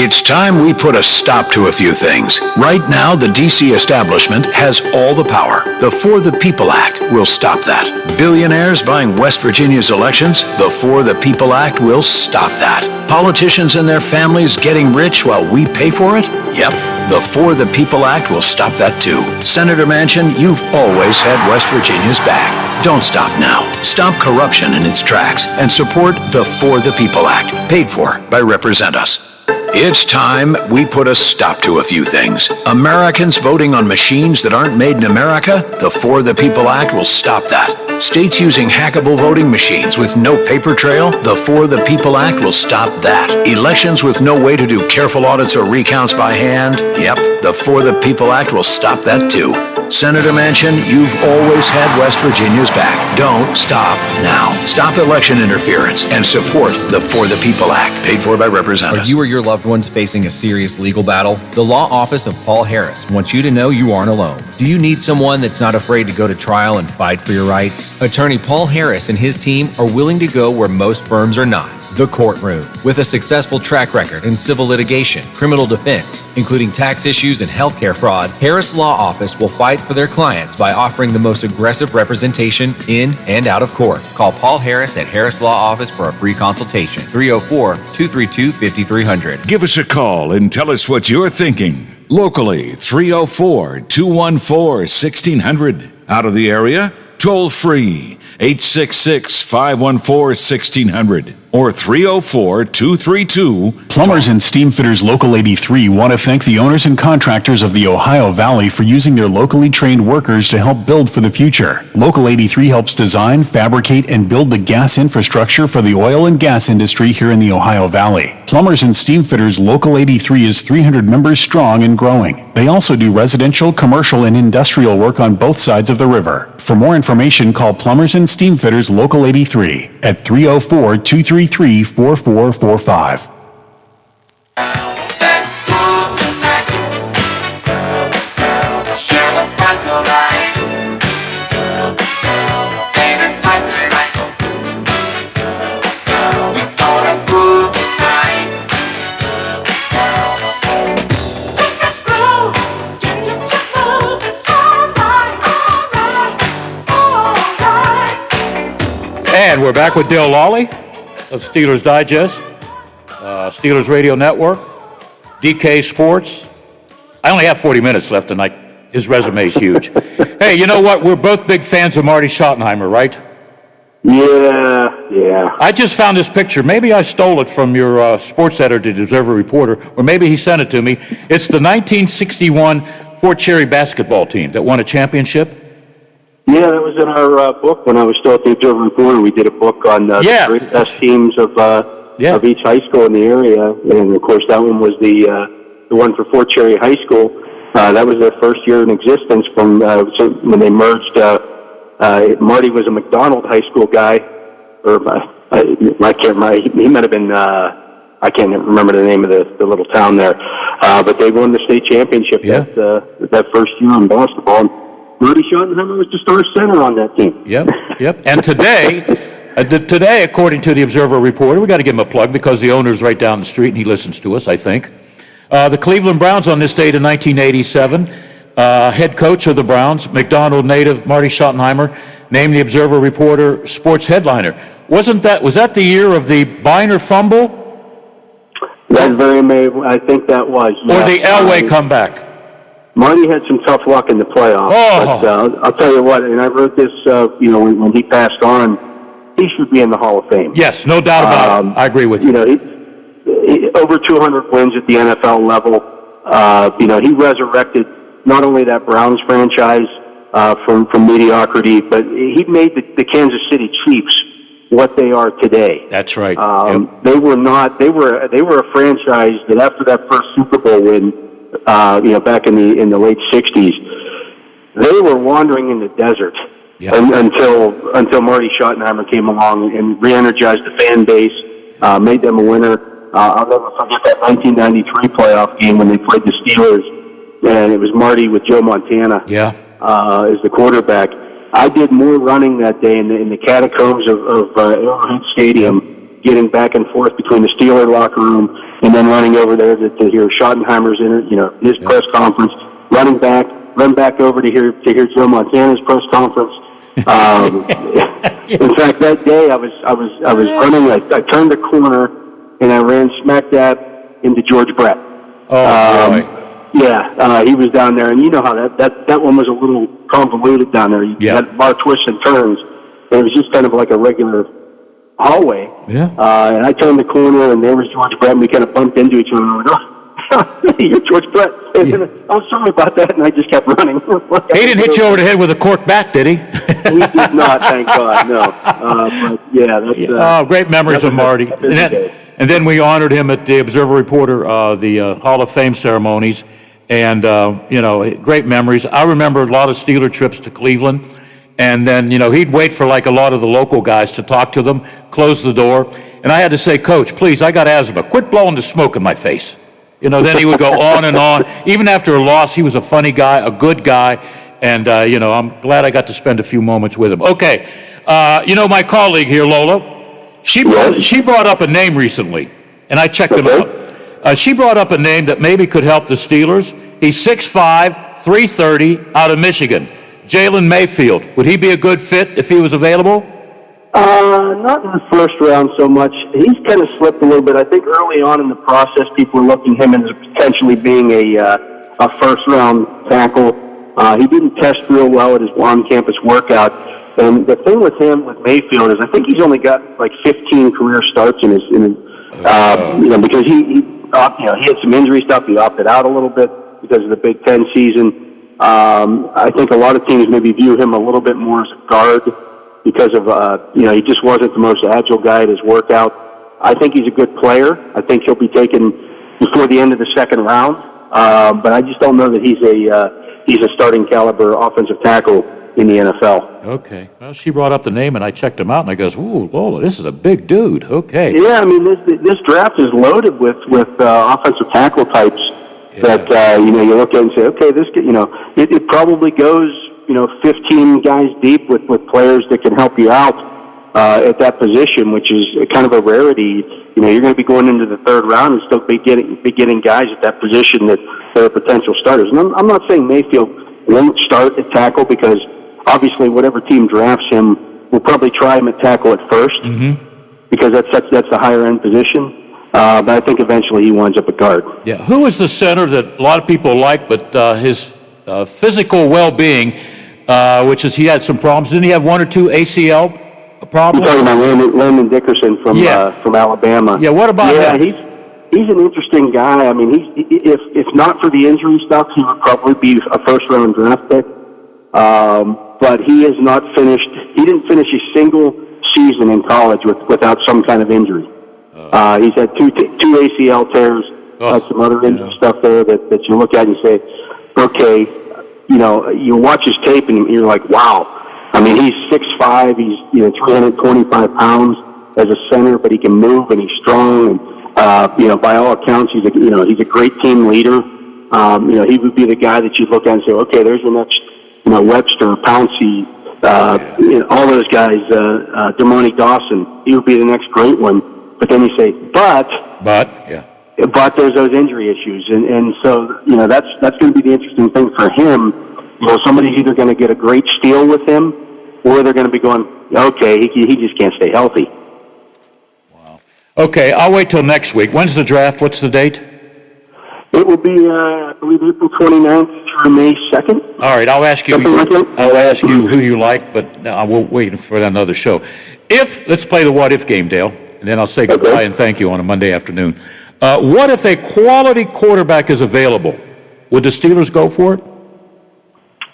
It's time we put a stop to a few things. Right now, the D.C. establishment has all the power. The For the People Act will stop that. Billionaires buying West Virginia's elections? The For the People Act will stop that. Politicians and their families getting rich while we pay for it? Yep. The For the People Act will stop that too. Senator Manchin, you've always had West Virginia's back. Don't stop now. Stop corruption in its tracks and support the For the People Act, paid for by Represent Us. It's time we put a stop to a few things. Americans voting on machines that aren't made in America? The For the People Act will stop that. States using hackable voting machines with no paper trail? The For the People Act will stop that. Elections with no way to do careful audits or recounts by hand? Yep, the For the People Act will stop that too. Senator Manchin, you've always had West Virginia's back. Don't stop now. Stop election interference and support the For the People Act, paid for by Are representatives. you or your loved ones facing a serious legal battle? The law office of Paul Harris wants you to know you aren't alone. Do you need someone that's not afraid to go to trial and fight for your rights? Attorney Paul Harris and his team are willing to go where most firms are not. The courtroom. With a successful track record in civil litigation, criminal defense, including tax issues and healthcare fraud, Harris Law Office will fight for their clients by offering the most aggressive representation in and out of court. Call Paul Harris at Harris Law Office for a free consultation. 304-232-5300. Give us a call and tell us what you're thinking. Locally, 304-214-1600. Out of the area, toll free, 866-514-1600 or 304-232. Plumbers and Steam Fitters Local 83 want to thank the owners and contractors of the Ohio Valley for using their locally trained workers to help build for the future. Local 83 helps design, fabricate, and build the gas infrastructure for the oil and gas industry here in the Ohio Valley. Plumbers and Steam Fitters Local 83 is 300 members strong and growing. They also do residential, commercial, and industrial work on both sides of the river. For more information, call Plumbers and Steam Fitters Local 83 at 304-233-4445. And we're back with Dale Lawley of Steelers Digest, Steelers Radio Network, DK Sports. I only have 40 minutes left tonight. His resume is huge. Hey, you know what? We're both big fans of Marty Schottenheimer, right? Yeah. I just found this picture. Maybe I stole it from your sports editor, the Observer reporter, or maybe he sent it to me. It's the 1961 Fort Cherry basketball team that won a championship. Yeah, that was in our book when I was still at the Observer Reporter. We did a book on the best teams of each high school in the area, and of course that one was the one for Fort Cherry High School. That was their first year in existence from when they merged. Marty was a McDonald High School guy, or I can't remember. He might have been. I can't remember the name of the little town there, but they won the state championship that first year in basketball. Marty Schottenheimer was the star center on that team. Yep. And today, according to the Observer reporter, we got to give him a plug because the owner's right down the street and he listens to us, I think. The Cleveland Browns on this date in 1987, head coach of the Browns, McDonald native Marty Schottenheimer, named the Observer reporter sports headliner. Was that the year of the Biner fumble? That I think that was. Or the Elway comeback? Marty had some tough luck in the playoffs, but I'll tell you what, and I wrote this, when he passed on, he should be in the Hall of Fame. Yes, no doubt about it. I agree with you. He over 200 wins at the NFL level. He resurrected not only that Browns franchise from mediocrity, but he made the Kansas City Chiefs what they are today. That's right. They were a franchise that after that first Super Bowl win, back in the late '60s, they were wandering in the desert until Marty Schottenheimer came along and re-energized the fan base, made them a winner. I'll never forget that 1993 playoff game when they played the Steelers, and it was Marty with Joe Montana as the quarterback. I did more running that day in the catacombs of Arrowhead Stadium, getting back and forth between the Steeler locker room and then running over there to hear Schottenheimer's his press conference, run back over to hear Joe Montana's press conference. In fact, that day I was running. I turned the corner and I ran smack dab into George Brett. He was down there, and you know how that one was a little convoluted down there. You had a lot of twists and turns, and it was just kind of like a regular hallway. And I turned the corner, and there was George Brett, and we kind of bumped into each other. And I went, you're George Brett. And I'm sorry about that, and I just kept running. He didn't hit you over the head with a cork bat, did he? He did not, thank God, no. Great memories of Marty. And then we honored him at the Observer Reporter, the Hall of Fame ceremonies. And, great memories. I remember a lot of Steeler trips to Cleveland. And then, he'd wait for like a lot of the local guys to talk to them, close the door. And I had to say, Coach, please, I got asthma. Quit blowing the smoke in my face. Then he would go on and on. Even after a loss, he was a funny guy, a good guy. And, I'm glad I got to spend a few moments with him. Okay. My colleague here, Lola, she brought up a name recently, and I checked him out. She brought up a name that maybe could help the Steelers. He's 6'5", 330, out of Michigan. Jalen Mayfield. Would he be a good fit if he was available? Not in the first round so much. He's kind of slipped a little bit. I think early on in the process, people were looking at him as potentially being a first-round tackle. He didn't test real well at his on-campus workout. And the thing with him, with Mayfield, is I think he's only got like 15 career starts in his because he had some injury stuff. He opted out a little bit because of the Big Ten season. I think a lot of teams maybe view him a little bit more as a guard because of, he just wasn't the most agile guy at his workout. I think he's a good player. I think he'll be taken before the end of the second round. But I just don't know that he's a starting caliber offensive tackle in the NFL. Okay. Well, she brought up the name, and I checked him out, and I goes, ooh, Lola, this is a big dude. Okay. Yeah, I mean, this draft is loaded with offensive tackle types that, you look at and say, okay, this, it probably goes, 15 guys deep with players that can help you out at that position, which is kind of a rarity. You're going to be going into the third round and still be getting guys at that position that are potential starters. And I'm not saying Mayfield won't start at tackle, because obviously whatever team drafts him will probably try him at tackle at first, because that's the higher end position. But I think eventually he winds up at guard. Yeah. Who is the center that a lot of people like, but his physical well-being, which is he had some problems. Didn't he have one or two ACL problems? You're talking about Landon Dickerson from Alabama. Yeah. What about him? He's an interesting guy. I mean, if not for the injury stuff, he would probably be a first-round draft pick. But he has not finished. He didn't finish a single season in college without some kind of injury. He's had two ACL tears, some other injury stuff there that you look at and you say, okay, you watch his tape and you're like, wow. I mean, he's 6'5", he's 325 pounds as a center, but he can move and he's strong. And by all accounts, he's a great team leader. He would be the guy that you look at and say, okay, there's the next, Webster, Pouncey, all those guys, Dermontti Dawson. He would be the next great one. But then you say, but there's those injury issues, and so that's going to be the interesting thing for him. Somebody's either going to get a great steal with him, or they're going to be going, okay, he just can't stay healthy. Okay, I'll wait till next week. When's the draft? What's the date? It will be, I believe, April 29th through May 2nd. All right, I'll ask you who you like, but I will wait for another show. Let's play the what if game, Dale, and then I'll say goodbye and thank you on a Monday afternoon. What if a quality quarterback is available? Would the Steelers go for it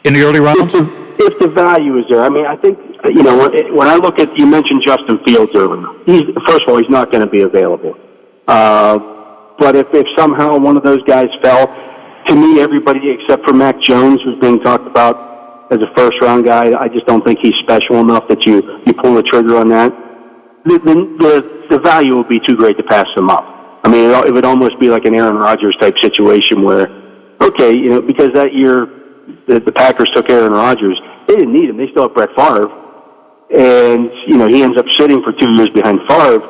in the early rounds? If the value is there. I mean, I think, when I look at, you mentioned Justin Fields earlier. First of all, he's not going to be available. But if somehow one of those guys fell, to me, everybody except for Mac Jones, who's being talked about as a first-round guy, I just don't think he's special enough that you pull the trigger on that. The value would be too great to pass him up. I mean, it would almost be like an Aaron Rodgers type situation where, okay, because that year the Packers took Aaron Rodgers, they didn't need him. They still have Brett Favre. And, he ends up sitting for 2 years behind Favre,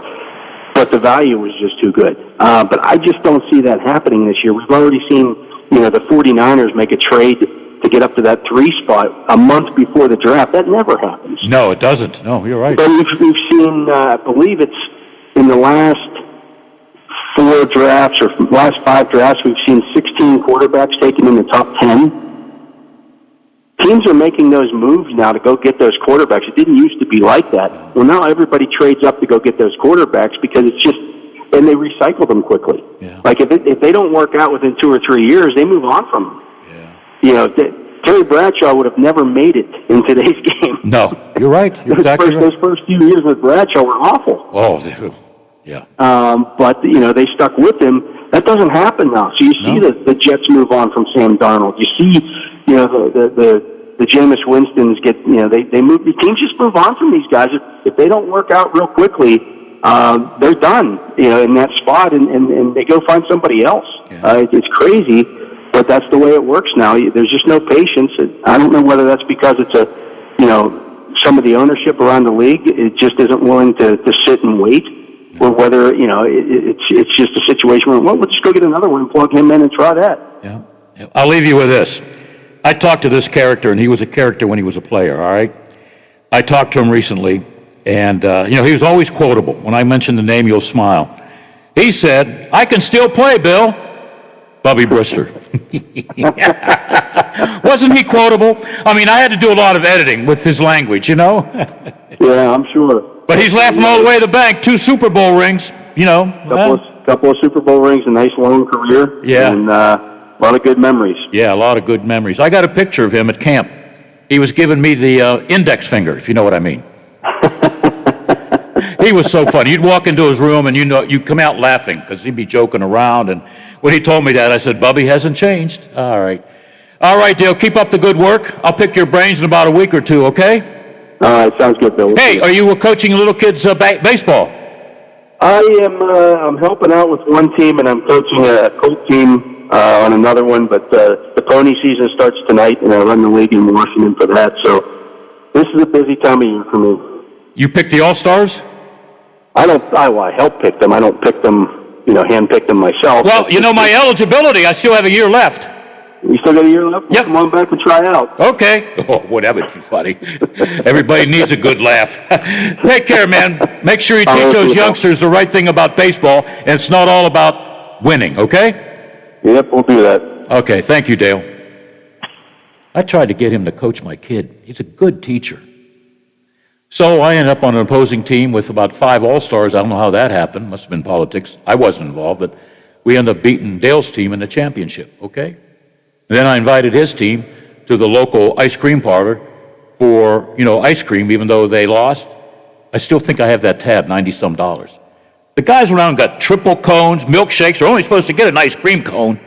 but the value was just too good. But I just don't see that happening this year. We've already seen, the 49ers make a trade to get up to that 3 spot a month before the draft. That never happens. No, it doesn't. No, you're right. But we've seen, I believe it's in the last 4 drafts or last 5 drafts, we've seen 16 quarterbacks taken in the top 10. Teams are making those moves now to go get those quarterbacks. It didn't used to be like that. Well, now everybody trades up to go get those quarterbacks because it's just, and they recycle them quickly. Yeah. Like if they don't work out within 2 or 3 years, they move on from them. Yeah. Terry Bradshaw would have never made it in today's game. No, you're right. You're exactly right. Those first few years with Bradshaw were awful. Oh, Yeah. But, they stuck with him. That doesn't happen now. So you see the Jets move on from Sam Darnold. You see, the Jameis Winstons get, they move, the teams just move on from these guys. If they don't work out real quickly, they're done, in that spot, and they go find somebody else. Yeah. It's crazy, but that's the way it works now. There's just no patience. I don't know whether that's because it's some of the ownership around the league, it just isn't willing to sit and wait, or whether, it's just a situation where, well, let's just go get another one and plug him in and try that. Yeah. I'll leave you with this. I talked to this character, and he was a character when he was a player, all right? I talked to him recently, and, he was always quotable. When I mention the name, you'll smile. He said, "I can still play, Bill." Bubby Brister. Wasn't he quotable? I mean, I had to do a lot of editing with his language, Yeah, I'm sure. But he's laughing all the way to the bank. 2 Super Bowl rings, Couple of Super Bowl rings, a nice long career. Yeah. And a lot of good memories. Yeah, a lot of good memories. I got a picture of him at camp. He was giving me the index finger, if you know what I mean. He was so funny. You'd walk into his room and you'd come out laughing because he'd be joking around. And when he told me that, I said, "Bubby hasn't changed." All right, Dale, keep up the good work. I'll pick your brains in about a week or two, okay? All right, sounds good, Bill. Hey, are you coaching little kids baseball? I am. I'm helping out with one team, and I'm coaching a Colt team on another one. But the pony season starts tonight, and I run the league in Washington for that. So this is a busy time of year for me. You pick the All-Stars? I help pick them. I don't pick them, hand-pick them myself. Well, my eligibility, I still have a year left. You still got a year left? Yep. Come on back and try out. Okay. Oh, whatever. It's funny. Everybody needs a good laugh. Take care, man. Make sure you teach those youngsters the right thing about baseball, and it's not all about winning, okay? Yep, we'll do that. Okay, thank you, Dale. I tried to get him to coach my kid. He's a good teacher. So I ended up on an opposing team with about 5 All-Stars. I don't know how that happened. Must have been politics. I wasn't involved, but we ended up beating Dale's team in the championship, okay? And then I invited his team to the local ice cream parlor for, ice cream, even though they lost. I still think I have that tab, $90-some. The guys around got triple cones, milkshakes. They're only supposed to get an ice cream cone,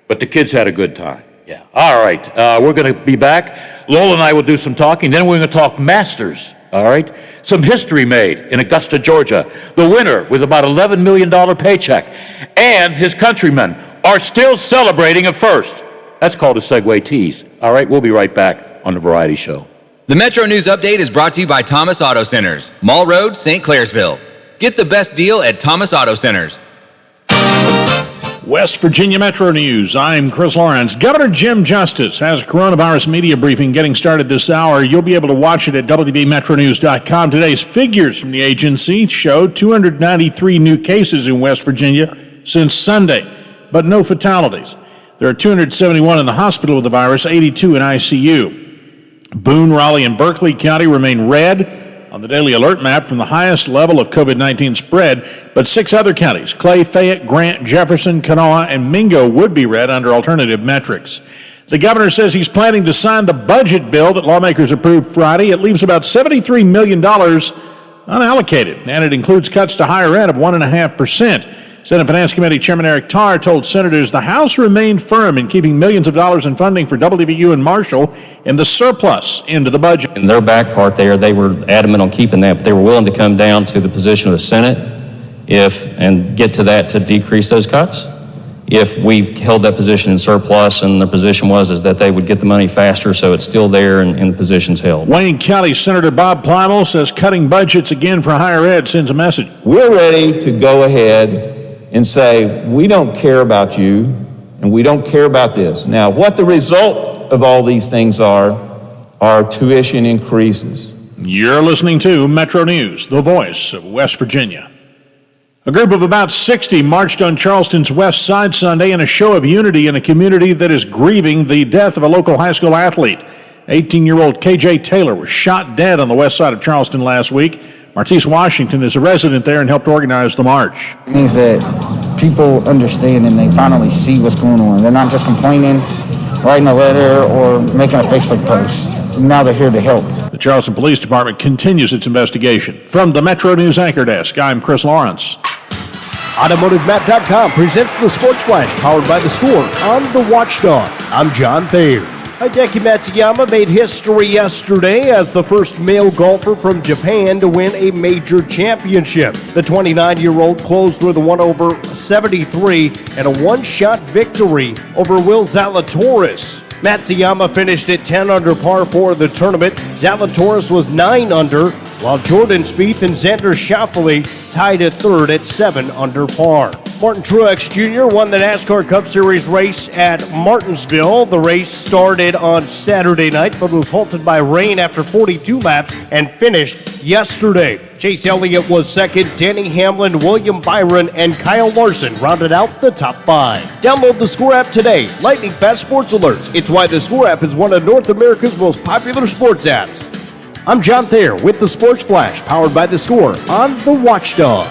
but the kids had a good time. Yeah. All right. We're going to be back. Lola and I will do some talking. Then we're going to talk Masters. All right? Some history made in Augusta, Georgia. The winner with about $11 million paycheck. And his countrymen are still celebrating a first. That's called a Segway Tease. All right? We'll be right back on The Variety Show. The Metro News Update is brought to you by Thomas Auto Centers, Mall Road, St. Clairsville. Get the best deal at Thomas Auto Centers. West Virginia Metro News. I'm Chris Lawrence. Governor Jim Justice has a coronavirus media briefing getting started this hour. You'll be able to watch it at WVMetroNews.com. Today's figures from the agency show 293 new cases in West Virginia since Sunday, but no fatalities. There are 271 in the hospital with the virus, 82 in ICU. Boone, Raleigh, and Berkeley County remain red on the daily alert map from the highest level of COVID-19 spread, but 6 other counties, Clay, Fayette, Grant, Jefferson, Kanawha, and Mingo, would be red under alternative metrics. The governor says he's planning to sign the budget bill that lawmakers approved Friday. It leaves about $73 million unallocated, and it includes cuts to higher ed of 1.5%. Senate Finance Committee Chairman Eric Tarr told senators the House remained firm in keeping millions of dollars in funding for WVU and Marshall in the surplus into the budget. In their back part there, they were adamant on keeping that, but they were willing to come down to the position of the Senate and get to that to decrease those cuts. If we held that position in surplus, and the position was that they would get the money faster, so it's still there and the position's held. Wayne County Senator Bob Plymel says cutting budgets again for higher ed sends a message. We're ready to go ahead and say, we don't care about you, and we don't care about this. Now, what the result of all these things are tuition increases. You're listening to Metro News, the voice of West Virginia. A group of about 60 marched on Charleston's west side Sunday in a show of unity in a community that is grieving the death of a local high school athlete. 18-year-old KJ Taylor was shot dead on the west side of Charleston last week. Martise Washington is a resident there and helped organize the march. It means that people understand and they finally see what's going on. They're not just complaining, writing a letter, or making a Facebook post. Now they're here to help. The Charleston Police Department continues its investigation. From the Metro News Anchor Desk, I'm Chris Lawrence. AutomotiveMap.com presents the Sports Flash, powered by The Score on the Watchdog. I'm John Thayer. Hideki Matsuyama made history yesterday as the first male golfer from Japan to win a major championship. The 29-year-old closed with a 1/73 and a one-shot victory over Will Zalatoris. Matsuyama finished at 10 under par for the tournament. Zalatoris was 9 under, while Jordan Spieth and Xander Schauffele tied at third at 7 under par. Martin Truex Jr. won the NASCAR Cup Series race at Martinsville. The race started on Saturday night, but was halted by rain after 42 laps and finished yesterday. Chase Elliott was second. Danny Hamlin, William Byron, and Kyle Larson rounded out the top 5. Download the Score app today. Lightning fast sports alerts. It's why the Score app is one of North America's most popular sports apps. I'm John Thayer with the Sports Flash, powered by The Score on the Watchdog.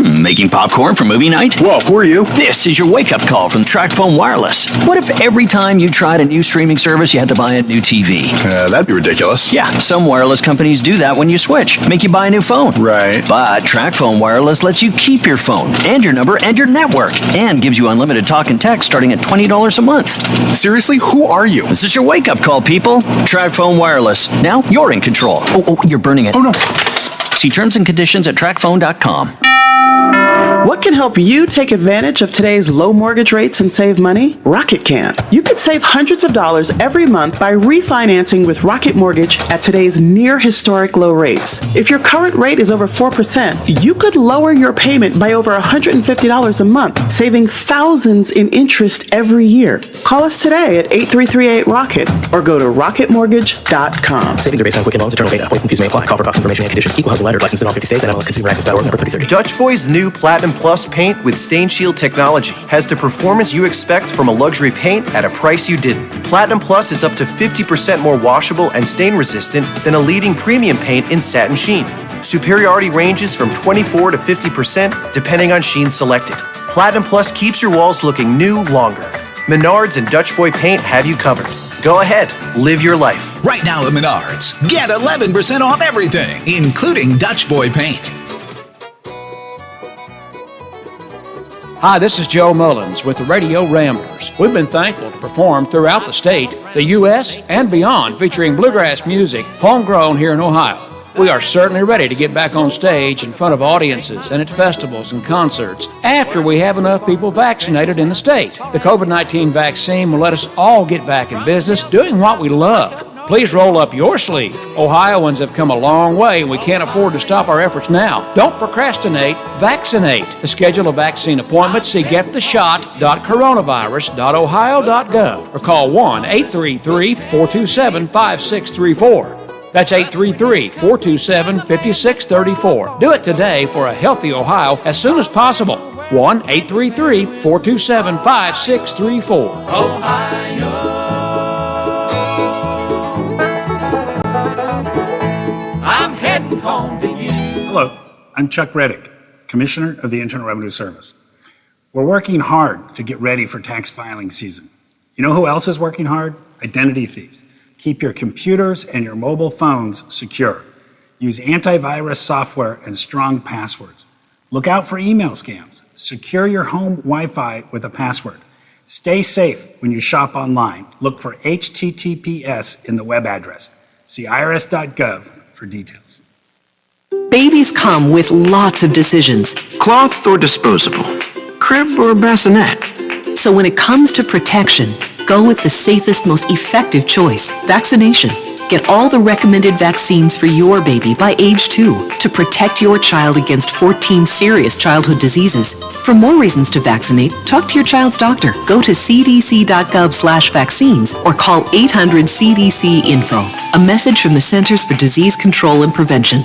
Making popcorn for movie night? Whoa, who are you? This is your wake-up call from TracFone Wireless. What if every time you tried a new streaming service, you had to buy a new TV? That'd be ridiculous. Yeah, some wireless companies do that when you switch. Make you buy a new phone. Right. But TracFone Wireless lets you keep your phone and your number and your network, and gives you unlimited talk and text starting at $20 a month. Seriously, who are you? This is your wake-up call, people. TracFone Wireless. Now you're in control. Oh, you're burning it. Oh, no. See terms and conditions at TracFone.com. What can help you take advantage of today's low mortgage rates and save money? Rocket can. You could save hundreds of dollars every month by refinancing with Rocket Mortgage at today's near historic low rates. If your current rate is over 4%, you could lower your payment by over $150 a month, saving thousands in interest every year. Call us today at 8338-ROCKET or go to rocketmortgage.com. Savings are based on Quicken Loans. Internal data. Points and fees may apply. Call for cost information and conditions. Equal housing lender. Licensed in all 50 states. NMLS-ConsumerAccess.org. Number 3030. Dutch Boy's new Platinum Plus paint with Stain Shield technology has the performance you expect from a luxury paint at a price you didn't. Platinum Plus is up to 50% more washable and stain resistant than a leading premium paint in satin sheen. Superiority ranges from 24 to 50% depending on sheen selected. Platinum Plus keeps your walls looking new longer. Menards and Dutch Boy Paint have you covered. Go ahead, live your life. Right now at Menards, get 11% off everything, including Dutch Boy Paint. Hi, this is Joe Mullins with the Radio Ramblers. We've been thankful to perform throughout the state, the U.S., and beyond, featuring bluegrass music, homegrown here in Ohio. We are certainly ready to get back on stage in front of audiences and at festivals and concerts after we have enough people vaccinated in the state. The COVID-19 vaccine will let us all get back in business doing what we love. Please roll up your sleeve. Ohioans have come a long way, and we can't afford to stop our efforts now. Don't procrastinate. Vaccinate. To schedule a vaccine appointment, see gettheshot.coronavirus.ohio.gov or call 1-833-427-5634. That's 833-427-5634. Do it today for a healthy Ohio as soon as possible. 1-833-427-5634. Ohio. I'm heading home to you. Hello, I'm Chuck Reddick, Commissioner of the Internal Revenue Service. We're working hard to get ready for tax filing season. You know who else is working hard? Identity thieves. Keep your computers and your mobile phones secure. Use antivirus software and strong passwords. Look out for email scams. Secure your home Wi-Fi with a password. Stay safe when you shop online. Look for HTTPS in the web address. See irs.gov for details. Babies come with lots of decisions. Cloth or disposable? Crib or bassinet? So when it comes to protection, go with the safest, most effective choice, vaccination. Get all the recommended vaccines for your baby by age 2 to protect your child against 14 serious childhood diseases. For more reasons to vaccinate, talk to your child's doctor. Go to cdc.gov/vaccines or call 800-CDC-INFO. A message from the Centers for Disease Control and Prevention.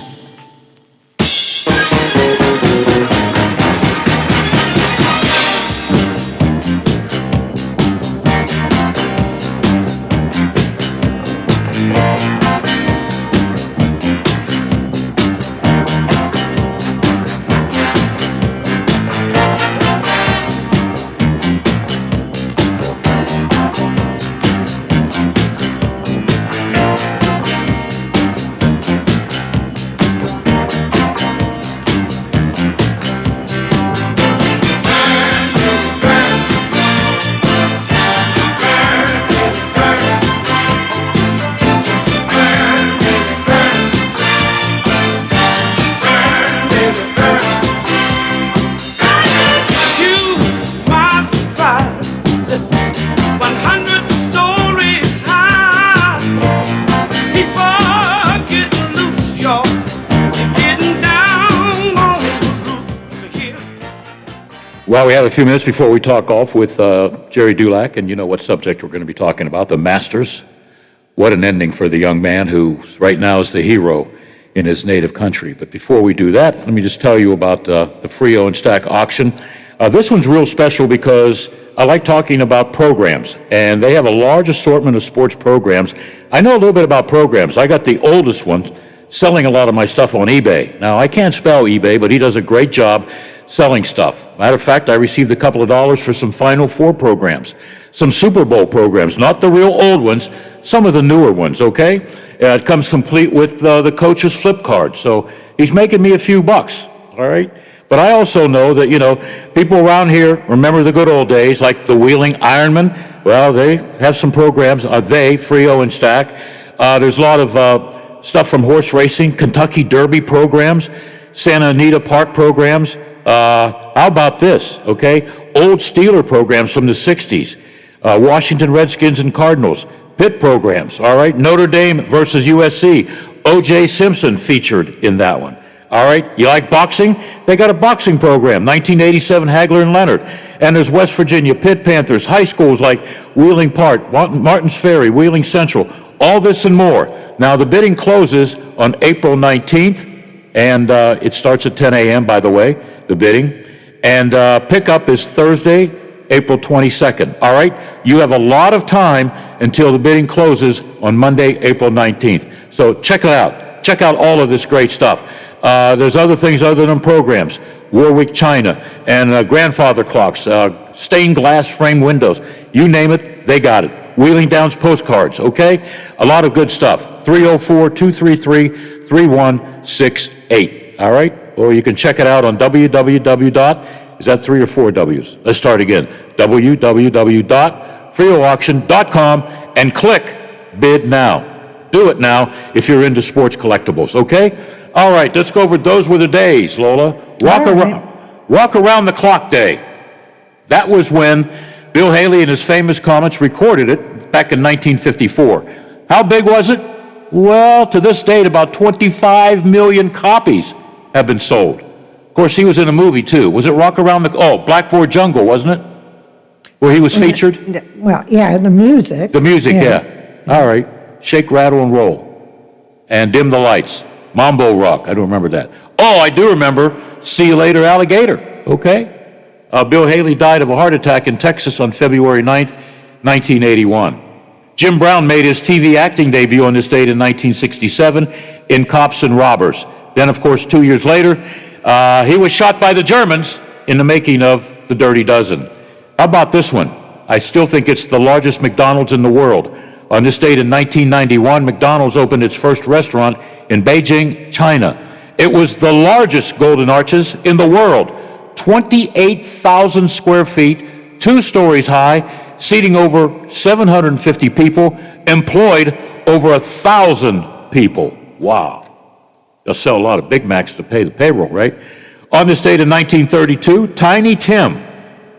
Well, we have a few minutes before we talk golf with Jerry Dulac, and you know what subject we're going to be talking about, the Masters. What an ending for the young man who right now is the hero in his native country. But before we do that, let me just tell you about the Frio and Stack auction. This one's real special because I like talking about programs, and they have a large assortment of sports programs. I know a little bit about programs. I got the oldest one selling a lot of my stuff on eBay. Now, I can't spell eBay, but he does a great job selling stuff. Matter of fact, I received a couple of dollars for some Final Four programs, some Super Bowl programs, not the real old ones, some of the newer ones, okay? It comes complete with the coach's flip card, so he's making me a few bucks, all right? But I also know that, you know, people around here remember the good old days, like the Wheeling Ironman. Well, they have some programs, Frio and Stack. There's a lot of stuff from horse racing, Kentucky Derby programs, Santa Anita Park programs. How about this, okay? Old Steeler programs from the 60s, Washington Redskins and Cardinals, Pitt programs, all right? Notre Dame versus USC, O.J. Simpson featured in that one. All right, you like boxing? They got a boxing program, 1987 Hagler and Leonard. And there's West Virginia Pitt Panthers, high schools like Wheeling Park, Martins Ferry, Wheeling Central, all this and more. Now, the bidding closes on April 19th, and it starts at 10 a.m., by the way, the bidding. And pickup is Thursday, April 22nd. All right, you have a lot of time until the bidding closes on Monday, April 19th. So check it out. Check out all of this great stuff. There's other things other than programs, Warwick China, and grandfather clocks, stained glass frame windows. You name it, they got it. Wheeling Downs postcards, okay? A lot of good stuff. 304-233-3168, all right? Or you can check it out on is that 3 or 4 W's? Let's start again. www.frioauction.com and click bid now. Do it now if you're into sports collectibles, okay? All right, let's go over those were the days, Lola. Walk around the clock day. That was when Bill Haley and his famous Comets recorded it back in 1954. How big was it? Well, to this date, about 25 million copies have been sold. Of course, he was in a movie, too. Was it Blackboard Jungle, wasn't it? Where he was featured? Well, yeah, the music. The music, yeah. All right. Shake, Rattle, and Roll. And Dim the Lights. Mambo Rock. I don't remember that. Oh, I do remember See You Later, Alligator. Okay. Bill Haley died of a heart attack in Texas on February 9th, 1981. Jim Brown made his TV acting debut on this date in 1967 in Cops and Robbers. Then, of course, 2 years later, he was shot by the Germans in the making of The Dirty Dozen. How about this one? I still think it's the largest McDonald's in the world. On this date in 1991, McDonald's opened its first restaurant in Beijing, China. It was the largest Golden Arches in the world, 28,000 square feet, 2 stories high, seating over 750 people, employed over 1,000 people. Wow. They'll sell a lot of Big Macs to pay the payroll, right? On this date in 1932, Tiny Tim,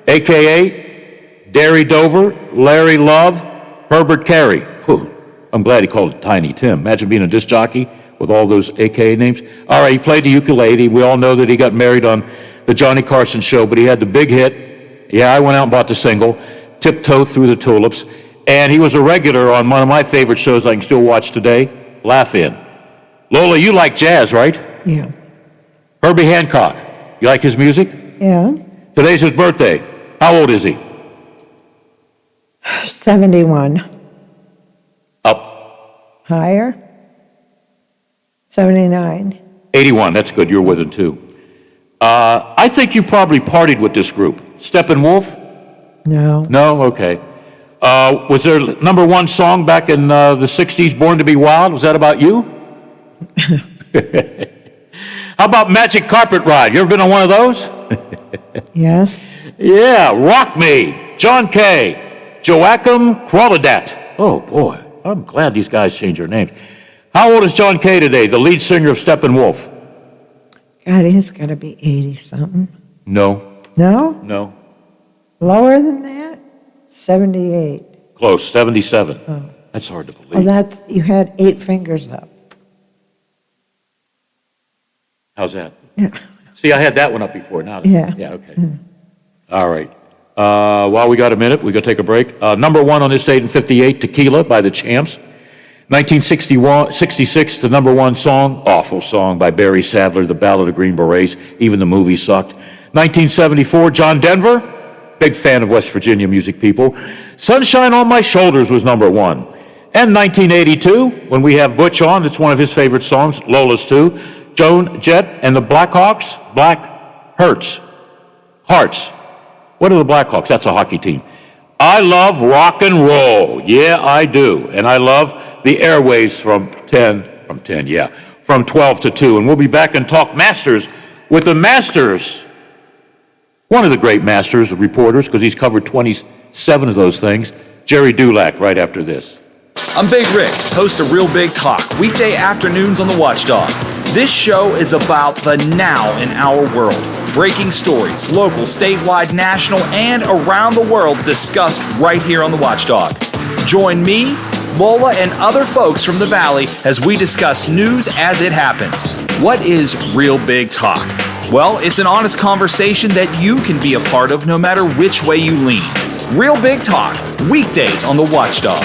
a.k.a. Derry Dover, Larry Love, Herbert Carey. Whew, I'm glad he called it Tiny Tim. Imagine being a disc jockey with all those AKA names. All right, he played the ukulele. We all know that he got married on the Johnny Carson show, but he had the big hit. Yeah, I went out and bought the single, Tiptoe Through the Tulips. And he was a regular on one of my favorite shows I can still watch today, Laugh In. Lola, you like jazz, right? Yeah. Herbie Hancock. You like his music? Yeah. Today's his birthday. How old is he? 71. Up. Higher? 79. 81. That's good. You're with him, too. I think you probably partied with this group. Steppenwolf? No. No? Okay. Was their number one song back in the 60s, Born to be Wild? Was that about you? How about Magic Carpet Ride? You ever been on one of those? Yes. Yeah, Rock Me, John Kay, Joachim Qualidat. Oh, boy, I'm glad these guys changed their names. How old is John Kay today, the lead singer of Steppenwolf? God, he's got to be 80-something. No. No? No. Lower than that? 78. Close, 77. Oh. That's hard to believe. Oh, that's, you had 8 fingers up. How's that? Yeah. See, I had that one up before. Now, Yeah. Yeah, okay. All right. While we got a minute, we got to take a break. Number one on this date in 58, Tequila by the Champs. 1966, the number one song, awful song by Barry Sadler, The Ballad of Green Berets. Even the movie sucked. 1974, John Denver, big fan of West Virginia music people. Sunshine on My Shoulders was number one. And 1982, when we have Butch on, it's one of his favorite songs, Lola's too. Joan Jett and the Blackhawks, Hearts. What are the Blackhawks? That's a hockey team. I love rock and roll. Yeah, I do. And I love the airwaves from 12 to 2. And we'll be back and talk Masters with the Masters. One of the great Masters of reporters, because he's covered 27 of those things. Jerry Dulac, right after this. I'm Big Rick, host of Real Big Talk, weekday afternoons on the Watchdog. This show is about the now in our world. Breaking stories, local, statewide, national, and around the world discussed right here on the Watchdog. Join me, Lola, and other folks from the Valley as we discuss news as it happens. What is Real Big Talk? Well, it's an honest conversation that you can be a part of no matter which way you lean. Real Big Talk, weekdays on the Watchdog.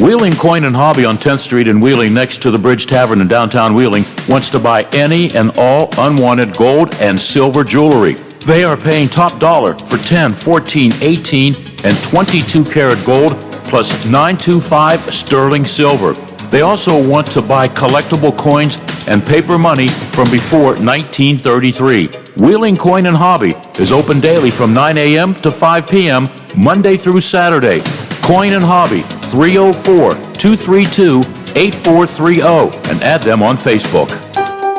Wheeling Coin and Hobby on 10th Street in Wheeling, next to the Bridge Tavern in downtown Wheeling, wants to buy any and all unwanted gold and silver jewelry. They are paying top dollar for 10, 14, 18, and 22 karat gold plus 925 sterling silver. They also want to buy collectible coins and paper money from before 1933. Wheeling Coin and Hobby is open daily from 9 a.m. to 5 p.m., Monday through Saturday. Coin and Hobby, 304-232-8430, and add them on Facebook.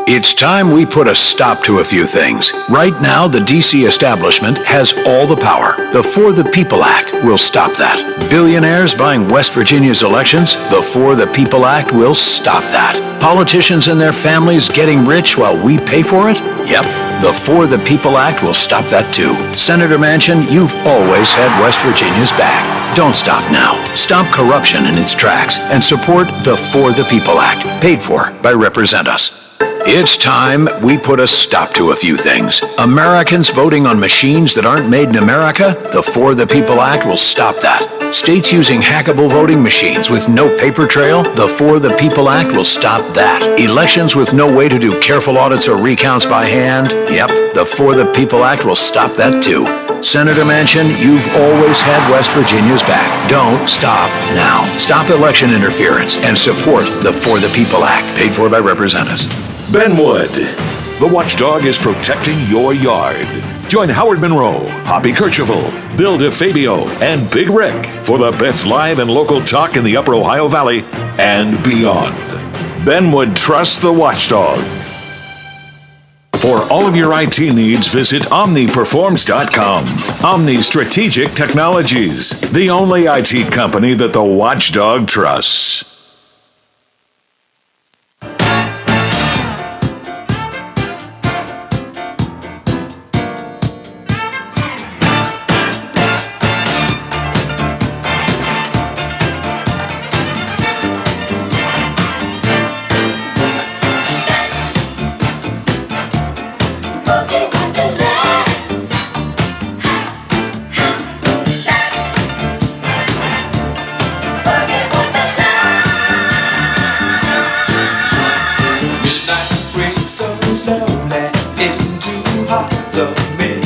It's time we put a stop to a few things. Right now, the D.C. establishment has all the power. The For the People Act will stop that. Billionaires buying West Virginia's elections? The For the People Act will stop that. Politicians and their families getting rich while we pay for it? Yep. The For the People Act will stop that too. Senator Manchin, you've always had West Virginia's back. Don't stop now. Stop corruption in its tracks and support the For the People Act, paid for by Represent Us. It's time we put a stop to a few things. Americans voting on machines that aren't made in America? The For the People Act will stop that. States using hackable voting machines with no paper trail? The For the People Act will stop that. Elections with no way to do careful audits or recounts by hand? Yep, the For the People Act will stop that too. Senator Manchin, you've always had West Virginia's back. Don't stop now. Stop election interference and support the For the People Act, paid for by Represent Us. Benwood. The Watchdog is protecting your yard. Join Howard Monroe, Hoppy Kercheval, Bill DeFabio, and Big Rick for the best live and local talk in the Upper Ohio Valley and beyond. Benwood trusts the Watchdog. For all of your IT needs, visit OmniPerforms.com. Omni Strategic Technologies, the only IT company that the Watchdog trusts.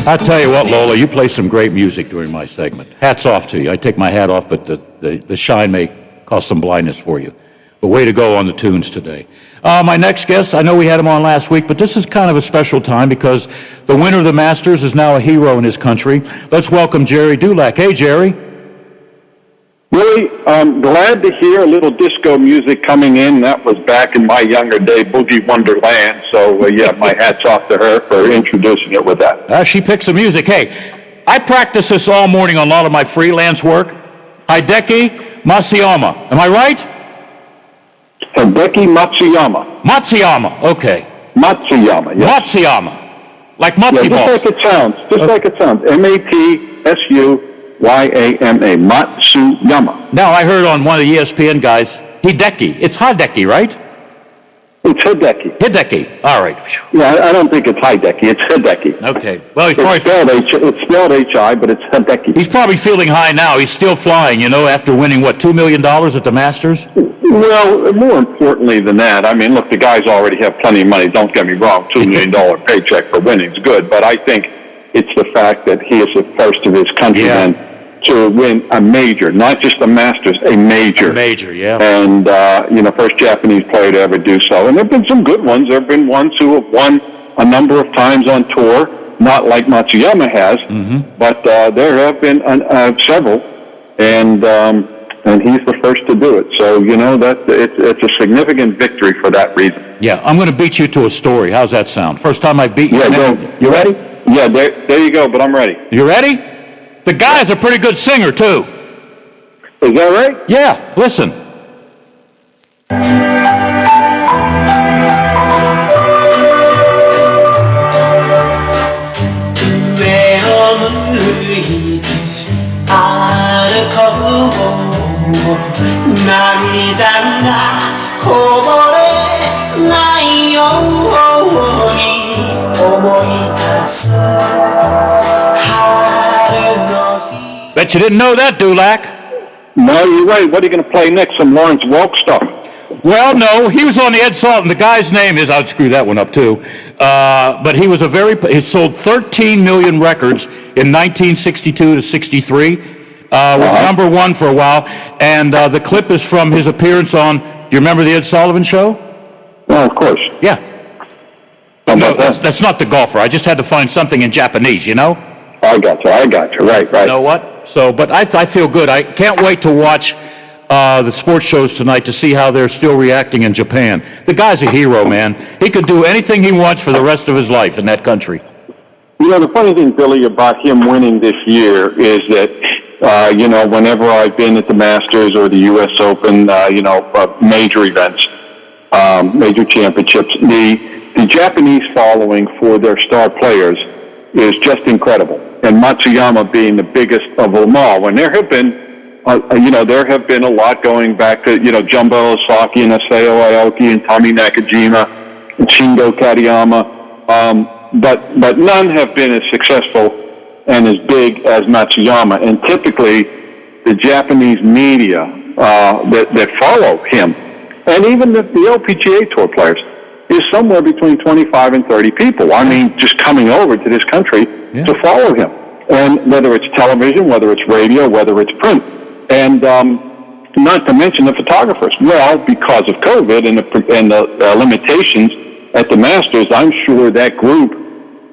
I tell you what, Lola, you play some great music during my segment. Hats off to you. I take my hat off, but the shine may cause some blindness for you. But way to go on the tunes today. My next guest, I know we had him on last week, but this is kind of a special time because the winner of the Masters is now a hero in his country. Let's welcome Jerry Dulac. Hey, Jerry. Really, I'm glad to hear a little disco music coming in. That was back in my younger day, Boogie Wonderland. So, yeah, my hat's off to her for introducing it with that. She picks the music. Hey, I practice this all morning on a lot of my freelance work. Hideki Matsuyama. Am I right? Hideki Matsuyama. Matsuyama, okay. Matsuyama, yes. Matsuyama. Like matzo balls. Just like it sounds. Like it sounds. Matsuyama. Matsuyama. Now, I heard on one of the ESPN guys, Hideki. It's Hideki, right? It's Hideki. Hideki. All right. Yeah, I don't think it's Hideki. It's Hideki. Okay. Well, it's spelled H-I, but it's Hideki. He's probably feeling high now. He's still flying, after winning, $2 million at the Masters? Well, more importantly than that, I mean, look, the guys already have plenty of money. Don't get me wrong. $2 million paycheck for winning is good. But I think it's the fact that he is the first of his countrymen to win a major, not just a Masters, a major. A major, yeah. And, first Japanese player to ever do so. And there have been some good ones. There have been ones who have won a number of times on tour, not like Matsuyama has, but there have been several, and he's the first to do it. So, that it's a significant victory for that reason. Yeah, I'm going to beat you to a story. How's that sound? First time I beat you. Yeah, you ready? Yeah, there you go, but I'm ready. You ready? The guy's a pretty good singer, too. Is that right? Yeah, listen. Bet you didn't know that, Dulac. No, you're right. What are you going to play next? Some Lawrence Welk stuff? Well, no. He was on the Ed Sullivan. The guy's name is, I'd screw that one up too. But he was he sold 13 million records in 1962 to 63. Was number one for a while. And the clip is from his appearance on, do you remember the Ed Sullivan Show? Well, of course. Yeah. No, that's not the golfer. I just had to find something in Japanese, I got you. Right. You know what? So, but I feel good. I can't wait to watch the sports shows tonight to see how they're still reacting in Japan. The guy's a hero, man. He could do anything he wants for the rest of his life in that country. The funny thing, Billy, about him winning this year is that, whenever I've been at the Masters or the U.S. Open, major events, major championships, the Japanese following for their star players is just incredible. And Matsuyama being the biggest of them all. When there have been, there have been a lot going back to, Jumbo Osaki and Isao Aoki and Tommy Nakajima and Shingo Katayama. But none have been as successful and as big as Matsuyama. And typically, the Japanese media that follow him, and even the LPGA Tour players, is somewhere between 25 and 30 people. I mean, just coming over to this country to follow him. And whether it's television, whether it's radio, whether it's print. And not to mention the photographers. Well, because of COVID and the limitations at the Masters, I'm sure that group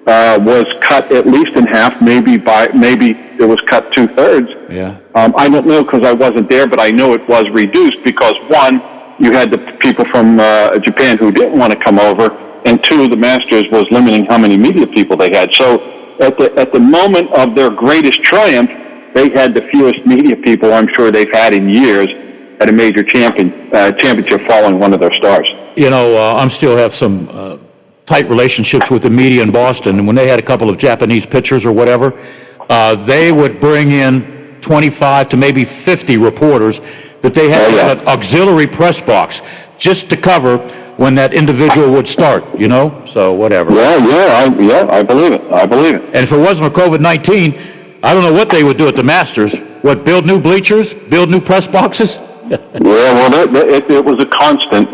was cut at least in half, maybe it was cut 2/3. Yeah. I don't know because I wasn't there, but I know it was reduced because, one, you had the people from Japan who didn't want to come over, and two, the Masters was limiting how many media people they had. So at the moment of their greatest triumph, they had the fewest media people I'm sure they've had in years at a major championship following one of their stars. I still have some tight relationships with the media in Boston, and when they had a couple of Japanese pitchers or whatever, they would bring in 25 to maybe 50 reporters that they had an auxiliary press box just to cover when that individual would start, so whatever. I believe it. And if it wasn't for COVID-19, I don't know what they would do at the Masters. What, build new bleachers? Build new press boxes? It was a constant,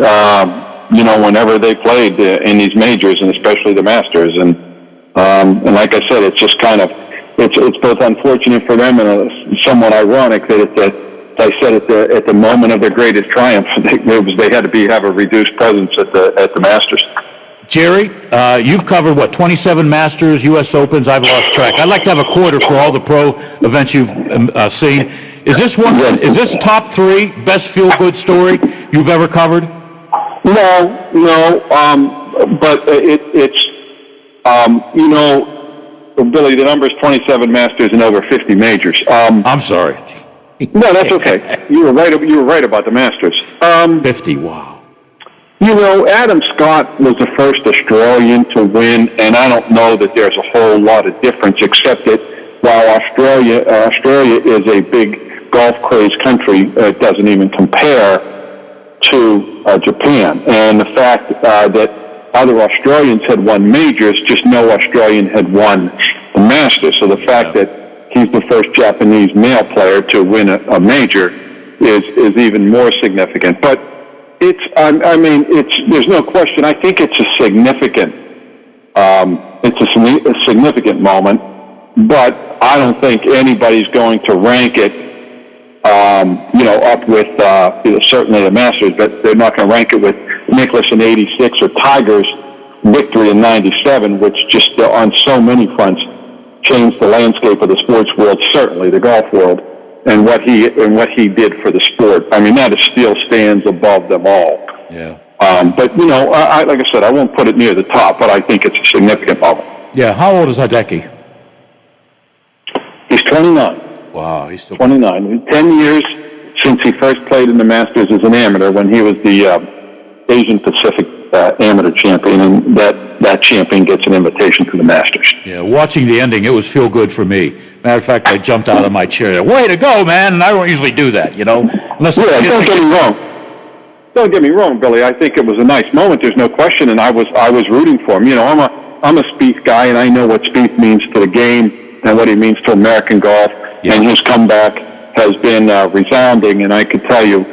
whenever they played in these majors, and especially the Masters. And like I said, it's just kind of, it's both unfortunate for them and somewhat ironic that I said at the moment of their greatest triumph, they had to have a reduced presence at the Masters. Jerry, you've covered, 27 Masters, U.S. Opens? I've lost track. I'd like to have a quarter for all the pro events you've seen. Is this top 3 best feel-good story you've ever covered? No, but it's Billy, the number is 27 Masters and over 50 majors. I'm sorry. No, that's okay. You were right about the Masters. 50, wow. Adam Scott was the first Australian to win, and I don't know that there's a whole lot of difference, except that while Australia is a big golf crazed country, it doesn't even compare. to Japan. And the fact that other Australians had won majors, just no Australian had won the Masters. So the fact that he's the first Japanese male player to win a major is even more significant. But there's no question. I think it's a significant moment, but I don't think anybody's going to rank it, up with certainly the Masters, but they're not going to rank it with Nicklaus in '86 or Tiger's victory in '97, which just on so many fronts changed the landscape of the sports world, certainly the golf world, and what he did for the sport. I mean, that still stands above them all. Yeah. But like I said, I won't put it near the top, but I think it's a significant moment. Yeah. How old is Hideki? He's 29. Wow, he's still 29. 10 years since he first played in the Masters as an amateur, when he was the Asian Pacific amateur champion, and that champion gets an invitation to the Masters. Yeah, watching the ending, it was feel good for me. Matter of fact, I jumped out of my chair. Way to go, man! And I don't usually do that, Unless don't get me wrong. Don't get me wrong, Billy. I think it was a nice moment. There's no question, and I was rooting for him. I'm a Spieth guy, and I know what Spieth means to the game and what he means to American golf. Yeah. And his comeback has been resounding. And I could tell you,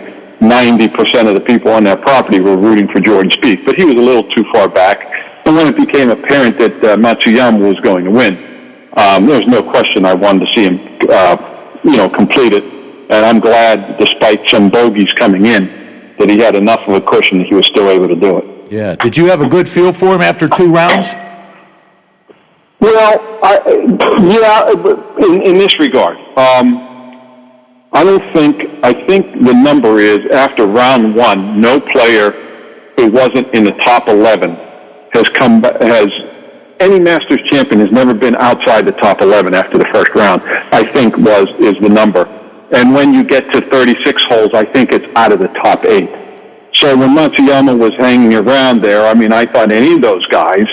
90% of the people on that property were rooting for Jordan Spieth. But he was a little too far back. And when it became apparent that Matsuyama was going to win, there was no question I wanted to see him, complete it. And I'm glad, despite some bogeys coming in, that he had enough of a cushion that he was still able to do it. Yeah. Did you have a good feel for him after 2 rounds? Well, in this regard, I think the number is after round 1, no player who wasn't in the top 11 any Masters champion has never been outside the top 11 after the first round, I think is the number. And when you get to 36 holes, I think it's out of the top 8. So when Matsuyama was hanging around there, I thought any of those guys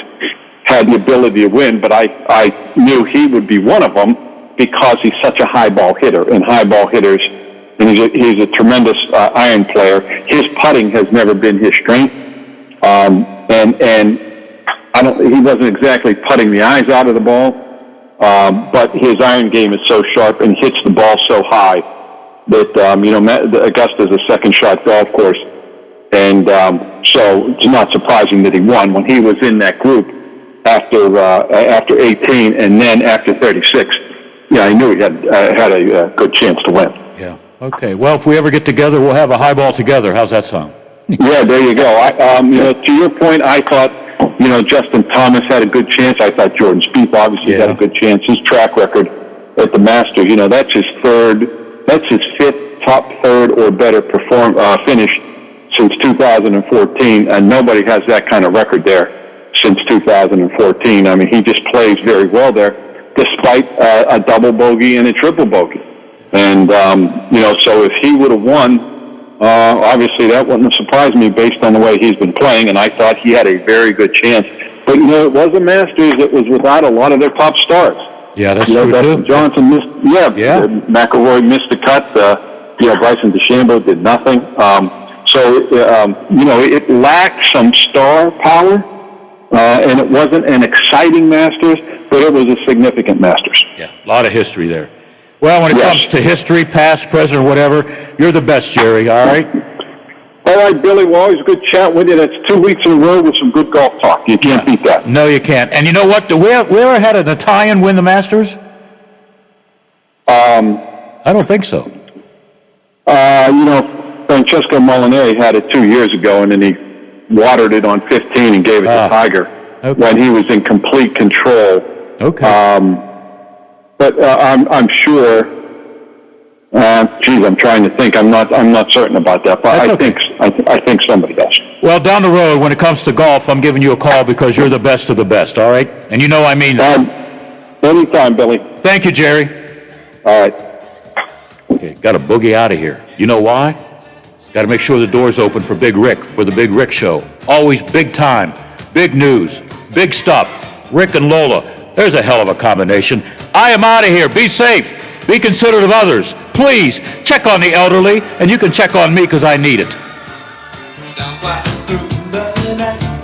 had the ability to win, but I knew he would be one of them because he's such a high ball hitter, and high ball hitters, and he's a tremendous iron player. His putting has never been his strength, and he wasn't exactly putting the eyes out of the ball, but his iron game is so sharp and hits the ball so high that Augusta's a second shot golf course, and so it's not surprising that he won when he was in that group. After 18 and then after 36, I knew he had a good chance to win. Yeah. Okay. Well, if we ever get together, we'll have a highball together. How's that sound? Yeah, there you go. To your point, I thought, Justin Thomas had a good chance. I thought Jordan Spieth obviously had a good chance. His track record at the Masters, that's his 5th top third or better finish since 2014, and nobody has that kind of record there since 2014. He just plays very well there, despite a double bogey and a triple bogey. And, so if he would have won, obviously that wouldn't have surprised me based on the way he's been playing, and I thought he had a very good chance. But, it was a Masters that was without a lot of their top stars. Yeah, that's true, too. Johnson missed, McIlroy missed the cut. Bryson DeChambeau did nothing. It lacked some star power. And it wasn't an exciting Masters, but it was a significant Masters. Yeah, a lot of history there. Well, when it comes to history, past, present, or whatever, you're the best, Jerry, all right? All right, Billy, well, always good chat with you. That's 2 weeks in a row with some good golf talk. You can't beat that. No, you can't. And you know what? We ever had an Italian win the Masters? I don't think so. Francesco Molinari had it 2 years ago, and then he watered it on 15 and gave it to Tiger when he was in complete control. Okay. But I'm sure. I'm trying to think. I'm not certain about that, but I think somebody does. Well, down the road, when it comes to golf, I'm giving you a call because you're the best of the best. All right, and I mean that. Anytime, Billy. Thank you, Jerry. All right. Okay, got to boogie out of here. You know why? Got to make sure the door's open for Big Rick for the Big Rick Show. Always big time, big news, big stuff. Rick and Lola, there's a hell of a combination. I am out of here. Be safe. Be considerate of others. Please check on the elderly, and you can check on me because I need it. Sounds like through the night.